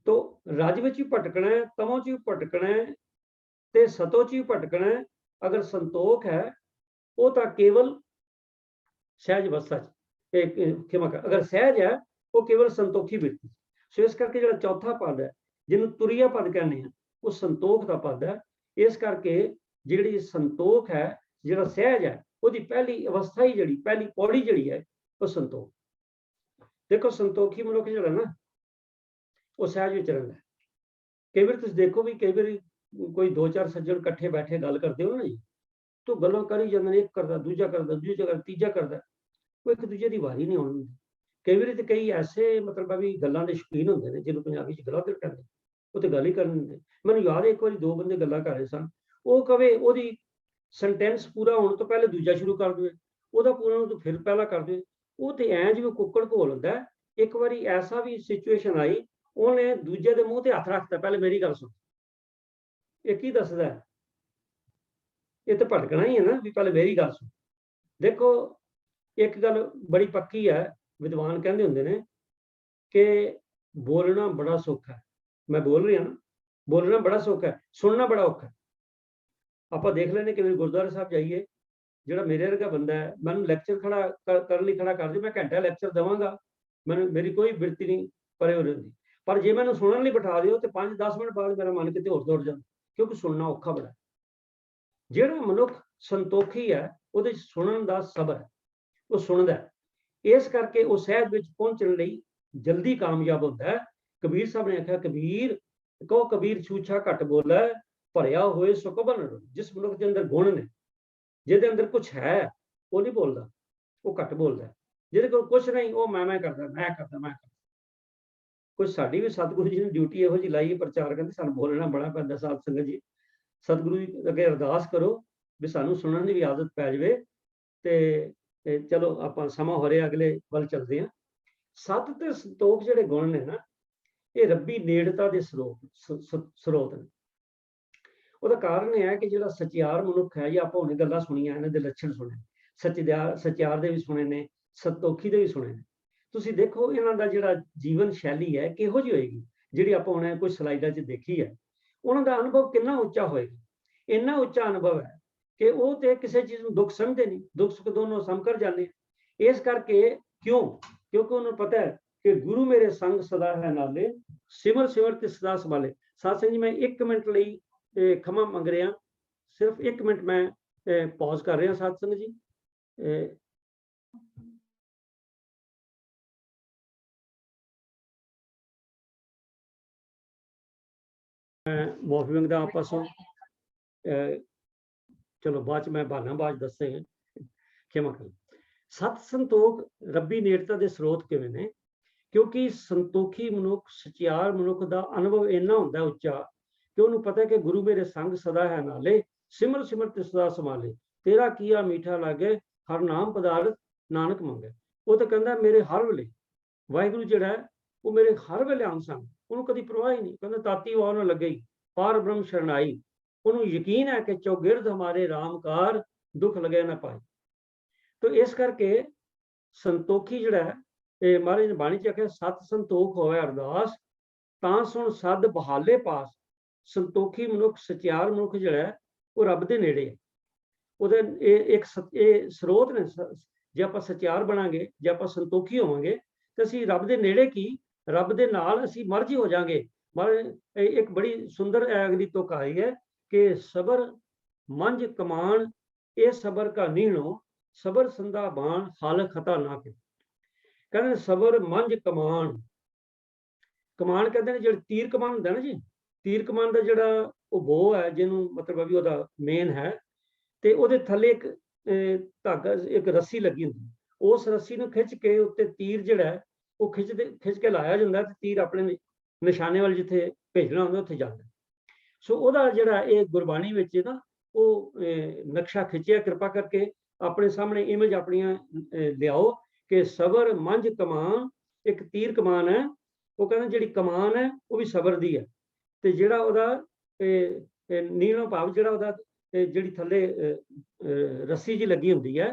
ਤੋ ਰਜ ਵਿੱਚ ਵੀ ਭਟਕਣਾ ਹੈ, ਤਮੋ 'ਚ ਵੀ ਭਟਕਣਾ ਹੈ, ਤੇ ਸਤੋ 'ਚ ਵੀ ਭਟਕਣਾ ਹੈ। ਅਗਰ ਸੰਤੋਖ ਹੈ ਉਹ ਤਾਂ ਕੇਵਲ ਸਹਿਜ ਅਵਸਥਾ 'ਚ, ਅਗਰ ਸਹਿਜ ਹੈ ਉਹ ਕੇਵਲ ਸੰਤੋਖੀ ਵਿਅਕਤੀ। ਸੋ ਇਸ ਕਰਕੇ ਜਿਹੜਾ ਚੌਥਾ ਪਦ ਹੈ ਜਿਹਨੂੰ ਤੁਰੀਆ ਪਦ ਕਹਿੰਦੇ ਆ, ਉਹ ਸੰਤੋਖ ਦਾ ਪਦ ਹੈ। ਇਸ ਕਰਕੇ ਜਿਹੜੀ ਸੰਤੋਖ ਹੈ, ਜਿਹੜਾ ਸਹਿਜ ਹੈ, ਉਹਦੀ ਪਹਿਲੀ ਅਵਸਥਾ ਹੀ ਜਿਹੜੀ ਪਹਿਲੀ ਪੌੜੀ ਜਿਹੜੀ ਹੈ ਉਹ ਸੰਤੋਖ। ਦੇਖੋ ਸੰਤੋਖੀ ਮਨੁੱਖ ਜਿਹੜਾ ਨਾ ਉਹ ਸਹਿਜ ਵਿੱਚ ਰਹਿੰਦਾ। ਕਈ ਵਾਰ ਤੁਸੀਂ ਦੇਖੋ ਵੀ ਕਈ ਵਾਰੀ ਕੋਈ ਦੋ ਚਾਰ ਸੱਜਣ ਇਕੱਠੇ ਬੈਠੇ ਗੱਲ ਕਰਦੇ ਹੋ ਨਾ ਜੀ, ਤਾਂ ਗੱਲਾਂ ਕਰੀ ਜਾਂਦੇ ਨੇ, ਇੱਕ ਕਰਦਾ, ਦੂਜਾ ਕਰਦਾ, ਦੂਜਾ ਕਰਦਾ, ਤੀਜਾ ਕਰਦਾ, ਉਹ ਇੱਕ ਦੂਜੇ ਦੀ ਵਾਰੀ ਨਹੀਂ ਆਉਣ ਦਿੰਦੇ। ਕਈ ਵਾਰੀ ਤੇ ਕਈ ਐਸੇ ਮਤਲਬ ਵੀ ਗੱਲਾਂ ਦੇ ਸ਼ੌਕੀਨ ਹੁੰਦੇ ਨੇ, ਜਿਹਨੂੰ ਪੰਜਾਬੀ 'ਚ ਗਲਾਦੜ ਕਹਿੰਦੇ, ਉਹ ਤੇ ਗੱਲ ਹੀ ਕਰਨ ਦਿੰਦੇ। ਮੈਨੂੰ ਯਾਦ ਹੈ ਇੱਕ ਵਾਰੀ ਦੋ ਬੰਦੇ ਗੱਲਾਂ ਕਰ ਰਹੇ ਸਨ, ਉਹ ਕਵੇ ਉਹਦੀ ਸੈਂਟੈਂਸ ਪੂਰਾ ਹੋਣ ਤੋਂ ਪਹਿਲੇ ਦੂਜਾ ਸ਼ੁਰੂ ਕਰ ਦੇਵੇ, ਉਹਦਾ ਪੂਰਾ ਹੋਣ ਤੋਂ ਫਿਰ ਪਹਿਲਾਂ ਕਰ ਦੇਵੇ। ਉਹ ਤੇ ਐਂ ਜਿਵੇਂ ਕੁੱਕੜ ਘੋਲ ਹੁੰਦਾ। ਇੱਕ ਵਾਰੀ ਐਸਾ ਵੀ ਸਿਚੁਏਸ਼ਨ ਆਈ, ਉਹਨੇ ਦੂਜੇ ਦੇ ਮੂੰਹ ਤੇ ਹੱਥ ਰੱਖਤਾ, ਪਹਿਲੇ ਮੇਰੀ ਗੱਲ ਸੁਣ। ਇਹ ਕੀ ਦੱਸਦਾ? ਇਹ ਤਾਂ ਭਟਕਣਾ ਹੀ ਹੈ ਨਾ, ਵੀ ਪਹਿਲੇ ਮੇਰੀ ਗੱਲ ਸੁਣ। ਦੇਖੋ ਇੱਕ ਗੱਲ ਬੜੀ ਪੱਕੀ ਹੈ, ਵਿਦਵਾਨ ਕਹਿੰਦੇ ਹੁੰਦੇ ਨੇ ਕਿ ਬੋਲਣਾ ਬੜਾ ਸੌਖਾ ਹੈ। ਮੈਂ ਬੋਲ ਰਿਹਾ ਨਾ, ਬੋਲਣਾ ਬੜਾ ਸੌਖਾ ਹੈ, ਸੁਣਨਾ ਬੜਾ ਔਖਾ ਹੈ। ਆਪਾਂ ਦੇਖ ਲੈਂਦੇ ਕਿ ਗੁਰਦੁਆਰਾ ਸਾਹਿਬ ਜਾਈਏ, ਜਿਹੜਾ ਮੇਰੇ ਵਰਗਾ ਬੰਦਾ ਹੈ, ਮੈਨੂੰ ਲੈਕਚਰ ਖੜਾ ਕਰਨ ਲਈ ਖੜਾ ਕਰ ਦੇ, ਮੈਂ ਘੰਟਾ ਲੈਕਚਰ ਦੇਵਾਂਗਾ, ਮੇਰੀ ਕੋਈ ਬਿਰਤੀ ਨਹੀਂ ਪਰੇ ਹੋ ਰਹੀ। ਪਰ ਜੇ ਮੈਨੂੰ ਸੁਣਨ ਲਈ ਬਿਠਾ ਦਿਓ ਤੇ 5-10 ਮਿੰਟ ਬਾਅਦ ਮੇਰਾ ਮਨ ਕਿਤੇ ਹੋਰ ਦੌੜ ਜਾਂਦਾ, ਕਿਉਂਕਿ ਸੁਣਨਾ ਔਖਾ ਬੜਾ। ਜਿਹੜਾ ਮਨੁੱਖ ਸੰਤੋਖੀ ਹੈ ਉਹਦੇ ਚ ਸੁਣਨ ਦਾ ਸਬਰ ਹੈ, ਉਹ ਸੁਣਦਾ। ਇਸ ਕਰਕੇ ਉਹ ਸਹਿਜ ਵਿੱਚ ਪਹੁੰਚਣ ਲਈ ਜਲਦੀ ਕਾਮਯਾਬ ਹੁੰਦਾ ਹੈ। ਕਬੀਰ ਸਾਹਿਬ ਨੇ ਆਖਿਆ, ਕਬੀਰ ਕਹੋ ਕਬੀਰ ਛੂਛਾ ਘੱਟ ਬੋਲੇ, ਭਰਿਆ ਹੋਏ ਸੁਕਬਨ। ਜਿਸ ਮਨੁੱਖ ਦੇ ਅੰਦਰ ਗੁਣ ਨੇ, ਜਿਹਦੇ ਅੰਦਰ ਕੁਛ ਹੈ, ਉਹ ਨਹੀਂ ਬੋਲਦਾ, ਉਹ ਘੱਟ ਬੋਲਦਾ। ਜਿਹਦੇ ਕੋਲ ਕੁਛ ਨਹੀਂ, ਉਹ ਮੈਂ ਕਰਦਾ, ਮੈਂ ਕਰਦਾ। ਕੁਝ ਸਾਡੀ ਵੀ ਸਤਿਗੁਰੂ ਜੀ ਨੇ ਡਿਊਟੀ ਇਹੋ ਜਿਹੀ ਲਾਈ ਹੈ ਪ੍ਰਚਾਰਕਾਂ ਦੀ, ਸਾਨੂੰ ਬੋਲਣਾ ਬੜਾ ਪੈਂਦਾ। ਸਾਧ ਸੰਗਤ ਜੀ, ਸਤਿਗੁਰੂ ਜੀ ਅੱਗੇ ਅਰਦਾਸ ਕਰੋ ਵੀ ਸਾਨੂੰ ਸੁਣਨ ਦੀ ਵੀ ਆਦਤ ਪੈ ਜਾਵੇ। ਤੇ ਚਲੋ ਆਪਾਂ ਸਮਾਂ ਹੋ ਰਿਹਾ, ਅਗਲੇ ਵੱਲ ਚੱਲਦੇ ਹਾਂ। ਸਤ ਤੇ ਸੰਤੋਖ ਜਿਹੜੇ ਗੁਣ ਨੇ ਨਾ, ਇਹ ਰੱਬੀ ਨੇੜਤਾ ਦੇ ਸਰੋਤ ਨੇ। ਉਹਦਾ ਕਾਰਨ ਇਹ ਹੈ ਕਿ ਜਿਹੜਾ ਸਚਿਆਰ ਮਨੁੱਖ ਹੈ, ਜਾਂ ਆਪਾਂ ਉਹਨੇ ਗੱਲਾਂ ਸੁਣੀਆਂ, ਇਹਨਾਂ ਦੇ ਲੱਛਣ ਸੁਣੇ, ਸਚਿਆਰ ਦੇ ਵੀ ਸੁਣੇ ਨੇ, ਸੰਤੋਖੀ ਦੇ ਵੀ ਸੁਣੇ ਨੇ। ਤੁਸੀਂ ਦੇਖੋ ਇਹਨਾਂ ਦਾ ਜਿਹੜਾ ਜੀਵਨ ਸ਼ੈਲੀ ਹੈ ਕਿਹੋ ਜਿਹੀ ਹੋਏਗੀ, ਜਿਹੜੀ ਆਪਾਂ ਹੁਣ ਕੁਝ ਸਲਾਈਡਾਂ 'ਚ ਦੇਖੀ ਹੈ। ਉਹਨਾਂ ਦਾ ਅਨੁਭਵ ਕਿੰਨਾ ਉੱਚਾ ਹੋਏਗਾ। ਇੰਨਾ ਉੱਚਾ ਅਨੁਭਵ ਹੈ ਕਿ ਉਹ ਤੇ ਕਿਸੇ ਚੀਜ਼ ਨੂੰ ਦੁੱਖ ਸਮਝਦੇ ਨਹੀਂ, ਦੁੱਖ ਸੁੱਖ ਦੋਨੋਂ ਸਮ ਕਰ ਜਾਂਦੇ। ਇਸ ਕਰਕੇ ਕਿਉਂਕਿ ਉਹਨੂੰ ਪਤਾ ਹੈ ਕਿ ਗੁਰੂ ਮੇਰੇ ਸੰਗ ਸਦਾ ਹੈ ਨਾਲੇ, ਸਿਮਰ ਸਿਮਰ ਤੇ ਸਦਾ ਸੰਭਾਲੇ। ਸਾਧ ਸੰਗਤ ਜੀ, ਮੈਂ 1 ਮਿੰਟ ਲਈ ਖਮਾ ਮੰਗ ਰਿਹਾ, ਸਿਰਫ 1 ਮਿੰਟ ਮੈਂ ਪੌਜ਼ ਕਰ ਰਿਹਾ। ਸਾਧ ਸੰਗਤ ਜੀ, ਮਾਫੀ ਮੰਗਦਾ ਆਪ ਪਾਸੋਂ। ਚਲੋ ਬਾਅਦ ਚ ਮੈਂ ਬਹਾਨਾਬਾਜ਼ ਦੱਸੇ, ਖਿਮਾ ਕਰੋ। ਸਤ ਸੰਤੋਖ ਰੱਬੀ ਨੇੜਤਾ ਦੇ ਸਰੋਤ ਕਿਵੇਂ ਨੇ? ਕਿਉਂਕਿ ਸੰਤੋਖੀ ਮਨੁੱਖ, ਸਚਿਆਰ ਮਨੁੱਖ ਦਾ ਅਨੁਭਵ ਇੰਨਾ ਹੁੰਦਾ ਉੱਚਾ ਕਿ ਉਹਨੂੰ ਪਤਾ ਕਿ ਗੁਰੂ ਮੇਰੇ ਸੰਗ ਸਦਾ ਹੈ ਨਾਲੇ, ਸਿਮਰ ਸਿਮਰ ਤੇ ਸਦਾ ਸੰਭਾਲੇ, ਤੇਰਾ ਕੀਆ ਮੀਠਾ ਲਾਗੇ, ਹਰ ਨਾਮ ਪਦਾਰਥ ਨਾਨਕ ਮੰਗੇ। ਉਹ ਤਾਂ ਕਹਿੰਦਾ ਮੇਰੇ ਹਰ ਵੇਲੇ ਵਾਹਿਗੁਰੂ ਜਿਹੜਾ ਉਹ ਮੇਰੇ ਹਰ ਵੇਲੇ ਆਮ ਸੰਗ, ਉਹਨੂੰ ਕਦੀ ਪਰਵਾਹ ਹੀ ਨਹੀਂ। ਕਹਿੰਦਾ ਤਾਤੀ ਵਾਹ ਨਾ ਲੱਗੇ, ਪਾਰ ਬ੍ਰਹਮ ਸ਼ਰਨਾਈ। ਉਹਨੂੰ ਯਕੀਨ ਹੈ ਕਿ ਚੌਗਿਰਦ ਹਮਾਰੇ ਰਾਮਕਾਰ, ਦੁੱਖ ਲਗੇ ਨਾ ਪਾਏ। ਤਾਂ ਇਸ ਕਰਕੇ ਸੰਤੋਖੀ ਜਿਹੜਾ ਹੈ, ਇਹ ਮਹਾਰਾਜ ਨੇ ਬਾਣੀ ਚ ਆਖਿਆ, ਸਤ ਸੰਤੋਖ ਹੋਵੇ ਅਰਦਾਸ, ਤਾਂ ਸੁਣ ਸਦ ਬਹਾਲੇ ਪਾਸ। ਸੰਤੋਖੀ ਮਨੁੱਖ, ਸਚਿਆਰ ਮਨੁੱਖ ਜਿਹੜਾ ਹੈ, ਉਹ ਰੱਬ ਦੇ ਨੇੜੇ ਹੈ। ਉਹਦੇ ਇਹ ਸਰੋਤ ਨੇ। ਜੇ ਆਪਾਂ ਸਚਿਆਰ ਬਣਾਂਗੇ, ਜੇ ਆਪਾਂ ਸੰਤੋਖੀ ਹੋਵਾਂਗੇ, ਤੇ ਅਸੀਂ ਰੱਬ ਦੇ ਨੇੜੇ ਕੀ, ਰੱਬ ਦੇ ਨਾਲ ਅਸੀਂ ਮਰਜ ਹੋ ਜਾਾਂਗੇ। ਇੱਕ ਬੜੀ ਸੁੰਦਰ ਅਗਲੀ ਤੁਕ ਆਈ ਹੈ ਕਿ ਸਬਰ ਮੰਝ ਕਮਾਨ, ਇਹ ਸਬਰ ਕਾ ਨੀਣੋ, ਸਬਰ ਸੰਦਾ ਬਾਣ, ਹਾਲ ਖਤਾ ਨਾ ਕੇ। ਕਹਿੰਦੇ ਸਬਰ ਮੰਝ ਕਮਾਨ, ਕਮਾਨ ਕਹਿੰਦੇ ਨੇ, ਜਿਹੜੀ ਤੀਰ ਕਮਾਨ ਹੁੰਦਾ ਨਾ ਜੀ, ਤੀਰ ਕਮਾਨ ਦਾ ਜਿਹੜਾ ਉਹ ਬੋ ਹੈ, ਜਿਹਨੂੰ ਮਤਲਬ ਵੀ ਉਹਦਾ ਮੇਨ ਹੈ, ਤੇ ਉਹਦੇ ਥੱਲੇ ਇੱਕ ਧਾਗਾ, ਇੱਕ ਰੱਸੀ ਲੱਗੀ ਹੁੰਦੀ, ਉਸ ਰੱਸੀ ਨੂੰ ਖਿੱਚ ਕੇ ਉੱਤੇ ਤੀਰ ਜਿਹੜਾ ਹੈ ਉਹ ਖਿੱਚ ਕੇ ਲਾਇਆ ਜਾਂਦਾ, ਤੇ ਤੀਰ ਆਪਣੇ ਨਿਸ਼ਾਨੇ ਵੱਲ ਜਿੱਥੇ ਭੇਜਣਾ ਹੁੰਦਾ ਉੱਥੇ ਜਾਂਦਾ। ਸੋ ਉਹਦਾ ਜਿਹੜਾ ਇਹ ਗੁਰਬਾਣੀ ਵਿੱਚ ਨਾ ਉਹ ਨਕਸ਼ਾ ਖਿੱਚਿਆ, ਕਿਰਪਾ ਕਰਕੇ ਆਪਣੇ ਸਾਹਮਣੇ ਇਮੇਜ ਆਪਣੀਆਂ ਲਿਆਓ ਕਿ ਸਬਰ ਮੰਝ ਕਮਾਨ, ਇੱਕ ਤੀਰ ਕਮਾਨ ਹੈ, ਉਹ ਕਹਿੰਦਾ ਜਿਹੜੀ ਕਮਾਨ ਹੈ ਉਹ ਵੀ ਸਬਰ ਦੀ ਹੈ, ਤੇ ਜਿਹੜਾ ਉਹਦਾ ਨੀਣੋ ਭਾਵ ਜਿਹੜਾ ਉਹਦਾ ਜਿਹੜੀ ਥੱਲੇ ਰੱਸੀ ਜੀ ਲੱਗੀ ਹੁੰਦੀ ਹੈ,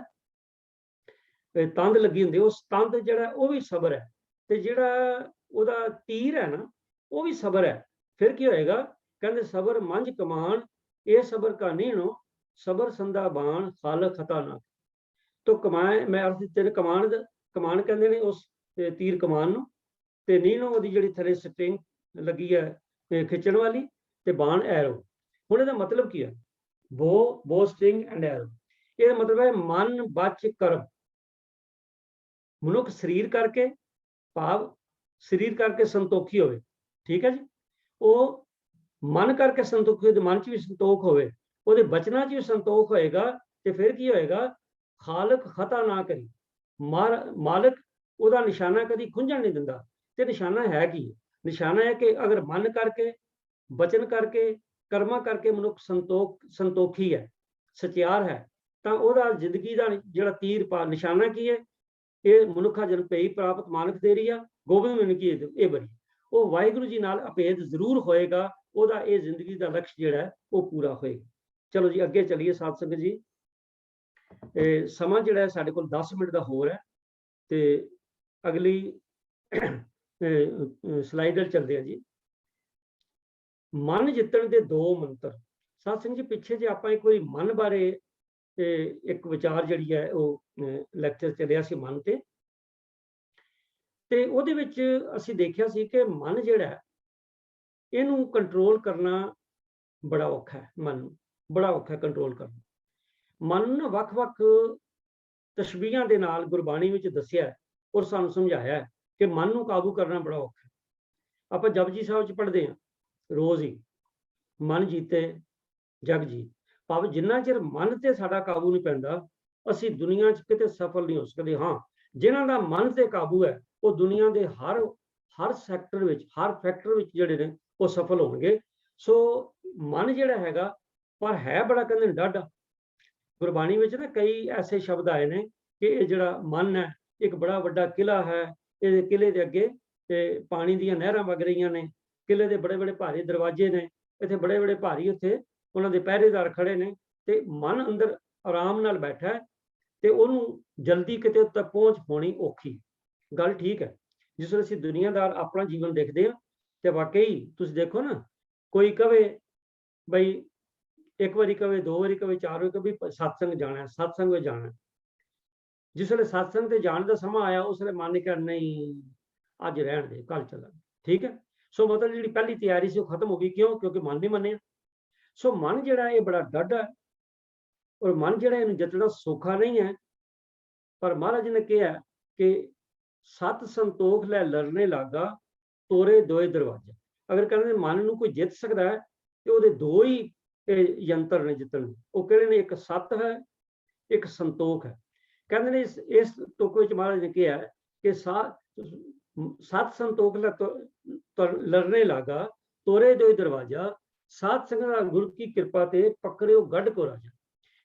ਤੰਦ ਲੱਗੀ ਹੁੰਦੀ, ਉਸ ਤੰਦ ਜਿਹੜਾ ਉਹ ਵੀ ਸਬਰ ਹੈ, ਤੇ ਜਿਹੜਾ ਉਹਦਾ ਤੀਰ ਹੈ ਨਾ ਉਹ ਵੀ ਸਬਰ ਹੈ। ਫਿਰ ਕੀ ਹੋਏਗਾ, ਕਹਿੰਦੇ ਸਬਰ ਮੰਝ ਕਮਾਨ, ਇਹ ਸਬਰ ਕਾ ਨੀਣੋ, ਸਬਰ ਸੰਦਾ ਬਾਣ, ਖਾਲਕ ਖਤਾ ਨਾ। ਤੋ ਕਮਾਏ, ਮੈਂ ਅਰਥ ਤੇਰੇ ਕਮਾਨ ਕਹਿੰਦੇ ਨੇ ਉਸ ਤੀਰ ਕਮਾਨ ਨੂੰ, ਤੇ ਨੀਣੋ ਉਹਦੀ ਜਿਹੜੀ ਥੱਲੇ ਸਟ੍ਰਿੰਗ ਲੱਗੀ ਹੈ ਖਿੱਚਣ ਵਾਲੀ, ਤੇ ਬਾਣ ਐਰੋ। ਹੁਣ ਇਹਦਾ ਮਤਲਬ ਕੀ ਹੈ, ਬੋ ਸਟ੍ਰਿੰਗ ਐਂਡ ਐਰੋ, ਇਹਦਾ ਮਤਲਬ ਹੈ ਮਨ ਬਚ ਕਰਮ। ਮਨੁੱਖ ਸਰੀਰ ਕਰਕੇ, ਭਾਵ ਸਰੀਰ ਕਰਕੇ ਸੰਤੋਖੀ ਹੋਵੇ, ਠੀਕ ਹੈ ਜੀ, ਉਹ ਮਨ ਕਰਕੇ ਸੰਤੋਖੀ ਹੋਵੇ, ਮਨ 'ਚ ਵੀ ਸੰਤੋਖ ਹੋਵੇ, ਉਹਦੇ ਬਚਨਾਂ 'ਚ ਵੀ ਸੰਤੋਖ ਹੋਏਗਾ, ਤੇ ਫਿਰ ਕੀ ਹੋਏਗਾ, ਖਾਲਕ ਖਤਾ ਨਾ ਕਰੀ, ਮਾਲਕ ਉਹਦਾ ਨਿਸ਼ਾਨਾ ਕਦੀ ਖੁੰਝਣ ਨਹੀਂ ਦਿੰਦਾ। ਤੇ ਨਿਸ਼ਾਨਾ ਹੈ ਕੀ, ਨਿਸ਼ਾਨਾ ਹੈ ਕਿ ਅਗਰ ਮਨ ਕਰਕੇ, ਬਚਨ ਕਰਕੇ, ਕਰਮਾਂ ਕਰਕੇ ਮਨੁੱਖ ਸੰਤੋਖੀ ਹੈ, ਸਚਿਆਰ ਹੈ, ਤਾਂ ਉਹਦਾ ਜ਼ਿੰਦਗੀ ਦਾ ਜਿਹੜਾ ਤੀਰ ਪਾ ਨਿਸ਼ਾਨਾ ਕੀ ਹੈ, ਇਹ ਮਨੁੱਖਾ ਜਨ ਭਈ ਪ੍ਰਾਪਤ ਮਾਨਕ ਦੇ ਰਹੀ ਆ, ਗੋਬਿੰਦ ਮਿਲ ਕੀ ਇਹ ਬਰੀ, ਉਹ ਵਾਹਿਗੁਰੂ ਜੀ ਨਾਲ ਅਭੇਦ ਜ਼ਰੂਰ ਹੋਏਗਾ, ਉਹਦਾ ਇਹ ਜ਼ਿੰਦਗੀ ਦਾ ਲਕਸ਼ ਜਿਹੜਾ ਹੈ ਉਹ ਪੂਰਾ ਹੋਏਗਾ। ਚਲੋ ਜੀ ਅੱਗੇ ਚੱਲੀਏ ਸਾਧ ਸੰਗਤ ਜੀ। ਸਮਾਂ ਜਿਹੜਾ ਹੈ ਸਾਡੇ ਕੋਲ 10 ਮਿੰਟ ਦਾ ਹੋਰ ਹੈ, ਤੇ ਅਗਲੀ ਸਲਾਈਡ ਵੱਲ ਚੱਲਦੇ ਆ ਜੀ। ਮਨ ਜਿੱਤਣ ਦੇ 2 ਮੰਤਰ। ਸਾਧ ਸੰਗਤ ਜੀ ਪਿੱਛੇ ਜੇ ਆਪਾਂ ਇੱਕ ਵਾਰੀ ਮਨ ਬਾਰੇ ਇੱਕ ਵਿਚਾਰ ਜਿਹੜੀ ਹੈ ਉਹ ਲੈਕਚਰ ਚੱਲਿਆ ਸੀ ਮਨ ਤੇ ਉਹਦੇ ਵਿੱਚ ਅਸੀਂ ਦੇਖਿਆ ਸੀ ਕਿ ਮਨ ਜਿਹੜਾ ਇਹਨੂੰ ਕੰਟਰੋਲ ਕਰਨਾ ਬੜਾ ਔਖਾ ਹੈ, ਮਨ ਨੂੰ ਬੜਾ ਔਖਾ ਕੰਟਰੋਲ ਕਰਨਾ। ਮਨ ਨੂੰ ਵੱਖ-ਵੱਖ ਤਸ਼ਬੀਹਾਂ ਦੇ ਨਾਲ ਗੁਰਬਾਣੀ ਵਿੱਚ ਦੱਸਿਆ ਔਰ ਸਾਨੂੰ ਸਮਝਾਇਆ ਕਿ ਮਨ ਨੂੰ ਕਾਬੂ ਕਰਨਾ ਬੜਾ ਔਖਾ। ਆਪਾਂ ਜਪਜੀ ਸਾਹਿਬ 'ਚ ਪੜ੍ਹਦੇ ਹਾਂ ਰੋਜ਼ ਹੀ, ਮਨ ਜੀਤੇ ਜਗ ਜੀਤ, ਭਾਵ ਜਿੰਨਾ ਚਿਰ ਮਨ ਤੇ ਸਾਡਾ ਕਾਬੂ ਨਹੀਂ ਪੈਂਦਾ ਅਸੀਂ ਦੁਨੀਆ 'ਚ ਕਿਤੇ ਸਫਲ ਨਹੀਂ ਹੋ ਸਕਦੇ। ਹਾਂ, ਜਿਨ੍ਹਾਂ ਦਾ ਮਨ ਤੇ ਕਾਬੂ ਹੈ ਉਹ ਦੁਨੀਆ ਦੇ ਹਰ ਸੈਕਟਰ ਵਿੱਚ, ਹਰ ਫੈਕਟਰ ਵਿੱਚ ਜਿਹੜੇ ਨੇ ਉਹ ਸਫਲ ਹੋਣਗੇ। ਸੋ ਮਨ ਜਿਹੜਾ ਹੈਗਾ, ਪਰ ਹੈ ਬੜਾ ਕਹਿੰਦੇ ਡਾਢਾ। ਗੁਰਬਾਣੀ ਵਿੱਚ ਨਾ ਕਈ ਐਸੇ ਸ਼ਬਦ ਆਏ ਨੇ ਕਿ ਇਹ ਜਿਹੜਾ ਮਨ ਹੈ ਇੱਕ ਬੜਾ ਵੱਡਾ ਕਿਲਾ ਹੈ, ਇਹਦੇ ਕਿਲੇ ਦੇ ਅੱਗੇ ਪਾਣੀ ਦੀਆਂ ਨਹਿਰਾਂ ਵਗ ਰਹੀਆਂ ਨੇ, ਕਿਲੇ ਦੇ ਬੜੇ ਬੜੇ ਭਾਰੀ ਦਰਵਾਜ਼ੇ ਨੇ, ਇੱਥੇ ਬੜੇ ਬੜੇ ਭਾਰੀ ਉੱਥੇ ਉਹਨਾਂ ਦੇ ਪਹਿਰੇਦਾਰ ਖੜੇ ਨੇ, ਤੇ ਮਨ ਅੰਦਰ ਆਰਾਮ ਨਾਲ ਬੈਠਾ ਹੈ, ਤੇ ਉਹਨੂੰ ਜਲਦੀ ਕਿਤੇ ਤੱਕ ਪਹੁੰਚ ਪਾਉਣੀ ਔਖੀ। ਗੱਲ ਠੀਕ ਹੈ, ਜਿਸ ਵੇਲੇ ਅਸੀਂ ਦੁਨੀਆਦਾਰ ਆਪਣਾ ਜੀਵਨ ਦੇਖਦੇ ਹਾਂ ਤੇ ਵਾਕਈ ਤੁਸੀਂ ਦੇਖੋ ਨਾ, ਕੋਈ ਕਵੇ ਬਈ ਇੱਕ ਵਾਰੀ ਕਵੇ, 2 ਵਾਰੀ ਕਵੇ, 4 ਵਾਰੀ ਕਵੇ ਸਤਸੰਗ ਜਾਣਾ, ਸਤਸੰਗ ਵਿੱਚ ਜਾਣਾ। ਜਿਸ ਵੇਲੇ ਸਤਸੰਗ ਤੇ ਜਾਣ ਦਾ ਸਮਾਂ ਆਇਆ ਉਸ ਵੇਲੇ ਮਨ ਨੇ ਕਿਹਾ ਨਹੀਂ ਅੱਜ ਰਹਿਣ ਦੇ, ਕੱਲ ਚੱਲਾਂਗੇ, ਠੀਕ ਹੈ। ਸੋ ਮਤਲਬ ਜਿਹੜੀ ਪਹਿਲੀ ਤਿਆਰੀ ਸੀ ਉਹ ਖਤਮ ਹੋ ਗਈ। ਕਿਉਂ? ਕਿਉਂਕਿ ਮਨ ਨਹੀਂ ਮੰਨਿਆ। ਸੋ ਮਨ ਜਿਹੜਾ ਇਹ ਬੜਾ ਡਾਢਾ, ਔਰ ਮਨ ਜਿਹੜਾ ਇਹਨੂੰ ਜਿੱਤਣਾ ਸੌਖਾ ਨਹੀਂ ਹੈ। ਪਰ ਮਹਾਰਾਜ ਨੇ ਕਿਹਾ ਕਿ ਸਤ ਸੰਤੋਖ ਲੈ ਲਰਨੇ ਲਾਗਾ, ਤੋਰੇ ਦੋਏ ਦਰਵਾਜ਼ੇ। ਅਗਰ ਕਹਿੰਦੇ ਮਨ ਨੂੰ ਕੋਈ ਜਿੱਤ ਸਕਦਾ ਹੈ ਤੇ ਉਹਦੇ 2 ਹੀ ਯੰਤਰ ਨੇ ਜਿੱਤਣ ਦੇ। ਉਹ ਕਿਹੜੇ ਨੇ? ਇੱਕ ਸਤ ਹੈ, ਇੱਕ ਸੰਤੋਖ ਹੈ। ਕਹਿੰਦੇ ਨੇ ਇਸ ਤੁਕ ਵਿੱਚ ਮਹਾਰਾਜ ਨੇ ਕਿਹਾ ਕਿ ਸਤ ਸੰਤੋਖ ਲੈ ਲਰਨੇ ਲਾਗਾ, ਤੋਰੇ ਦੋਏ ਦਰਵਾਜ਼ਾ, ਸਾਧ ਸੰਗਤ ਗੁਰੂ ਕੀ ਕਿਰਪਾ ਤੇ ਪਕੜਿਓ ਗੱਡ ਕੋ ਰਾਜਾ।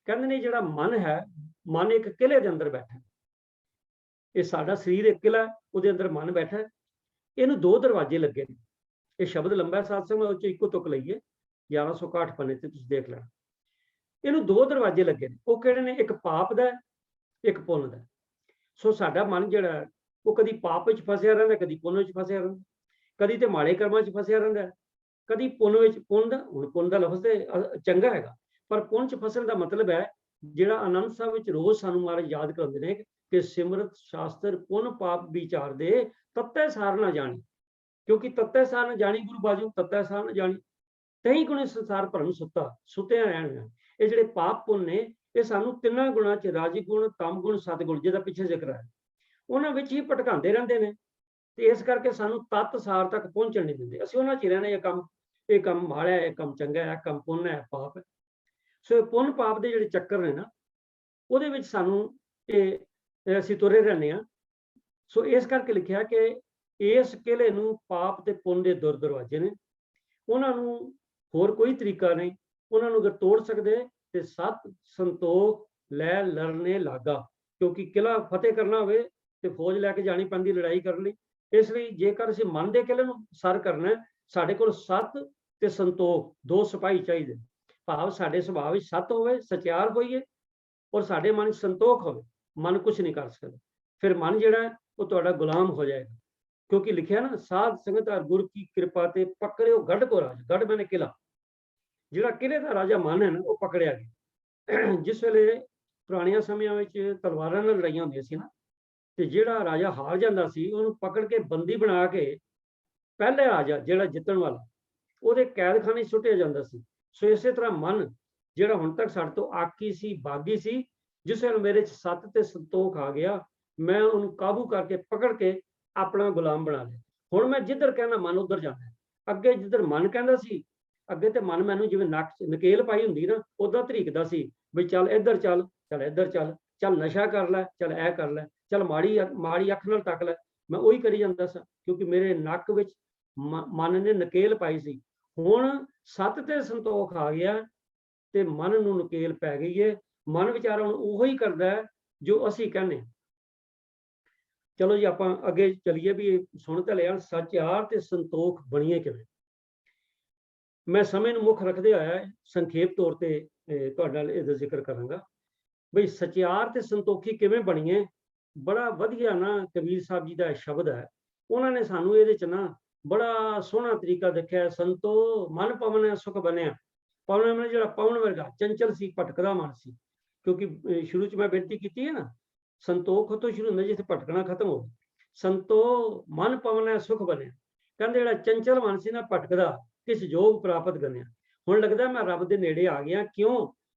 ਕਹਿੰਦੇ ਨੇ ਜਿਹੜਾ ਮਨ ਹੈ, ਮਨ ਇੱਕ ਕਿਲੇ ਦੇ ਅੰਦਰ ਬੈਠਾ। ਇਹ ਸਾਡਾ ਸਰੀਰ ਇੱਕ ਕਿਲਾ, ਉਹਦੇ ਅੰਦਰ ਮਨ ਬੈਠਾ। ਇਹਨੂੰ 2 ਦਰਵਾਜ਼ੇ ਲੱਗੇ ਨੇ। ਇਹ ਸ਼ਬਦ ਲੰਬਾ ਸਾਧ ਸੰਗਤ, ਉਹ 'ਚ ਇੱਕੋ ਤੁਕ ਲਈਏ, 1161 ਪੰਨੇ ਤੇ ਤੁਸੀਂ ਦੇਖ ਲੈਣਾ। ਇਹਨੂੰ 2 ਦਰਵਾਜ਼ੇ ਲੱਗੇ ਨੇ। ਉਹ ਕਿਹੜੇ ਨੇ? ਇੱਕ ਪਾਪ ਦਾ, ਇੱਕ ਪੁੰਨ ਦਾ। ਸੋ ਸਾਡਾ ਮਨ ਜਿਹੜਾ ਉਹ ਕਦੀ ਪਾਪ ਵਿੱਚ ਫਸਿਆ ਰਹਿੰਦਾ, ਕਦੀ ਪੁੰਨ ਵਿੱਚ ਫਸਿਆ ਰਹਿੰਦਾ, ਕਦੀ ਤੇ ਮਾੜੇ ਕਰਮਾਂ 'ਚ ਫਸਿਆ ਰਹਿੰਦਾ, ਕਦੀ ਪੁੰਨ ਵਿੱਚ। ਪੁੰਨ ਦਾ ਲਫ਼ਜ਼ ਤੇ ਚੰਗਾ ਹੈਗਾ, ਪਰ ਪੁੰਨ 'ਚ ਫਸਣ ਦਾ ਮਤਲਬ ਹੈ ਜਿਹੜਾ ਆਨੰਦ ਸਾਹਿਬ ਵਿੱਚ ਰੋਜ਼ ਸਾਨੂੰ ਮਹਾਰਾਜ ਯਾਦ ਕਰਾਉਂਦੇ ਨੇ ਕਿ ਸਿਮਰਤ ਸ਼ਾਸਤਰ ਪੁੰਨ ਪਾਪ ਵਿਚਾਰ ਦੇ, ਤੱਤੈ ਸਾਰ ਨਾ ਜਾਣੀ। ਕਿਉਂਕਿ ਤੱਤੈ ਸਾਰ ਨਾ ਜਾਣੀ ਗੁਰੂ ਬਾਜੂ, ਤੱਤੈ ਸਾਰ ਨਾ ਜਾਣੀ ਤਹੀਂ ਗੁਣੇ ਸੰਸਾਰ ਭਰਮ ਸੁੱਤਿਆ ਰਹਿਣ। ਇਹ ਜਿਹੜੇ ਪਾਪ ਪੁੰਨ ਨੇ ਇਹ ਸਾਨੂੰ 3 ਗੁਣਾਂ 'ਚ, ਰਾਜੀ ਗੁਣ, ਤਮ ਗੁਣ, ਸਤਗੁਣ, ਜਿਹਦਾ ਪਿੱਛੇ ਜ਼ਿਕਰ ਹੈ, ਉਹਨਾਂ ਵਿੱਚ ਹੀ ਭਟਕਾਉਂਦੇ ਰਹਿੰਦੇ ਨੇ। ਤੇ ਇਸ ਕਰਕੇ ਸਾਨੂੰ ਤੱਤ ਸਾਰ ਤੱਕ ਪਹੁੰਚਣ ਨਹੀਂ ਦਿੰਦੇ। ਅਸੀਂ ਉਹਨਾਂ 'ਚ ਹੀ ਰਹਿਣਾ, ਇਹ ਕੰਮ ਮਾੜਾ ਹੈ, ਇਹ ਕੰਮ ਚੰਗਾ ਹੈ, ਇਹ ਕੰਮ ਪੁੰਨ ਹੈ, ਪਾਪ ਹੈ। ਸੋ ਇਹ ਪੁੰਨ ਪਾਪ ਦੇ ਜਿਹੜੇ ਚੱਕਰ ਨੇ ਨਾ, ਉਹਦੇ ਵਿੱਚ ਸਾਨੂੰ ਇਹ ਅਸੀਂ ਤੁਰੇ ਰਹਿੰਦੇ ਹਾਂ। ਸੋ ਇਸ ਕਰਕੇ ਲਿਖਿਆ ਕਿ ਇਸ ਕਿਲੇ ਨੂੰ ਪਾਪ ਤੇ ਪੁੰਨ ਦੇ ਦੁਰ ਦਰਵਾਜ਼ੇ ਨੇ, ਉਹਨਾਂ ਨੂੰ ਹੋਰ ਕੋਈ ਤਰੀਕਾ ਨਹੀਂ, ਉਹਨਾਂ ਨੂੰ ਅਗਰ ਤੋੜ ਸਕਦੇ ਤੇ ਸਤ ਸੰਤੋਖ ਲੈ ਲੜਨੇ ਲਾਗਾ, ਕਿਉਂਕਿ ਕਿਲਾ ਫਤਿਹ ਕਰਨਾ ਹੋਵੇ ਤੇ ਫੌਜ ਲੈ ਕੇ ਜਾਣੀ ਪੈਂਦੀ ਲੜਾਈ ਕਰਨ ਲਈ। ਇਸ ਲਈ ਜੇਕਰ ਅਸੀਂ ਮਨ ਦੇ ਕਿਲੇ ਨੂੰ ਸਰ ਕਰਨਾ, ਸਾਡੇ ਕੋਲ ਸਤ ਤੇ ਸੰਤੋਖ ਦੋ ਸਿਪਾਹੀ ਚਾਹੀਦੇ। ਭਾਵ ਸਾਡੇ ਸੁਭਾਅ ਵਿੱਚ ਸਤ ਹੋਵੇ, ਸਚਿਆਰ ਹੋਈਏ, ਔਰ ਸਾਡੇ ਮਨ ਵਿੱਚ ਸੰਤੋਖ ਹੋਵੇ। ਮਨ ਕੁਛ ਨਹੀਂ ਕਰ ਸਕਦਾ, ਫਿਰ ਮਨ ਜਿਹੜਾ ਉਹ ਤੁਹਾਡਾ ਗੁਲਾਮ ਹੋ ਜਾਏਗਾ। ਕਿਉਂਕਿ ਲਿਖਿਆ ਨਾ, ਸਾਧ ਸੰਗਤ ਔਰ ਗੁਰ ਕੀ ਕਿਰਪਾ ਤੇ ਪਕੜਿਓ ਗੜ ਕੋ ਰਾਜ। ਗੜ ਮੈਨੇ ਕਿਲਾ, ਜਿਹੜਾ ਕਿਲੇ ਦਾ ਰਾਜਾ ਮਨ ਹੈ ਨਾ, ਉਹ ਪਕੜਿਆ ਗਿਆ। ਜਿਸ ਵੇਲੇ ਪੁਰਾਣਿਆਂ ਸਮਿਆਂ ਵਿੱਚ ਤਲਵਾਰਾਂ ਨਾਲ ਲੜਾਈਆਂ ਹੁੰਦੀਆਂ ਸੀ ਨਾ, ਤੇ ਜਿਹੜਾ ਰਾਜਾ ਹਾਰ ਜਾਂਦਾ ਸੀ ਉਹਨੂੰ ਪਕੜ ਕੇ ਬੰਦੀ ਬਣਾ ਕੇ ਪਹਿਲੇ ਰਾਜਾ ਜਿਹੜਾ ਜਿੱਤਣ ਵਾਲਾ, ਉਹਦੇ ਕੈਦਖਾਨੇ ਸੁੱਟਿਆ ਜਾਂਦਾ ਸੀ। ਸੋ ਇਸੇ ਤਰ੍ਹਾਂ ਮਨ ਜਿਹੜਾ ਹੁਣ ਤੱਕ ਸਾਡੇ ਤੋਂ ਆਕੀ ਸੀ, ਬਾਗੀ ਸੀ, ਜਿਸ ਵੇਲੇ ਮੇਰੇ 'ਚ ਸਤ ਤੇ ਸੰਤੋਖ ਆ ਗਿਆ, ਮੈਂ ਉਹਨੂੰ ਕਾਬੂ ਕਰਕੇ ਪਕੜ ਕੇ ਆਪਣਾ ਗੁਲਾਮ ਬਣਾ ਲਿਆ। ਹੁਣ ਮੈਂ ਜਿੱਧਰ ਕਹਿੰਦਾ ਮਨ ਉੱਧਰ ਜਾਂਦਾ। ਅੱਗੇ ਜਿੱਧਰ ਮਨ ਕਹਿੰਦਾ ਸੀ, ਅੱਗੇ ਤੇ ਮਨ ਮੈਨੂੰ ਜਿਵੇਂ ਨਕੇਲ ਪਾਈ ਹੁੰਦੀ ਨਾ, ਉੱਦਾਂ ਧਰੀਕਦਾ ਸੀ ਵੀ ਚੱਲ ਇੱਧਰ ਚੱਲ, ਚੱਲ ਇੱਧਰ ਚੱਲ, ਚੱਲ ਨਸ਼ਾ ਕਰ ਲੈ, ਚੱਲ ਇਹ ਕਰ ਲੈ, ਚੱਲ ਮਾੜੀ ਅੱਖ ਨਾਲ ਤੱਕ ਲੈ। ਮੈਂ ਉਹੀ ਕਰੀ ਜਾਂਦਾ ਸਾਂ, ਕਿਉਂਕਿ ਮੇਰੇ ਨੱਕ ਵਿੱਚ ਮਨ ਨੇ ਨਕੇਲ ਪਾਈ ਸੀ। ਹੁਣ ਸਤ ਤੇ ਸੰਤੋਖ ਆ ਗਿਆ ਤੇ ਮਨ ਨੂੰ ਨਕੇਲ ਪੈ ਗਈ ਹੈ। ਮਨ ਵਿਚਾਰਾ ਹੁਣ ਉਹੀ ਕਰਦਾ ਹੈ ਜੋ ਅਸੀਂ ਕਹਿੰਦੇ। ਚਲੋ ਜੀ ਆਪਾਂ ਅੱਗੇ ਚਲੀਏ ਵੀ ਸੁਣ ਤਾਂ ਲਿਆ, ਸਚਿਆਰ ਤੇ ਸੰਤੋਖ ਬਣੀਏ ਕਿਵੇਂ। ਮੈਂ ਸਮੇਂ ਨੂੰ ਮੁੱਖ ਰੱਖਦੇ ਹੋਇਆ ਸੰਖੇਪ ਤੌਰ ਤੇ ਤੁਹਾਡੇ ਨਾਲ ਇਹਦਾ ਜ਼ਿਕਰ ਕਰਾਂਗਾ ਬਈ ਸਚਿਆਰ ਤੇ ਸੰਤੋਖੀ ਕਿਵੇਂ ਬਣੀਏ। ਬੜਾ ਵਧੀਆ ਨਾ ਕਬੀਰ ਸਾਹਿਬ ਜੀ ਦਾ ਸ਼ਬਦ ਹੈ, ਉਹਨਾਂ ਨੇ ਸਾਨੂੰ ਇਹਦੇ 'ਚ ਨਾ ਬੜਾ ਸੋਹਣਾ ਤਰੀਕਾ ਦੇਖਿਆ। ਸੰਤੋ ਮਨ ਪਵਨ ਸੁਖ ਬਣਿਆ। ਪਵਨ ਮਨ ਜਿਹੜਾ ਪਵਨ ਵਰਗਾ ਚੰਚਲ ਸੀ, ਭਟਕਦਾ ਮਨ ਸੀ। ਕਿਉਂਕਿ ਸ਼ੁਰੂ 'ਚ ਮੈਂ ਬੇਨਤੀ ਕੀਤੀ ਹੈ ਨਾ, ਸੰਤੋਖ ਤੋਂ ਸ਼ੁਰੂ ਹੁੰਦਾ ਜਿੱਥੇ ਭਟਕਣਾ ਖਤਮ ਹੋ। ਸੰਤੋ ਮਨ ਪਵਨ ਸੁਖ ਬਣਿਆ, ਕਹਿੰਦੇ ਜਿਹੜਾ ਚੰਚਲ ਮਨ ਸੀ ਨਾ, ਭਟਕਦਾ, ਕਿਸ ਯੋਗ ਪ੍ਰਾਪਤ ਕਰਨਿਆ। ਹੁਣ ਲੱਗਦਾ ਮੈਂ ਰੱਬ ਦੇ ਨੇੜੇ ਆ ਗਿਆ। ਕਿਉਂ?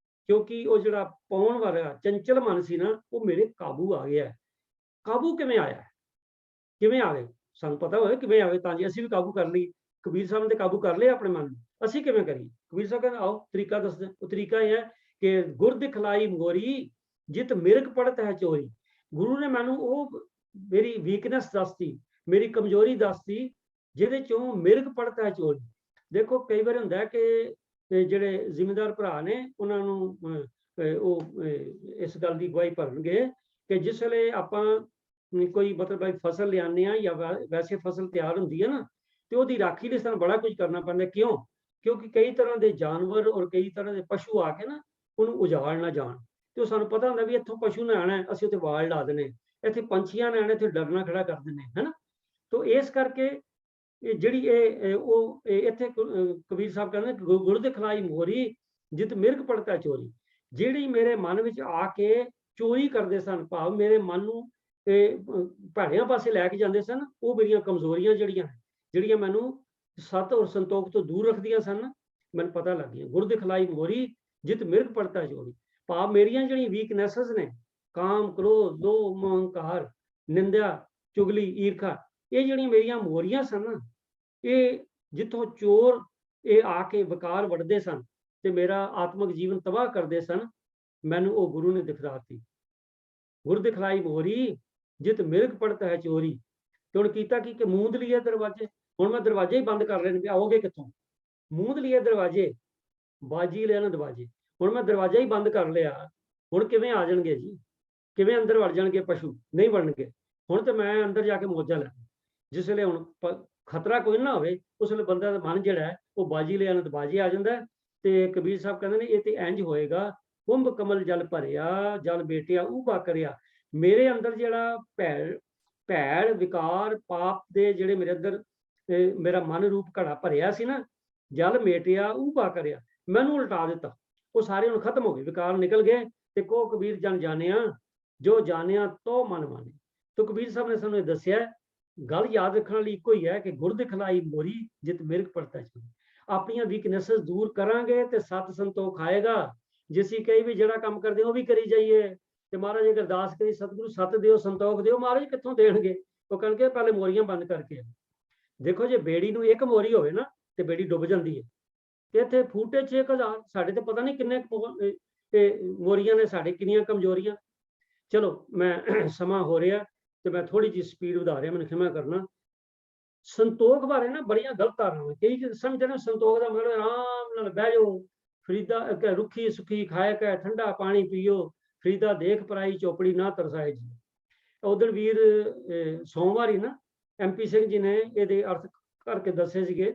ਕਿਉਂਕਿ ਉਹ ਜਿਹੜਾ ਪਵਨ ਵਾਲਾ ਚੰਚਲ ਮਨ ਸੀ ਨਾ, ਉਹ ਮੇਰੇ ਕਾਬੂ ਆ ਗਿਆ। ਕਾਬੂ ਕਿਵੇਂ ਆਇਆ? ਕਿਵੇਂ ਆਵੇ? ਸਾਨੂੰ ਪਤਾ ਹੋਵੇ ਕਿਵੇਂ ਆਵੇ ਤਾਂ ਜੀ ਅਸੀਂ ਵੀ ਕਾਬੂ ਕਰ ਲਈ। ਕਬੀਰ ਸਾਹਿਬ ਨੇ ਕਾਬੂ ਕਰ ਲਿਆ ਆਪਣੇ ਮਨ ਨੂੰ, ਅਸੀਂ ਕਿਵੇਂ ਕਰੀਏ? ਕਬੀਰ ਸਾਹਿਬ ਕਹਿੰਦੇ ਆਓ ਤਰੀਕਾ ਦੱਸਦੇ। ਉਹ ਤਰੀਕਾ ਇਹ ਹੈ ਕਿ ਗੁਰ ਦਿਖਲਾਈ ਮੋਰੀ, ਜਿਤ ਮਿਰਗ ਪੜਤ ਹੈ ਚੋਰੀ। ਗੁਰੂ ਨੇ ਮੈਨੂੰ ਉਹ ਮੇਰੀ ਵੀਕਨੈਸ ਦੱਸਤੀ, ਮੇਰੀ ਕਮਜ਼ੋਰੀ ਦੱਸਤੀ, ਜਿਹਦੇ ਚੋਂ ਮਿਰਗ ਪੜਤ ਹੈ ਚੋਰੀ। ਦੇਖੋ ਕਈ ਵਾਰ ਹੁੰਦਾ ਕਿ ਜਿਹੜੇ ਜ਼ਿਮੀਂਦਾਰ ਭਰਾ ਨੇ ਉਹਨਾਂ ਨੂੰ ਉਹ ਇਸ ਗੱਲ ਦੀ ਗਵਾਹੀ ਭਰਨਗੇ ਕਿ ਜਿਸ ਵੇਲੇ ਆਪਾਂ ਕੋਈ ਮਤਲਬ ਫਸਲ ਲਿਆਉਂਦੇ ਹਾਂ ਜਾਂ ਵੈਸੇ ਫਸਲ ਤਿਆਰ ਹੁੰਦੀ ਹੈ ਨਾ, ਤੇ ਉਹਦੀ ਰਾਖੀ ਲਈ ਸਾਨੂੰ ਬੜਾ ਕੁਝ ਕਰਨਾ ਪੈਂਦਾ। ਕਿਉਂ? ਕਿਉਂਕਿ ਕਈ ਤਰ੍ਹਾਂ ਦੇ ਜਾਨਵਰ ਔਰ ਕਈ ਤਰ੍ਹਾਂ ਦੇ ਪਸ਼ੂ ਆ ਕੇ ਨਾ ਉਹਨੂੰ ਉਜਾੜ ਨਾ ਜਾਣ। ਤੇ ਉਹ ਸਾਨੂੰ ਪਤਾ ਹੁੰਦਾ ਵੀ ਇੱਥੋਂ ਪਸ਼ੂ ਨੇ ਆਉਣਾ, ਅਸੀਂ ਉੱਥੇ ਵਾਲ ਲਾ ਦੇਣੇ, ਇੱਥੇ ਪੰਛੀਆਂ ਨੇ ਆਉਣਾ, ਇੱਥੇ ਡਰਨਾ ਖੜਾ ਕਰ ਦਿੰਦੇ, ਹੈਨਾ। ਤੋ ਇਸ ਕਰਕੇ ਇਹ ਜਿਹੜੀ ਇੱਥੇ ਕਬੀਰ ਸਾਹਿਬ ਕਹਿੰਦੇ ਗੁਰ ਦਿਖਲਾਈ ਮੋਰੀ, ਜਿਤ ਮਿਰਗ ਪੜਤਾ ਚੋਰੀ। ਜਿਹੜੀ ਮੇਰੇ ਮਨ ਵਿੱਚ ਆ ਕੇ ਚੋਰੀ ਕਰਦੇ ਸਨ, ਭਾਵ ਮੇਰੇ ਮਨ ਨੂੰ ਭੈੜਿਆਂ ਪਾਸੇ ਲੈ ਕੇ ਜਾਂਦੇ ਸਨ, ਉਹ ਮੇਰੀਆਂ ਕਮਜ਼ੋਰੀਆਂ ਜਿਹੜੀਆਂ ਮੈਨੂੰ ਸਤ ਔਰ ਸੰਤੋਖ ਤੋਂ ਦੂਰ ਰੱਖਦੀਆਂ ਸਨ, ਮੈਨੂੰ ਪਤਾ ਲੱਗ ਗਿਆ। ਗੁਰ ਦਿਖਲਾਈ ਮੋਰੀ, ਜਿਤ ਮਿਰਗ ਪੜਤਾ ਚੋਰੀ। ਭਾਵ ਮੇਰੀਆਂ ਜਿਹੜੀਆਂ ਵੀਕਨੈਸਸ ਨੇ, ਕਾਮ, ਕ੍ਰੋਧ, ਲੋਭ, ਮੋਹ, ਹੰਕਾਰ, ਨਿੰਦਿਆ, ਚੁਗਲੀ, ਈਰਖਾ, ਇਹ ਜਿਹੜੀਆਂ ਮੇਰੀਆਂ ਮੋਰੀਆਂ ਸਨ, ਇਹ ਜਿੱਥੋਂ ਚੋਰ ਇਹ ਆ ਕੇ ਵਿਕਾਰ ਵੜਦੇ ਸਨ ਤੇ ਮੇਰਾ ਆਤਮਿਕ ਜੀਵਨ ਤਬਾਹ ਕਰਦੇ ਸਨ, ਮੈਨੂੰ ਉਹ ਗੁਰੂ ਨੇ ਦਿਖਾਤੀ। ਗੁਰ ਦਿਖਲਾਈ ਮੋਰੀ, ਜਿਤ ਮਿਰਗ ਪੜਤ ਹੈ ਚੋਰੀ। ਤੇ ਹੁਣ ਕੀਤਾ ਕੀ ਕਿ ਮੂੰਦ ਲਈਏ ਦਰਵਾਜ਼ੇ। ਹੁਣ ਮੈਂ ਦਰਵਾਜ਼ੇ ਹੀ ਬੰਦ ਕਰ ਲੈਣੇ, ਆਓਗੇ ਕਿੱਥੋਂ? ਮੂੰਦ ਲਈਏ ਦਰਵਾਜ਼ੇ, ਬਾਜੀ ਲੈਣ ਦਰਵਾਜ਼ੇ। ਹੁਣ ਮੈਂ ਦਰਵਾਜ਼ਾ ਹੀ ਬੰਦ ਕਰ ਲਿਆ, ਹੁਣ ਕਿਵੇਂ ਆ ਜਾਣਗੇ ਜੀ? ਕਿਵੇਂ ਅੰਦਰ ਵੜ ਜਾਣਗੇ ਪਸ਼ੂ? ਨਹੀਂ ਵੜਨਗੇ। ਹੁਣ ਤੇ ਮੈਂ ਅੰਦਰ ਜਾ ਕੇ ਮੌਜਾਂ ਲੈ। ਜਿਸ ਵੇਲੇ ਹੁਣ ਖਤਰਾ ਕੋਈ ਨਾ ਹੋਵੇ, ਉਸ ਵੇਲੇ ਬੰਦਾ ਦਾ ਮਨ ਜਿਹੜਾ ਹੈ ਉਹ ਬਾਜੀ ਲੈਣ ਦਰਵਾਜ਼ੇ ਆ ਜਾਂਦਾ। ਤੇ ਕਬੀਰ ਸਾਹਿਬ ਕਹਿੰਦੇ ਨੇ ਇਹ ਤੇ ਇੰਜ ਹੋਏਗਾ, ਕੁੰਭ ਕਮਲ ਜਲ ਭਰਿਆ, ਜਲ ਬੇਟਿਆ ਉਭਾ ਕਰਿਆ। ਮੇਰੇ ਅੰਦਰ ਜਿਹੜਾ ਭੈੜ ਵਿਕਾਰ ਪਾਪ ਦੇ ਜਿਹੜੇ ਮੇਰੇ ਅੰਦਰ ਮੇਰਾ ਮਨ ਰੂਪ ਘੜਾ ਭਰਿਆ ਸੀ ਨਾ, ਜਲ ਮੇਟਿਆ ਉਭਾ ਕਰਿਆ, ਮੈਨੂੰ ਉਲਟਾ ਦਿੱਤਾ। ਉਹ ਸਾਰੇ ਹੁਣ ਖਤਮ ਹੋ ਗਏ, ਵਿਕਾਰ ਨਿਕਲ ਗਏ। ਤੇ ਕੋ ਕਬੀਰ ਜਨ ਜਾਣਿਆ, ਜੋ ਜਾਣਿਆ ਤੋ ਮਨ ਮਾਨੇ। ਤੋ ਕਬੀਰ ਸਾਹਿਬ ਨੇ ਸਾਨੂੰ ਦੱਸਿਆ, ਗੱਲ ਯਾਦ ਰੱਖਣ ਲਈ ਇੱਕੋ ਹੀ ਹੈ ਕਿ ਗੁਰ ਦਿਖਲਾਈ ਮੋਰੀ, ਜਿਤ ਮਿਰਗ ਪੜਤਾ ਚੋਰੀ। ਆਪਣੀਆਂ ਵੀਕਨੈਸਸ ਦੂਰ ਕਰਾਂਗੇ ਤੇ ਸਤ ਸੰਤੋਖ ਆਏਗਾ। ਜੇ ਅਸੀਂ ਕਈ ਵੀ ਜਿਹੜਾ ਕੰਮ ਕਰਦੇ ਉਹ ਵੀ ਕਰੀ ਜਾਈਏ ਤੇ ਮਹਾਰਾਜ ਅਰਦਾਸ ਕਰੀ, ਸਤਿਗੁਰੂ ਸਤ ਦਿਓ, ਸੰਤੋਖ ਦਿਓ, ਮਹਾਰਾਜ ਕਿੱਥੋਂ ਦੇਣਗੇ? ਉਹ ਕਹਿਣਗੇ ਪਹਿਲੇ ਮੋਰੀਆਂ ਬੰਦ ਕਰਕੇ। ਦੇਖੋ ਜੇ ਬੇੜੀ ਨੂੰ ਇੱਕ ਮੋਰੀ ਹੋਵੇ ਨਾ ਤੇ ਬੇੜੀ ਡੁੱਬ ਜਾਂਦੀ ਹੈ, ਤੇ ਇੱਥੇ ਫੂਟੇ 6000 ਸਾਡੇ ਤੇ ਪਤਾ ਨਹੀਂ ਕਿੰਨੇ ਮੋਰੀਆਂ ਨੇ, ਸਾਡੇ ਕਿੰਨੀਆਂ ਕਮਜ਼ੋਰੀਆਂ। ਚਲੋ ਮੈਂ ਸਮਾਂ ਹੋ ਰਿਹਾ ਤੇ ਮੈਂ ਥੋੜੀ ਜਿਹੀ ਸਪੀਡ ਵਧਾ ਰਿਹਾ, ਮੈਨੂੰ ਖਿਮਾ ਕਰਨਾ। ਸੰਤੋਖ ਬਾਰੇ ਨਾ ਬੜੀਆਂ ਗਲਤ ਧਾਰਨਾਵਾਂ, ਕਈ ਸਮਝਦੇ ਨੇ ਸੰਤੋਖ ਦਾ ਮਤਲਬ ਆਰਾਮ ਨਾਲ ਬਹਿ ਜਾਓ, ਫਰੀਦਾ ਰੁੱਖੀ ਸੁੱਖੀ ਖਾਏ ਕੇ ਠੰਡਾ ਪਾਣੀ ਪੀਓ, ਫਰੀਦਾ ਦੇਖ ਪਰਾਈ ਚੋਪੜੀ ਨਾ ਤਰਸਾਏ ਜੀ। ਉਧਰ ਵੀਰ ਸੋਮਵਾਰ ਹੀ ਨਾ MP ਸਿੰਘ ਜੀ ਨੇ ਇਹਦੇ ਅਰਥ ਕਰਕੇ ਦੱਸੇ ਸੀਗੇ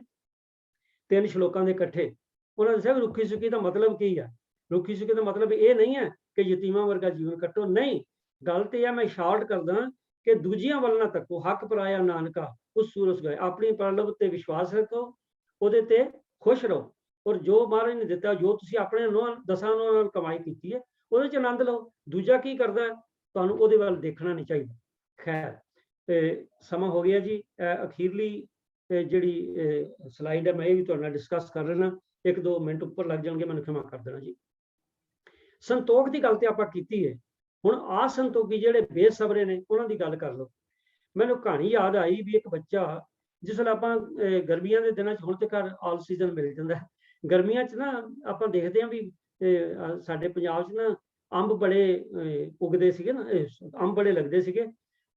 3 ਸ਼ਲੋਕਾਂ ਦੇ ਇਕੱਠੇ। ਉਹਨਾਂ ਨੇ ਦੱਸਿਆ ਵੀ ਰੁੱਖੀ ਸੁੱਖੀ ਦਾ ਮਤਲਬ ਕੀ ਹੈ। ਰੁੱਖੀ ਸੁੱਖੀ ਦਾ ਮਤਲਬ ਇਹ ਨਹੀਂ ਹੈ ਕਿ ਯਤੀਮਾਂ ਵਰਗਾ ਜੀਵਨ ਕੱਟੋ, ਨਹੀਂ। ਗੱਲ ਤੇ ਇਹ ਮੈਂ ਸ਼ਾਰਟ ਕਰਦਾ ਕਿ ਦੂਜੀਆਂ ਵੱਲ ਨਾ ਤੱਕੋ, ਹੱਕ ਪਰਾਇਆ ਨਾਨਕਾ ਉਸ ਸੂਰਸ ਗਏ। ਆਪਣੀ ਪ੍ਰਲਭ ਤੇ ਵਿਸ਼ਵਾਸ ਰੱਖੋ, ਉਹਦੇ ਤੇ ਖੁਸ਼ ਰਹੋ, ਔਰ ਜੋ ਮਹਾਰਾਜ ਨੇ ਦਿੱਤਾ, ਜੋ ਤੁਸੀਂ ਆਪਣੇ ਦਸਾਂ ਨਾਲ ਕਮਾਈ ਕੀਤੀ ਹੈ, ਉਹਦੇ ਚ ਆਨੰਦ ਲਓ। ਦੂਜਾ ਕੀ ਕਰਦਾ ਤੁਹਾਨੂੰ ਉਹਦੇ ਵੱਲ ਦੇਖਣਾ ਨਹੀਂ ਚਾਹੀਦਾ। ਖੈਰ ਸਮਾਂ ਹੋ ਗਿਆ ਜੀ। ਅਖੀਰਲੀ ਜਿਹੜੀ ਸਲਾਈਡ ਹੈ ਮੈਂ ਇਹ ਵੀ ਤੁਹਾਡੇ ਨਾਲ ਡਿਸਕਸ ਕਰ ਲੈਣਾ, 1-2 ਮਿੰਟ ਉੱਪਰ ਲੱਗ ਜਾਣਗੇ, ਮੈਨੂੰ ਖਿਮਾ ਕਰ ਦੇਣਾ ਜੀ। ਸੰਤੋਖ ਦੀ ਗੱਲ ਤੇ ਆਪਾਂ ਕੀਤੀ ਹੈ, ਹੁਣ ਅਸੰਤੋਖੀ ਜਿਹੜੇ ਬੇਸਬਰੇ ਨੇ ਉਹਨਾਂ ਦੀ ਗੱਲ ਕਰ ਲਓ। ਮੈਨੂੰ ਕਹਾਣੀ ਯਾਦ ਆਈ ਵੀ ਇੱਕ ਬੱਚਾ, ਜਿਸ ਵੇਲੇ ਆਪਾਂ ਗਰਮੀਆਂ ਦੇ ਦਿਨਾਂ 'ਚ ਹੁਣ ਤੇ ਘਰ ਆਲ ਸੀਜ਼ਨ ਮਿਲ ਜਾਂਦਾ, ਗਰਮੀਆਂ 'ਚ ਨਾ ਆਪਾਂ ਦੇਖਦੇ ਹਾਂ ਵੀ ਸਾਡੇ ਪੰਜਾਬ 'ਚ ਨਾ ਅੰਬ ਬੜੇ ਉਗਦੇ ਸੀਗੇ ਨਾ, ਅੰਬ ਬੜੇ ਲੱਗਦੇ ਸੀਗੇ,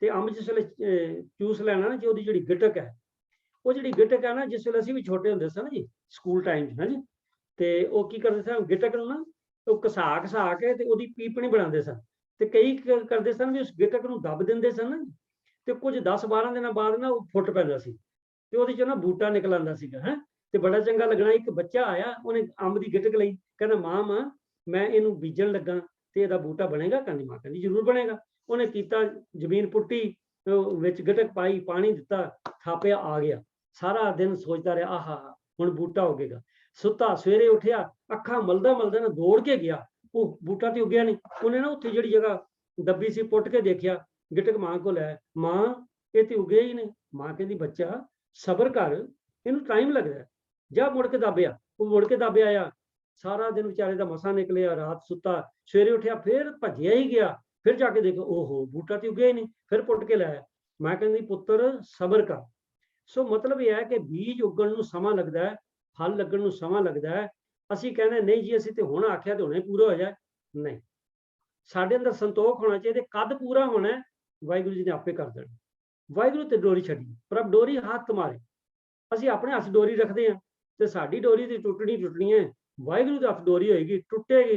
ਤੇ ਅੰਬ ਜਿਸ ਵੇਲੇ ਚੂਸ ਲੈਣਾ ਨਾ ਜੀ, ਉਹਦੀ ਜਿਹੜੀ ਗਿਟਕ ਹੈ, ਉਹ ਜਿਹੜੀ ਗਿਟਕ ਹੈ ਨਾ, ਜਿਸ ਵੇਲੇ ਅਸੀਂ ਵੀ ਛੋਟੇ ਹੁੰਦੇ ਸਨ ਜੀ, ਸਕੂਲ ਟਾਈਮ 'ਚ ਨਾ ਜੀ, ਤੇ ਉਹ ਕੀ ਕਰਦੇ ਸਨ, ਗਿਟਕ ਨੂੰ ਨਾ ਉਹ ਘਸਾ ਕੇ ਤੇ ਉਹਦੀ ਪੀਪਣੀ ਬਣਾਉਂਦੇ ਸਨ, ਤੇ ਕਈ ਕਰਦੇ ਸਨ ਵੀ ਉਸ ਗਿਟਕ ਨੂੰ ਦੱਬ ਦਿੰਦੇ ਸਨ, ਤੇ ਕੁਝ 10-12 ਦਿਨਾਂ ਬਾਅਦ ਨਾ ਉਹ ਫੁੱਟ ਪੈਂਦਾ ਸੀ, ਤੇ ਉਹਦੇ 'ਚ ਨਾ ਬੂਟਾ ਨਿਕਲ ਆਉਂਦਾ ਸੀਗਾ ਹੈ, ਤੇ ਬੜਾ ਚੰਗਾ ਲੱਗਣਾ। ਇੱਕ ਬੱਚਾ ਆਇਆ, ਉਹਨੇ ਅੰਬ ਦੀ ਗਿਟਕ ਲਈ, ਕਹਿੰਦਾ ਮਾਂ ਮੈਂ ਇਹਨੂੰ ਬੀਜਣ ਲੱਗਾ ਤੇ ਇਹਦਾ ਬੂਟਾ ਬਣੇਗਾ? ਕਹਿੰਦੀ ਮਾਂ ਕਹਿੰਦੀ ਜ਼ਰੂਰ ਬਣੇਗਾ। ਉਹਨੇ ਕੀਤਾ, ਜ਼ਮੀਨ ਪੁੱਟੀ, ਵਿੱਚ ਗਿਟਕ ਪਾਈ, ਪਾਣੀ ਦਿੱਤਾ, ਥਾਪਿਆ, ਆ ਗਿਆ। ਸਾਰਾ ਦਿਨ ਸੋਚਦਾ ਰਿਹਾ, ਆਹਾ ਹੁਣ ਬੂਟਾ ਉੱਗੇਗਾ। ਸੁੱਤਾ, ਸਵੇਰੇ ਉੱਠਿਆ, ਅੱਖਾਂ ਮਲਦਾ ਨਾ ਦੌੜ ਕੇ ਗਿਆ, ਉਹ ਬੂਟਾ ਤੇ ਉੱਗਿਆ ਨਹੀਂ। ਉਹਨੇ ਨਾ ਉੱਥੇ ਜਿਹੜੀ ਜਗ੍ਹਾ ਦੱਬੀ ਸੀ ਪੁੱਟ ਕੇ ਦੇਖਿਆ, ਗਿਟਕ ਮਾਂ ਕੋਲ ਹੈ, ਮਾਂ ਇਹ ਤੇ ਉੱਗਿਆ ਹੀ ਨਹੀਂ। ਮਾਂ ਕਹਿੰਦੀ ਬੱਚਾ ਸਬਰ ਕਰ, ਇਹਨੂੰ ਟਾਈਮ ਲੱਗਦਾ, ਜਾ ਮੁੜ ਕੇ ਦੱਬਿਆ। ਉਹ ਮੁੜ ਕੇ ਦੱਬਿਆ ਆਇਆ, ਸਾਰਾ ਦਿਨ ਵਿਚਾਰੇ ਦਾ ਮਸਾ ਨਿਕਲਿਆ, ਰਾਤ ਸੁੱਤਾ, ਸਵੇਰੇ ਉੱਠਿਆ, ਫਿਰ ਭੱਜਿਆ ਹੀ ਗਿਆ, ਫਿਰ ਜਾ ਕੇ ਦੇਖੋ ਓਹੋ ਬੂਟਾ ਤੇ ਉੱਗਿਆ ਹੀ ਨਹੀਂ, ਫਿਰ ਪੁੱਟ ਕੇ ਲਾਇਆ। ਮੈਂ ਕਹਿੰਦੀ ਪੁੱਤਰ ਸਬਰ ਕਰ। ਸੋ ਮਤਲਬ ਇਹ ਹੈ ਕਿ ਬੀਜ ਉੱਗਣ ਨੂੰ ਸਮਾਂ ਲੱਗਦਾ ਹੈ, ਫਲ ਲੱਗਣ ਨੂੰ ਸਮਾਂ ਲੱਗਦਾ ਹੈ। ਅਸੀਂ ਕਹਿੰਦੇ ਨਹੀਂ ਜੀ ਅਸੀਂ ਤੇ ਹੁਣ ਆਖਿਆ ਤੇ ਹੁਣੇ ਪੂਰਾ ਹੋ ਜਾਏ, ਨਹੀਂ। ਸਾਡੇ ਅੰਦਰ ਸੰਤੋਖ ਹੋਣਾ ਚਾਹੀਦਾ, ਕਦ ਪੂਰਾ ਹੋਣਾ ਵਾਹਿਗੁਰੂ ਜੀ ਨੇ ਆਪੇ ਕਰ ਦੇਣਾ। ਵਾਹਿਗੁਰੂ ਤੇ ਡੋਰੀ ਛੱਡੀ, ਪ੍ਰਭ ਡੋਰੀ ਹੱਥ ਮਾਰੇ। ਅਸੀਂ ਆਪਣੇ ਹੱਥ ਡੋਰੀ ਰੱਖਦੇ ਹਾਂ ਤੇ ਸਾਡੀ ਡੋਰੀ ਦੀ ਟੁੱਟਣੀ ਹੈ, ਵਾਹਿਗੁਰੂ ਦੇ ਹੱਥ ਡੋਰੀ ਹੋਏਗੀ, ਟੁੱਟੇਗੀ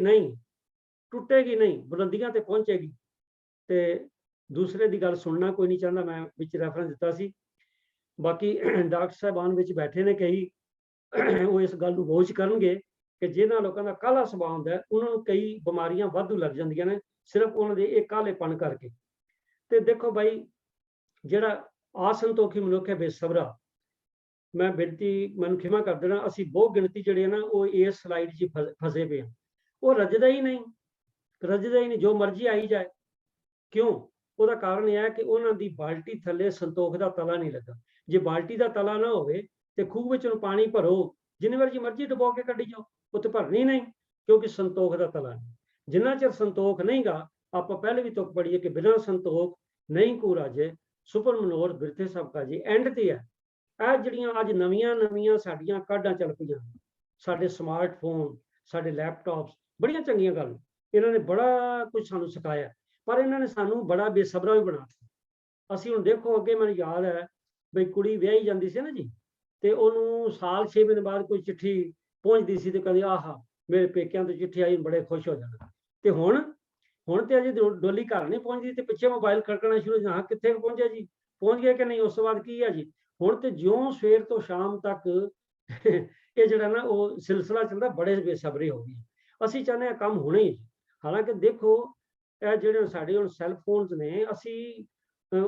ਨਹੀਂ, ਬੁਲੰਦੀਆਂ ਤੇ ਪਹੁੰਚੇਗੀ। ਤੇ ਦੂਸਰੇ ਦੀ ਗੱਲ ਸੁਣਨਾ ਕੋਈ ਨਹੀਂ ਚਾਹੁੰਦਾ, ਮੈਂ ਵਿੱਚ ਰੈਫਰੈਂਸ ਦਿੱਤਾ ਸੀ। ਬਾਕੀ ਡਾਕਟਰ ਸਾਹਿਬਾਨ ਵਿੱਚ ਬੈਠੇ ਨੇ ਕਈ, ਉਹ ਇਸ ਗੱਲ ਨੂੰ ਗੌਰ ਕਰਨਗੇ ਕਿ ਜਿਹਨਾਂ ਲੋਕਾਂ ਦਾ ਕਾਹਲਾ ਸੁਭਾਅ ਹੁੰਦਾ ਹੈ, ਉਹਨਾਂ ਨੂੰ ਕਈ ਬਿਮਾਰੀਆਂ ਵਾਧੂ ਲੱਗ ਜਾਂਦੀਆਂ ਨੇ, ਸਿਰਫ ਉਹਨਾਂ ਦੇ ਇਹ ਕਾਹਲੇਪਣ ਕਰਕੇ। ਤੇ ਦੇਖੋ ਬਾਈ, ਜਿਹੜਾ ਅਸੰਤੋਖੀ ਮਨੁੱਖ ਹੈ, ਬੇਸਬਰਾ, ਮੈਂ ਬੇਨਤੀ, ਮੈਨੂੰ ਖਿਮਾ ਕਰ ਦੇਣਾ, ਅਸੀਂ ਬਹੁਤ ਗਿਣਤੀ ਜਿਹੜੇ ਨਾ ਉਹ ਇਸ ਸਲਾਈਡ 'ਚ ਫਸੇ ਪਏ ਹਾਂ। ਉਹ ਰੱਜਦਾ ਹੀ ਨਹੀਂ, ਜੋ ਮਰਜ਼ੀ ਆਈ ਜਾਏ। ਕਿਉਂ? ਉਹਦਾ ਕਾਰਨ ਇਹ ਹੈ ਕਿ ਉਹਨਾਂ ਦੀ ਬਾਲਟੀ ਥੱਲੇ ਸੰਤੋਖ ਦਾ ਤਲਾ ਨਹੀਂ ਲੱਗਾ। ਜੇ ਬਾਲਟੀ ਦਾ ਤਲਾ ਨਾ ਹੋਵੇ ਤੇ ਖੂਹ ਵਿੱਚ ਨੂੰ ਪਾਣੀ ਭਰੋ, ਜਿੰਨੀ ਵਾਰ ਮਰਜ਼ੀ ਡੁਬੋ ਕੇ ਕੱਢੀ ਜਾਓ, ਉੱਥੇ ਭਰਨੀ ਨਹੀਂ, ਕਿਉਂਕਿ ਸੰਤੋਖ ਦਾ ਤਲਾ ਨਹੀਂ। ਜਿੰਨਾ ਚਿਰ ਸੰਤੋਖ ਨਹੀਂਗਾ, ਆਪਾਂ ਪਹਿਲੇ ਵੀ ਤੁਕ ਪੜੀਏ ਕਿ ਬਿਨਾਂ ਸੰਤੋਖ ਨਹੀਂ ਕੋ ਰਾਜੇ, ਸੁਪਰ ਮਨੋਰ ਬਿਰਥੇ ਸਭ ਕਾਜੇ। ਐਂਡ ਤੇ ਹੈ ਇਹ ਜਿਹੜੀਆਂ ਅੱਜ ਨਵੀਆਂ ਸਾਡੀਆਂ ਕਾਢਾਂ ਚੱਲ ਪਈਆਂ, ਸਾਡੇ ਸਮਾਰਟਫੋਨ, ਸਾਡੇ ਲੈਪਟਾਪਸ, ਬੜੀਆਂ ਚੰਗੀਆਂ ਗੱਲ, ਇਹਨਾਂ ਨੇ ਬੜਾ ਕੁਝ ਸਾਨੂੰ ਸਿਖਾਇਆ, ਪਰ ਇਹਨਾਂ ਨੇ ਸਾਨੂੰ ਬੜਾ ਬੇਸਬਰਾ ਵੀ ਬਣਾ ਦਿੱਤਾ। ਅਸੀਂ ਹੁਣ ਦੇਖੋ, ਅੱਗੇ ਮੈਨੂੰ ਯਾਦ ਹੈ ਬਈ ਕੁੜੀ ਵਿਆਹੀ ਜਾਂਦੀ ਸੀ ਨਾ ਜੀ, ਤੇ ਉਹਨੂੰ ਸਾਲ 6 ਮਹੀਨੇ ਬਾਅਦ ਕੋਈ ਚਿੱਠੀ ਪਹੁੰਚਦੀ ਸੀ, ਤੇ ਕਹਿੰਦੀ ਆਹਾ ਮੇਰੇ ਪੇਕਿਆਂ ਤੋਂ ਚਿੱਠੀ ਆਈ, ਬੜੇ ਖੁਸ਼ ਹੋ ਜਾਣਾ। ਤੇ ਹੁਣ ਤੇ ਅਜੇ ਡੋਲੀ ਘਰ ਨਹੀਂ ਪਹੁੰਚਦੀ, ਤੇ ਪਿੱਛੇ ਮੋਬਾਈਲ ਖੜਕਣਾ ਸ਼ੁਰੂ ਹੋ ਜਾਣਾ, ਕਿੱਥੇ ਪਹੁੰਚਿਆ ਜੀ, ਪਹੁੰਚ ਗਿਆ ਕਿ ਨਹੀਂ। ਉਸ ਤੋਂ ਬਾਅਦ ਕੀ ਹੈ ਜੀ, ਹੁਣ ਤੇ ਜਿਉਂ ਸਵੇਰ ਤੋਂ ਸ਼ਾਮ ਤੱਕ ਇਹ ਜਿਹੜਾ ਨਾ ਉਹ ਸਿਲਸਿਲਾ ਚੱਲਦਾ, ਬੜੇ ਬੇਸਬਰੇ ਹੋ ਗਏ। ਅਸੀਂ ਚਾਹੁੰਦੇ ਹਾਂ ਕੰਮ ਹੋਣੇ ਹੀ। ਹਾਲਾਂਕਿ ਦੇਖੋ, ਇਹ ਜਿਹੜੇ ਸਾਡੇ ਹੁਣ ਸੈੱਲ ਫੋਨਸ ਨੇ, ਅਸੀਂ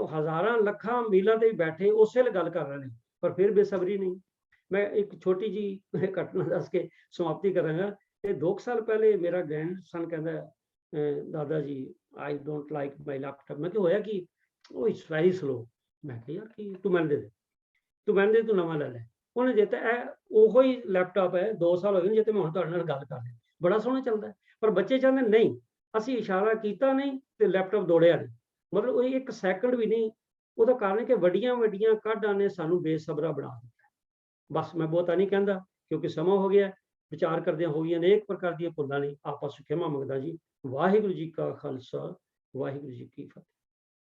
ਹਜ਼ਾਰਾਂ ਲੱਖਾਂ ਮੀਲਾਂ ਤੇ ਵੀ ਬੈਠੇ ਉਸੇ ਵੇਲੇ ਗੱਲ ਕਰ ਰਹੇ ਨੇ, ਪਰ ਫਿਰ ਬੇਸਬਰੀ ਨਹੀਂ। ਮੈਂ ਇੱਕ ਛੋਟੀ ਜੀ ਘਟਨਾ ਦੱਸ ਕੇ ਸਮਾਪਤੀ ਕਰਾਂਗਾ। ਇਹ 2 ਸਾਲ ਪਹਿਲੇ ਮੇਰਾ ਗ੍ਰੈਂਡਸਨ ਕਹਿੰਦਾ, ਦਾਦਾ ਜੀ I don't like my laptop. ਮੈਂ ਕਿਹਾ ਹੋਇਆ ਕੀ? ਉਹ ਇਟਸ ਵੈਰੀ ਸਲੋ। ਮੈਂ ਕਿਹਾ ਯਾਰ ਕੀ, ਤੂੰ ਮੈਨੂੰ ਦੇ, ਤੂੰ ਨਵਾਂ ਲੈ ਲੈ। ਉਹਨੇ ਦਿੱਤਾ, ਇਹ ਉਹੋ ਹੀ ਲੈਪਟਾਪ ਹੈ, 2 ਸਾਲ ਹੋ ਗਏ ਜੇ ਤੇ ਮੈਂ ਹੁਣ ਤੁਹਾਡੇ ਨਾਲ ਗੱਲ ਕਰ ਰਿਹਾ, ਬੜਾ ਸੋਹਣਾ ਚੱਲਦਾ। ਪਰ ਬੱਚੇ ਚਾਹੁੰਦੇ ਨਹੀਂ, ਅਸੀਂ ਇਸ਼ਾਰਾ ਕੀਤਾ ਨਹੀਂ ਤੇ ਲੈਪਟਾਪ ਦੌੜਿਆ ਨਹੀਂ, ਮਤਲਬ ਉਹ 1 ਸੈਕਿੰਡ ਵੀ ਨਹੀਂ ਉਹਦਾ ਕਾਰਨ ਹੈ ਕਿ ਵੱਡੀਆਂ ਵੱਡੀਆਂ ਕਾਢਾਂ ਨੇ ਸਾਨੂੰ ਬੇਸਬਰਾ ਬਣਾ ਦਿੱਤਾ। ਬਸ ਮੈਂ ਬਹੁਤਾ ਨਹੀਂ ਕਹਿੰਦਾ ਕਿਉਂਕਿ ਸਮਾਂ ਹੋ ਗਿਆ। ਵਿਚਾਰ ਕਰਦਿਆਂ ਹੋਈਆਂ ਅਨੇਕ ਪ੍ਰਕਾਰ ਦੀਆਂ ਭੁੱਲਾਂ ਲਈ ਆਪਸ ਵਿੱਚ ਖਿਮਾ ਮੰਗਦਾ ਜੀ। ਵਾਹਿਗੁਰੂ ਜੀ ਕਾ ਖਾਲਸਾ, ਵਾਹਿਗੁਰੂ ਜੀ ਕੀ ਫਤਿਹ।